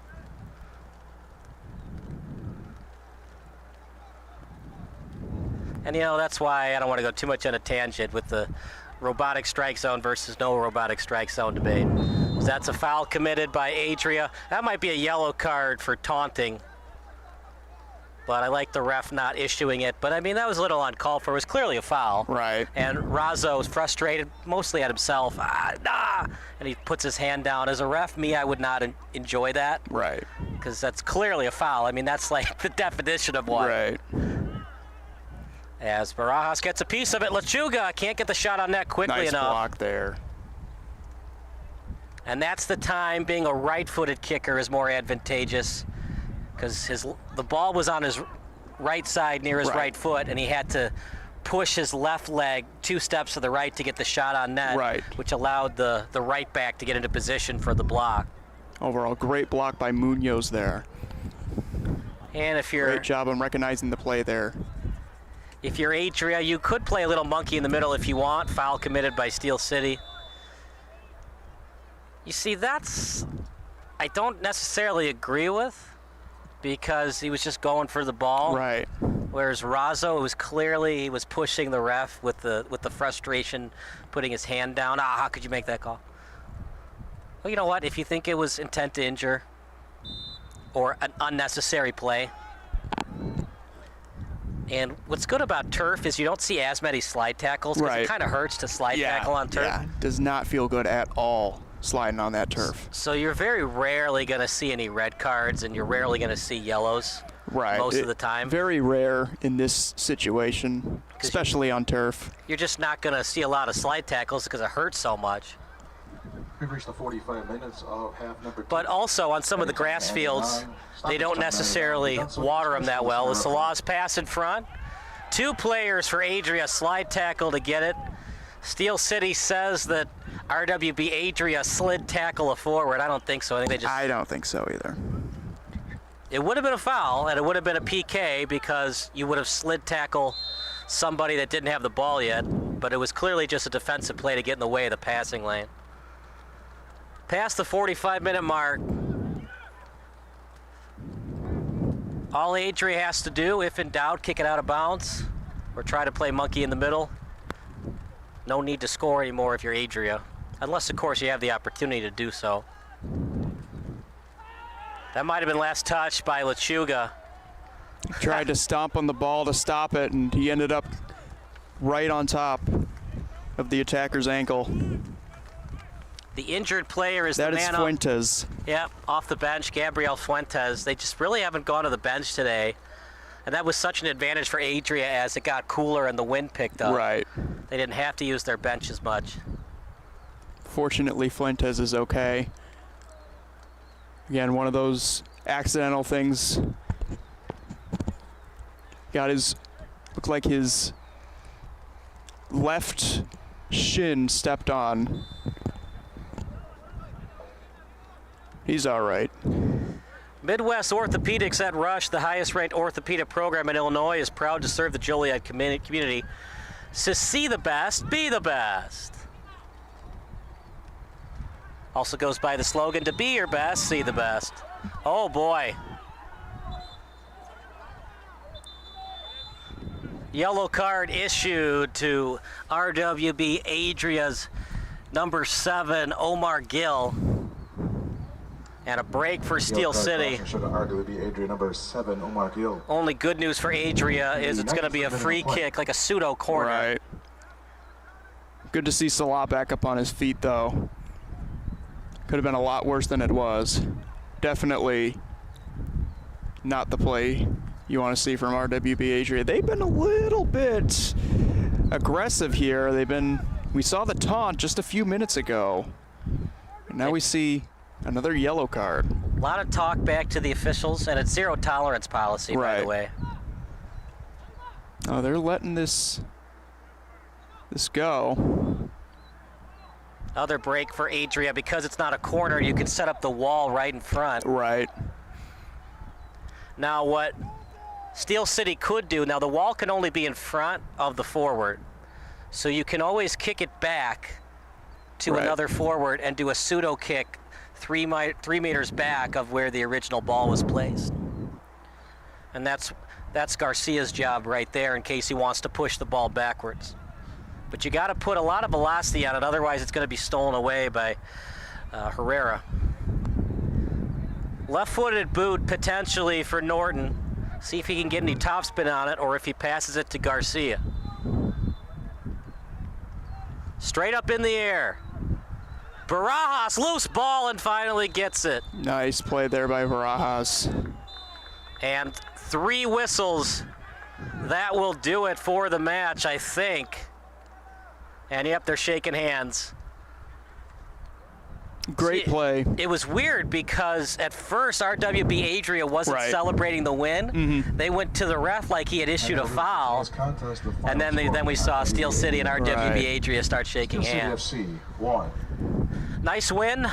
And that's why I don't want to go too much on a tangent with the robotic strike zone versus no robotic strike zone debate. That's a foul committed by Adria. That might be a yellow card for taunting. But I like the ref not issuing it. But I mean, that was a little uncalled for. It was clearly a foul. Right. And Razzo was frustrated, mostly at himself. And he puts his hand down. As a ref, I would not enjoy that. Right. Because that's clearly a foul. I mean, that's like the definition of one. Right. As Barajas gets a piece of it, Lechuga can't get the shot on net quickly enough. Nice block there. And that's the time being a right-footed kicker is more advantageous because the ball was on his right side near his right foot, and he had to push his left leg 2 steps to the right to get the shot on net, which allowed the right back to get into position for the block. Overall, great block by Munoz there. And if you're great job on recognizing the play there. If you're Adria, you could play a little monkey in the middle if you want. Foul committed by Steel City. You see, I don't necessarily agree with because he was just going for the ball. Right. Whereas Razzo, it was clearly he was pushing the ref with the frustration, putting his hand down. How could you make that call? Well, you know what? If you think it was intent to injure or an unnecessary play. And what's good about turf is you don't see as many slide tackles because it kind of hurts to slide tackle on turf. Yeah, does not feel good at all sliding on that turf. So you're very rarely going to see any red cards and you're rarely going to see yellows most of the time. Very rare in this situation, especially on turf. You're just not going to see a lot of slide tackles because it hurts so much. We've reached the 45 minutes of half number 2. But also on some of the grass fields, they don't necessarily water them that well. The Salah's pass in front 2 players for Adria, slide tackle to get it. Steel City says that RWB Adria slid tackle a forward. I don't think so. I don't think so either. It would have been a foul, and it would have been a PK because you would have slid tackle somebody that didn't have the ball yet, but it was clearly just a defensive play to get in the way of the passing lane. Past the 45-minute mark. All Adria has to do, if in doubt, kick it out of bounds or try to play monkey in the middle. No need to score anymore if you're Adria, unless, of course, you have the opportunity to do so. That might have been last touch by Lechuga. Tried to stomp on the ball to stop it, and he ended up right on top of the attacker's ankle. The injured player is the man. That is Fuentes. Yep, off the bench, Gabriel Fuentes. They just really haven't gone to the bench today. And that was such an advantage for Adria as it got cooler and the wind picked up. Right. They didn't have to use their bench as much. Fortunately, Fuentes is okay. Again, one of those accidental things. Looked like his left shin stepped on. He's all right. Midwest Orthopedics at Rush, the highest-ranked orthopedic program in Illinois, is proud to serve the Joliet community. To see the best, be the best. Also goes by the slogan, to be your best, see the best. Oh, boy. Yellow card issued to RWB Adria's number 7, Omar Gill. And a break for Steel City. RWB Adria number 7, Omar Gill. Only good news for Adria is it's going to be a free kick, like a pseudo corner. Right. Good to see Salah back up on his feet, though. Could have been a lot worse than it was. Definitely not the play you want to see from RWB Adria. They've been a little bit aggressive here. We saw the taunt just a few minutes ago. And now we see another yellow card. A lot of talk back to the officials, and it's zero tolerance policy, by the way. Oh, they're letting this go. Other break for Adria. Because it's not a corner, you can set up the wall right in front. Right. Now what Steel City could do, now the wall can only be in front of the forward, so you can always kick it back to another forward and do a pseudo kick 3 meters back of where the original ball was placed. And that's Garcia's job right there in case he wants to push the ball backwards. But you got to put a lot of velocity on it, otherwise it's going to be stolen away by Herrera. Left-footed boot potentially for Norton. See if he can get any topspin on it or if he passes it to Garcia. Straight up in the air. Barajas, loose ball, and finally gets it. Nice play there by Barajas. And 3 whistles. That will do it for the match, I think. And yep, they're shaking hands. Great play. It was weird because at first RWB Adria wasn't celebrating the win. They went to the ref like he had issued a foul. And then we saw Steel City and RWB Adria start shaking hands. Nice win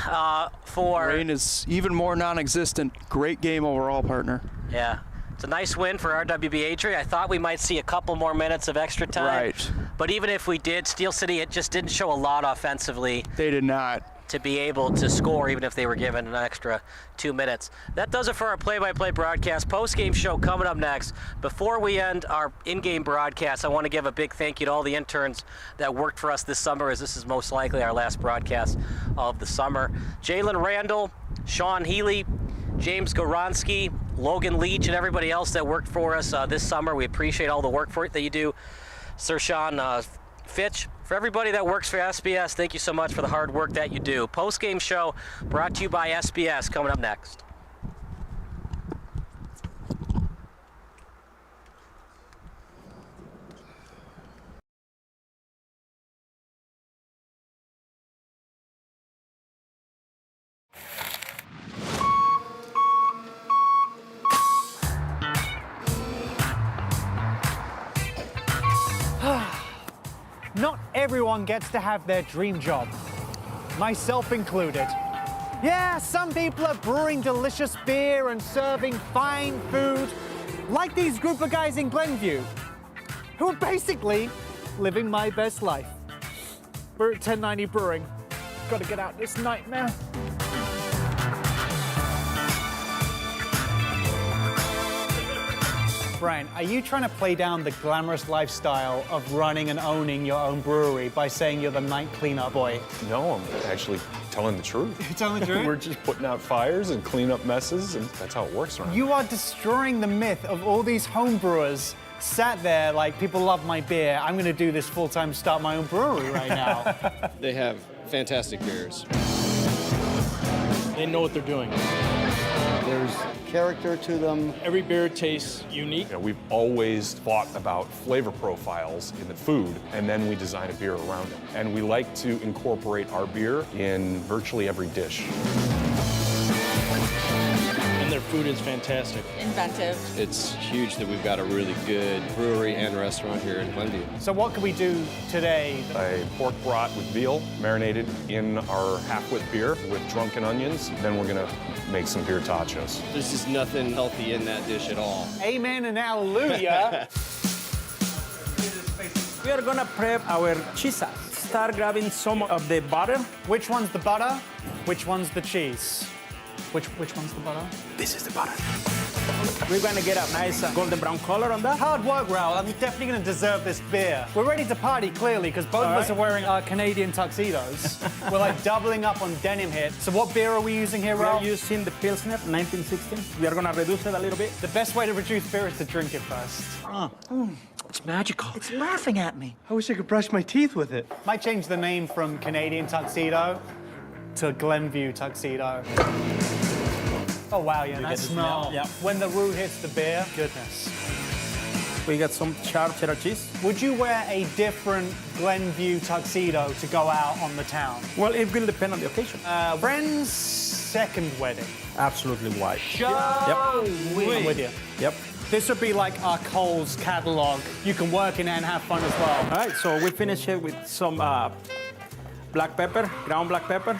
for... Rain is even more non-existent. Great game overall, partner. Yeah. It's a nice win for RWB Adria. I thought we might see a couple more minutes of extra time. Right. But even if we did, Steel City, it just didn't show a lot offensively. They did not. To be able to score, even if they were given an extra 2 minutes. That does it for our play-by-play broadcast. Post-game show coming up next. Before we end our in-game broadcast, I want to give a big thank you to all the interns that worked for us this summer, as this is most likely our last broadcast of the summer. Jalen Randall, Sean Healy, James Goronsky, Logan Leach, and everybody else that worked for us this summer. We appreciate all the work that you do. Sir Sean Fitch, for everybody that works for SBS, thank you so much for the hard work that you do. Post-game show brought to you by SBS coming up next. everyone gets to have their dream job, myself included. Yeah, some people are brewing delicious beer and serving fine food, like these group of guys in Glenview, who are basically living my best life. We're at 1090 Brewing. Gotta get out this nightmare. Brian, are you trying to play down the glamorous lifestyle of running and owning your own brewery by saying you're the night cleanup boy? No, I'm actually telling the truth. You're telling the truth? We're just putting out fires and cleaning up messes, and that's how it works around. You are destroying the myth of all these home brewers sat there like, people love my beer, I'm gonna do this full-time, start my own brewery right now. They have fantastic beers. They know what they're doing. There's character to them. Every beer tastes unique. You know, we've always thought about flavor profiles in the food, and then we design a beer around it. And we like to incorporate our beer in virtually every dish. And their food is fantastic. Inventive. It's huge that we've got a really good brewery and restaurant here in Glenview. So what can we do today? A pork brat with veal marinated in our half-wit beer with drunken onions. Then we're gonna make some beer tachos. There's just nothing healthy in that dish at all. Amen and hallelujah. We are gonna prep our cheese. Start grabbing some of the butter. Which one's the butter? Which one's the cheese? Which one's the butter? This is the butter. We're gonna get a nice golden brown color on that. Hard work, Raul. I'm definitely gonna deserve this beer. We're ready to party, clearly, because both of us are wearing our Canadian tuxedos. We're like doubling up on denim here. So what beer are we using here, Raul? We are using the Pilsner 1916. We are gonna reduce it a little bit. The best way to reduce beer is to drink it first. It's magical. It's laughing at me. I wish I could brush my teeth with it. Might change the name from Canadian tuxedo to Glenview tuxedo. Oh wow, yeah, that smell. Yeah. When the roux hits the beer, goodness. We got some sharp cheddar cheese. Would you wear a different Glenview tuxedo to go out on the town? Well, it will depend on the occasion. Friend's second wedding. Absolutely white. Show Yep. I'm with you. Yep. This would be like our Coles catalog. You can work in it and have fun as well. All right, so we finish it with some black pepper, ground black pepper.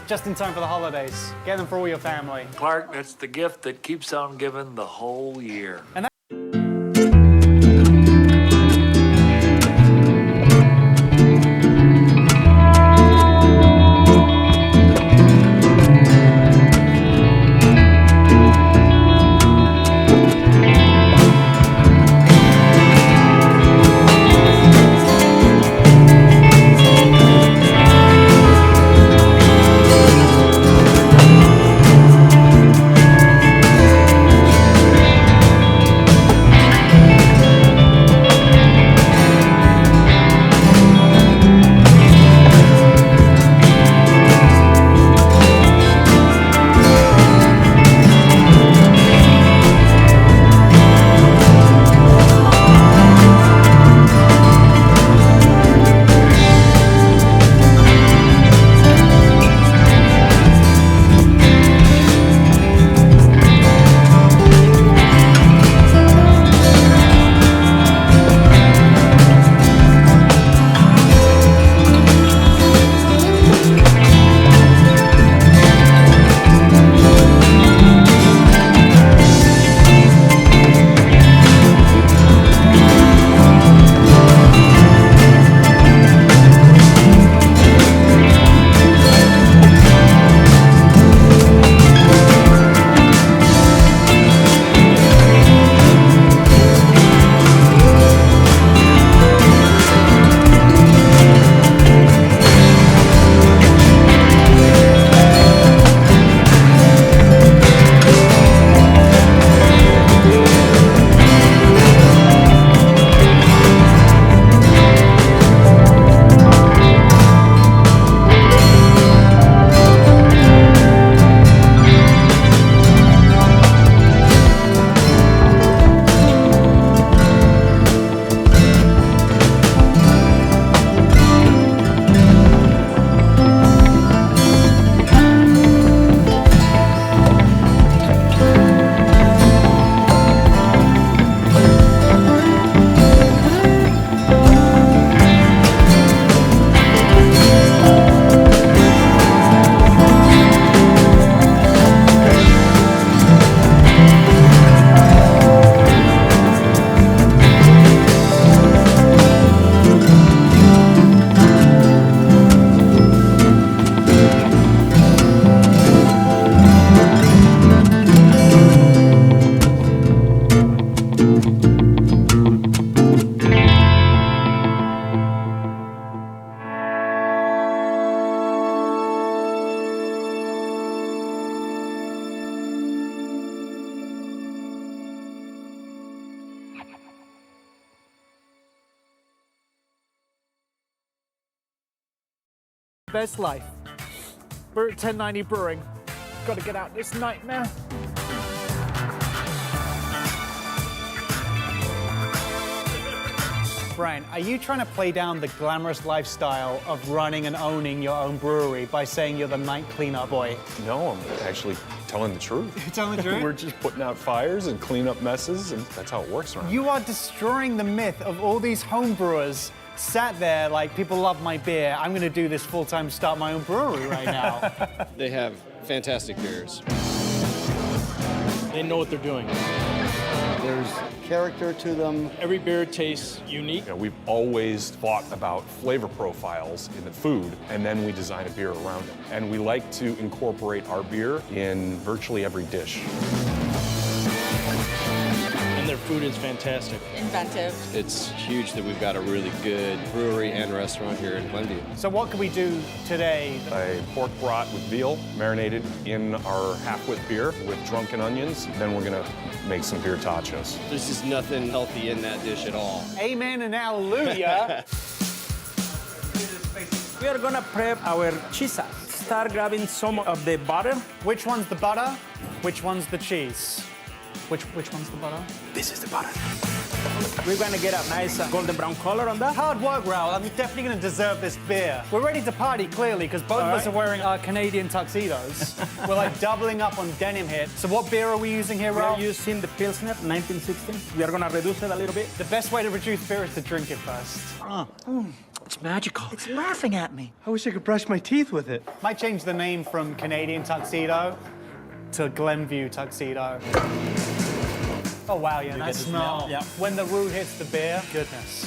Just in time for the holidays. Get them for all your family. Clark, that's the gift that keeps on giving the whole year. And Best life. We're at 1090 Brewing. Gotta get out this nightmare. Brian, are you trying to play down the glamorous lifestyle of running and owning your own brewery by saying you're the night cleanup boy? No, I'm actually telling the truth. You're telling the truth? We're just putting out fires and cleaning up messes, and that's how it works around here. You are destroying the myth of all these home brewers sat there like, people love my beer, I'm gonna do this full-time, start my own brewery right now. They have fantastic beers. They know what they're doing. There's character to them. Every beer tastes unique. You know, we've always thought about flavor profiles in the food, and then we design a beer around it. And we like to incorporate our beer in virtually every dish. And their food is fantastic. Inventive. It's huge that we've got a really good brewery and restaurant here in Glenview. So what can we do today? A pork brat with veal marinated in our half-wit beer with drunken onions. Then we're gonna make some beer tachos. There's just nothing healthy in that dish at all. Amen and hallelujah. We are gonna prep our cheese. Start grabbing some of the butter. Which one's the butter? Which one's the cheese? Which one's the butter? This is the butter. We're gonna get a nice golden brown color on that. Hard work, Raul. I'm definitely gonna deserve this beer. We're ready to party, clearly, because both of us are wearing our Canadian tuxedos. We're like doubling up on denim here. So what beer are we using here, We Raul? are using the Pilsner 1916. We are gonna reduce it a little bit. The best way to reduce beer is to drink it first. It's magical. It's laughing at me. I wish I could brush my teeth with it. Might change the name from Canadian tuxedo to Glenview tuxedo. Oh, wow, yeah, that smell. Yeah. When the root hits the beer, goodness.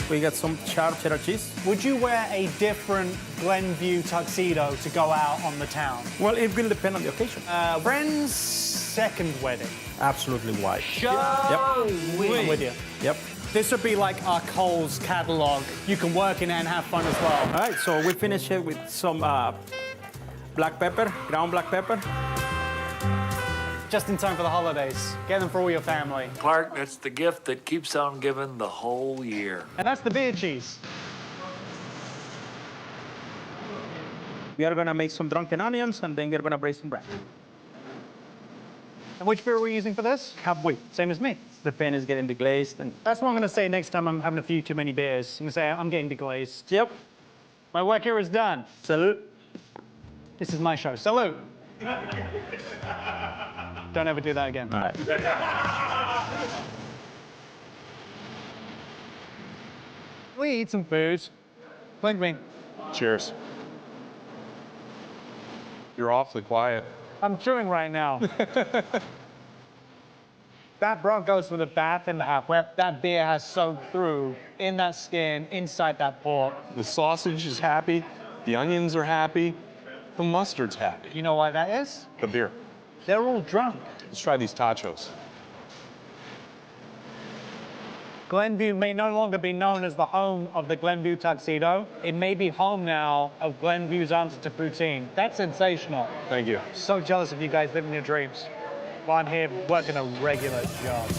We got some sharp cheddar cheese. Would you wear a different Glenview tuxedo to go out on the town? Well, it will depend on the occasion. Friend's second wedding. Absolutely white. Show Yep. I'm with you. Yep. This would be like our Coles catalog. You can work in it and have fun as well. All right, so we finish it with some black pepper, ground black pepper. Just in time for the holidays. Get them for all your family. Clark, that's the gift that keeps on giving the whole year. And that's the beer cheese. We are gonna make some drunken onions, and then we're gonna braise some bread. And which beer are we using for this? Halfway. Same as me. The pen is getting deglazed, and That's what I'm gonna say next time I'm having a few too many beers. I'm gonna say I'm getting deglazed. yep. My work here is done. Salute. This is my show. Salute. Don't ever do that again. All right. We eat some food. Blink me. Cheers. You're awfully quiet. I'm chewing right now. That Broncos with a bath and a half, where that beer has soaked through in that skin, inside that pork. The sausage is happy. The onions are happy. The mustard's happy. You know why that is? The beer. They're all drunk. Let's try these tachos. Glenview may no longer be known as the home of the Glenview tuxedo. It may be home now of Glenview's answer to poutine. That's sensational. Thank you. So jealous of you guys living your dreams. While I'm here working a regular job.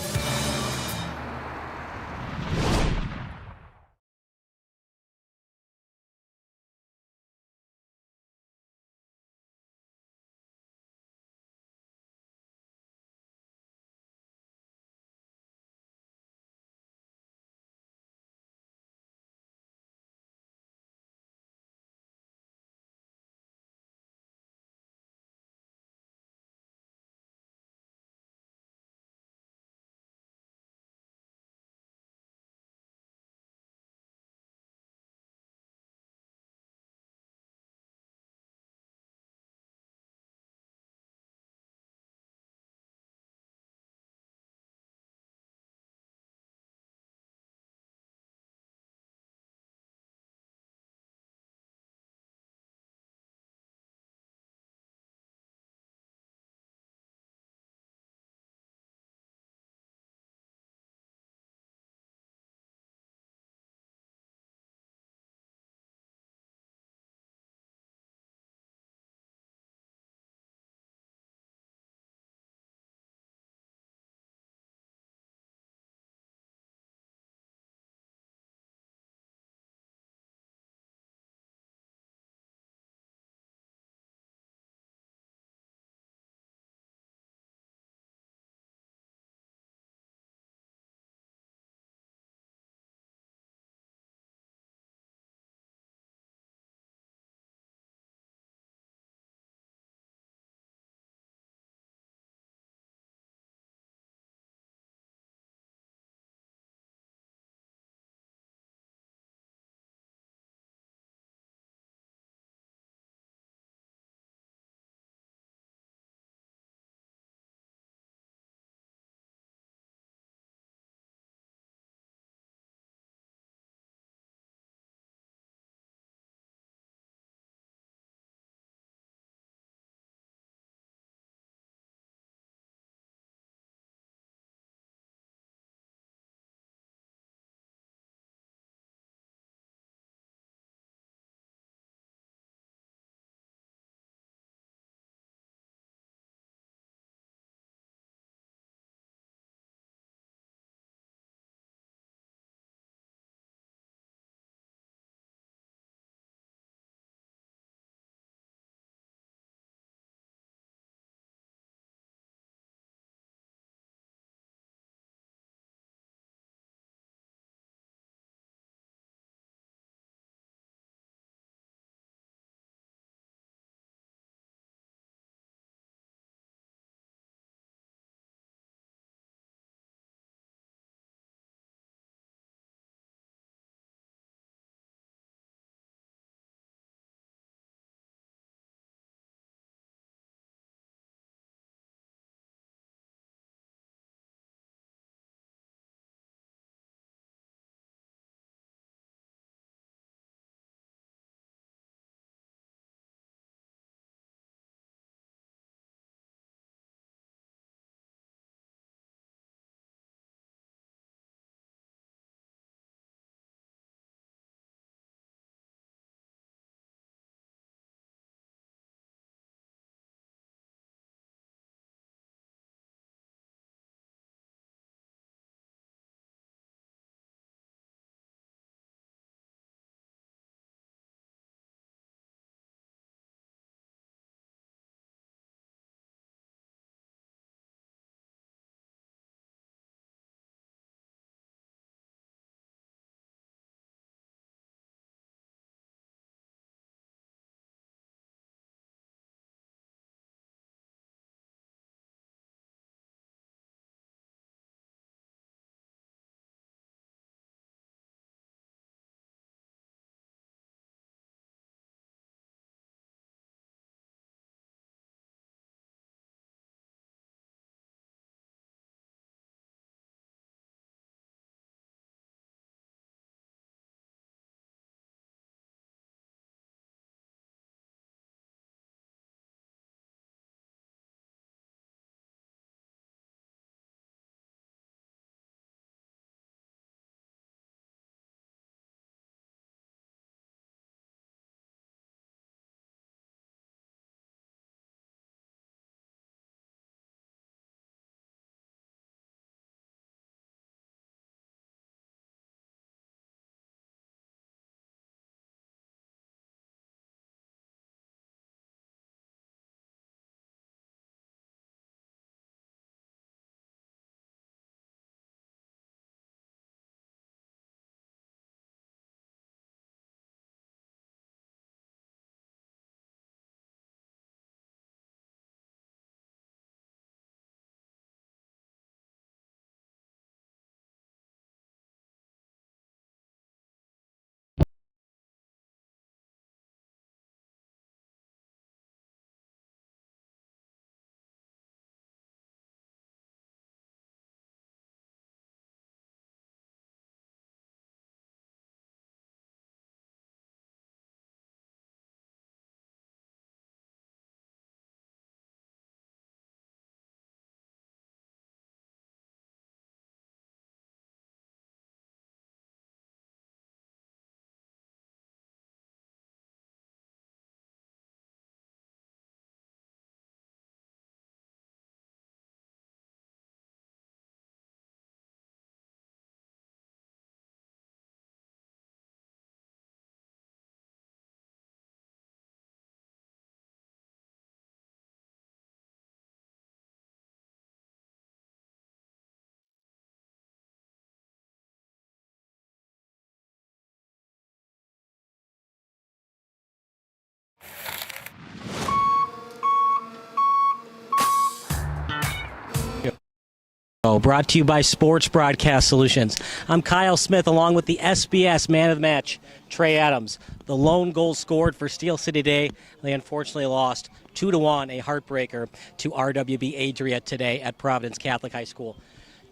Brought to you by Sports Broadcast Solutions. I'm Kyle Smith along with the SBS Man of the Match, Trey Adams. The lone goal scored for Steel City today. They unfortunately lost 2-1, a heartbreaker, to RWB Adria today at Providence Catholic High School.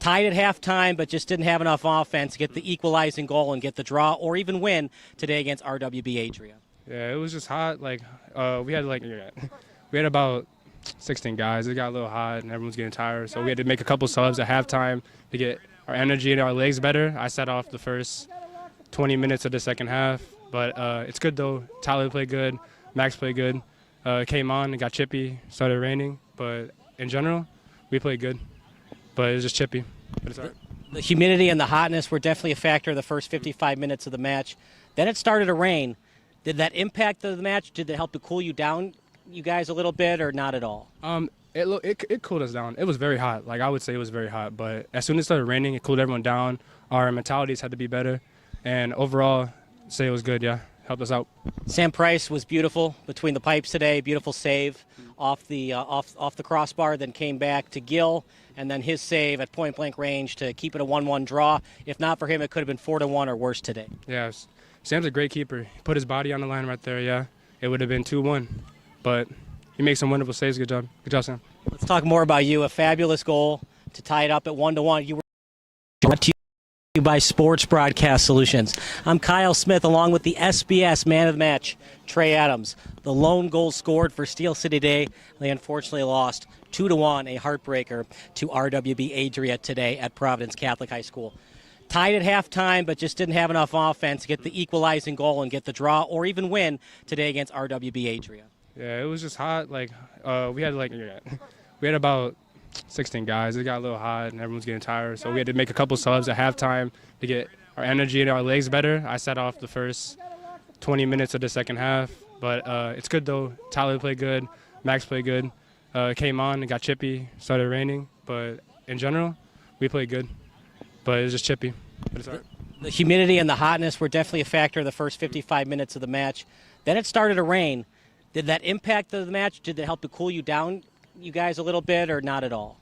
Tied at halftime, but just didn't have enough offense to get the equalizing goal and get the draw or even win today against RWB Adria. Yeah, it was just hot. We had about 16 guys. It got a little hot and everyone's getting tired, so we had to make a couple subs at halftime to get our energy and our legs better. I set off the first 20 minutes of the second half, but it's good though. Tyler played good, Max played good. Came on, it got chippy, started raining, but in general, we played good. But it was just chippy. But it's all right. The humidity and the hotness were definitely a factor the first 55 minutes of the match. Then it started to rain. Did that impact the match? Did it help to cool you down, you guys, a little bit, or not at all? It cooled us down. It was very hot. I would say it was very hot. But as soon as it started raining, it cooled everyone down. Our mentalities had to be better. And overall, say it was good, yeah. Helped us out. Sam Price was beautiful between the pipes today. Beautiful save off the crossbar, then came back to Gill, and then his save at point-blank range to keep it a 1-1 draw. If not for him, it could have been 4-1 or worse today. Yeah, Sam's a great keeper. He put his body on the line right there, yeah. It would have been 2-1. But he makes some wonderful saves. Good job. Good job, Sam. Let's talk more about you. A fabulous goal to tie it up at 1-1. You were brought to you by Sports Broadcast Solutions. I'm Kyle Smith along with the SBS Man of the Match, Trey Adams. The lone goal scored for Steel City today. They unfortunately lost 2-1, a heartbreaker, to RWB Adria today at Providence Catholic High School. Tied at halftime, but just didn't have enough offense to get the equalizing goal and get the draw or even win today against RWB Adria. Yeah, it was just hot. We had about 16 guys. It got a little hot and everyone's getting tired, so we had to make a couple subs at halftime to get our energy and our legs better. I set off the first 20 minutes of the second half, but it's good though. Tyler played good, Max played good. Came on, it got chippy, started raining, but in general, we played good. But it was just chippy. But it's all right. The humidity and the hotness were definitely a factor the first 55 minutes of the match. Then it started to rain. Did that impact the match? Did it help to cool you down, you guys, a little bit, or not at all?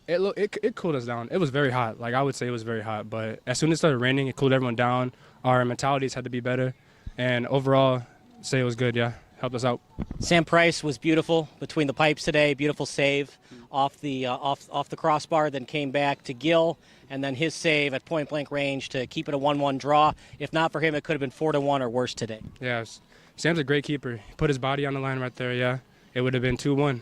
It cooled us down. It was very hot. I would say it was very hot. But as soon as it started raining, it cooled everyone down. Our mentalities had to be better. And overall, say it was good, yeah. Helped us out. Sam Price was beautiful between the pipes today. Beautiful save off the crossbar, then came back to Gill, and then his save at point-blank range to keep it a 1-1 draw. If not for him, it could have been 4-1 or worse today. Yeah, Sam's a great keeper. He put his body on the line right there, yeah. It would have been 2-1.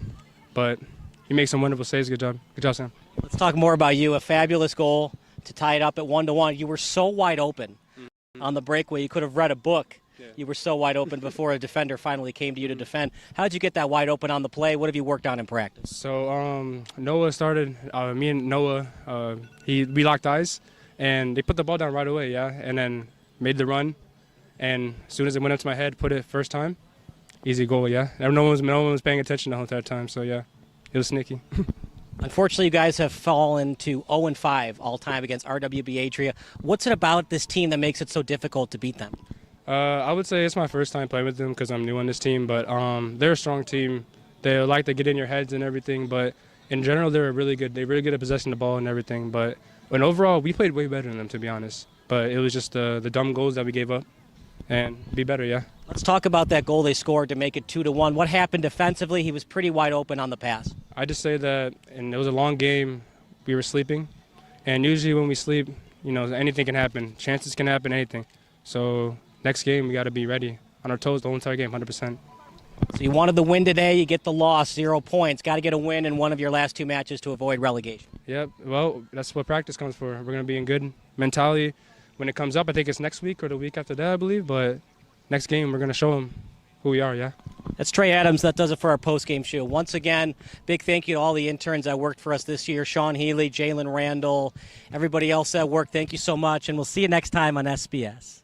But he makes some wonderful saves. Good job. Good job, Sam. Let's talk more about you. A fabulous goal to tie it up at 1-1. You were so wide open on the breakaway. You could have read a book. Yeah. You were so wide open before a defender finally came to you to defend. How did you get that wide open on the play? What have you worked on in practice? So Noah started, me and Noah, we locked eyes, and they put the ball down right away, yeah, and then made the run. And as soon as it went up to my head, put it first time, easy goal, yeah. No one was paying attention the whole entire time, so yeah, it was sneaky. Unfortunately, you guys have fallen to 0-5 all time against RWB Adria. What's it about this team that makes it so difficult to beat them? I would say it's my first time playing with them because I'm new on this team, but they're a strong team. They like to get in your heads and everything, but in general, they're really good at possessing the ball and everything. But when overall, we played way better than them, to be honest. But it was just the dumb goals that we gave up, and be better, yeah. Let's talk about that goal they scored to make it 2-1. What happened defensively? He was pretty wide open on the pass. I just say that, and it was a long game. We were sleeping, and usually when we sleep, anything can happen. Chances can happen, anything. So next game, we got to be ready on our toes the whole entire game, 100%. So you wanted the win today, you get the loss, 0 points. Got to get a win in one of your last 2 matches to avoid relegation. Yep, well, that's what practice comes for. We're going to be in good mentality. When it comes up, I think it's next week or the week after that, I believe. But next game, we're going to show them who we are, yeah. That's Trey Adams. That does it for our post-game show. Once again, big thank you to all the interns that worked for us this year. Sean Healy, Jalen Randall, everybody else that worked. Thank you so much, and we'll see you next time on SBS.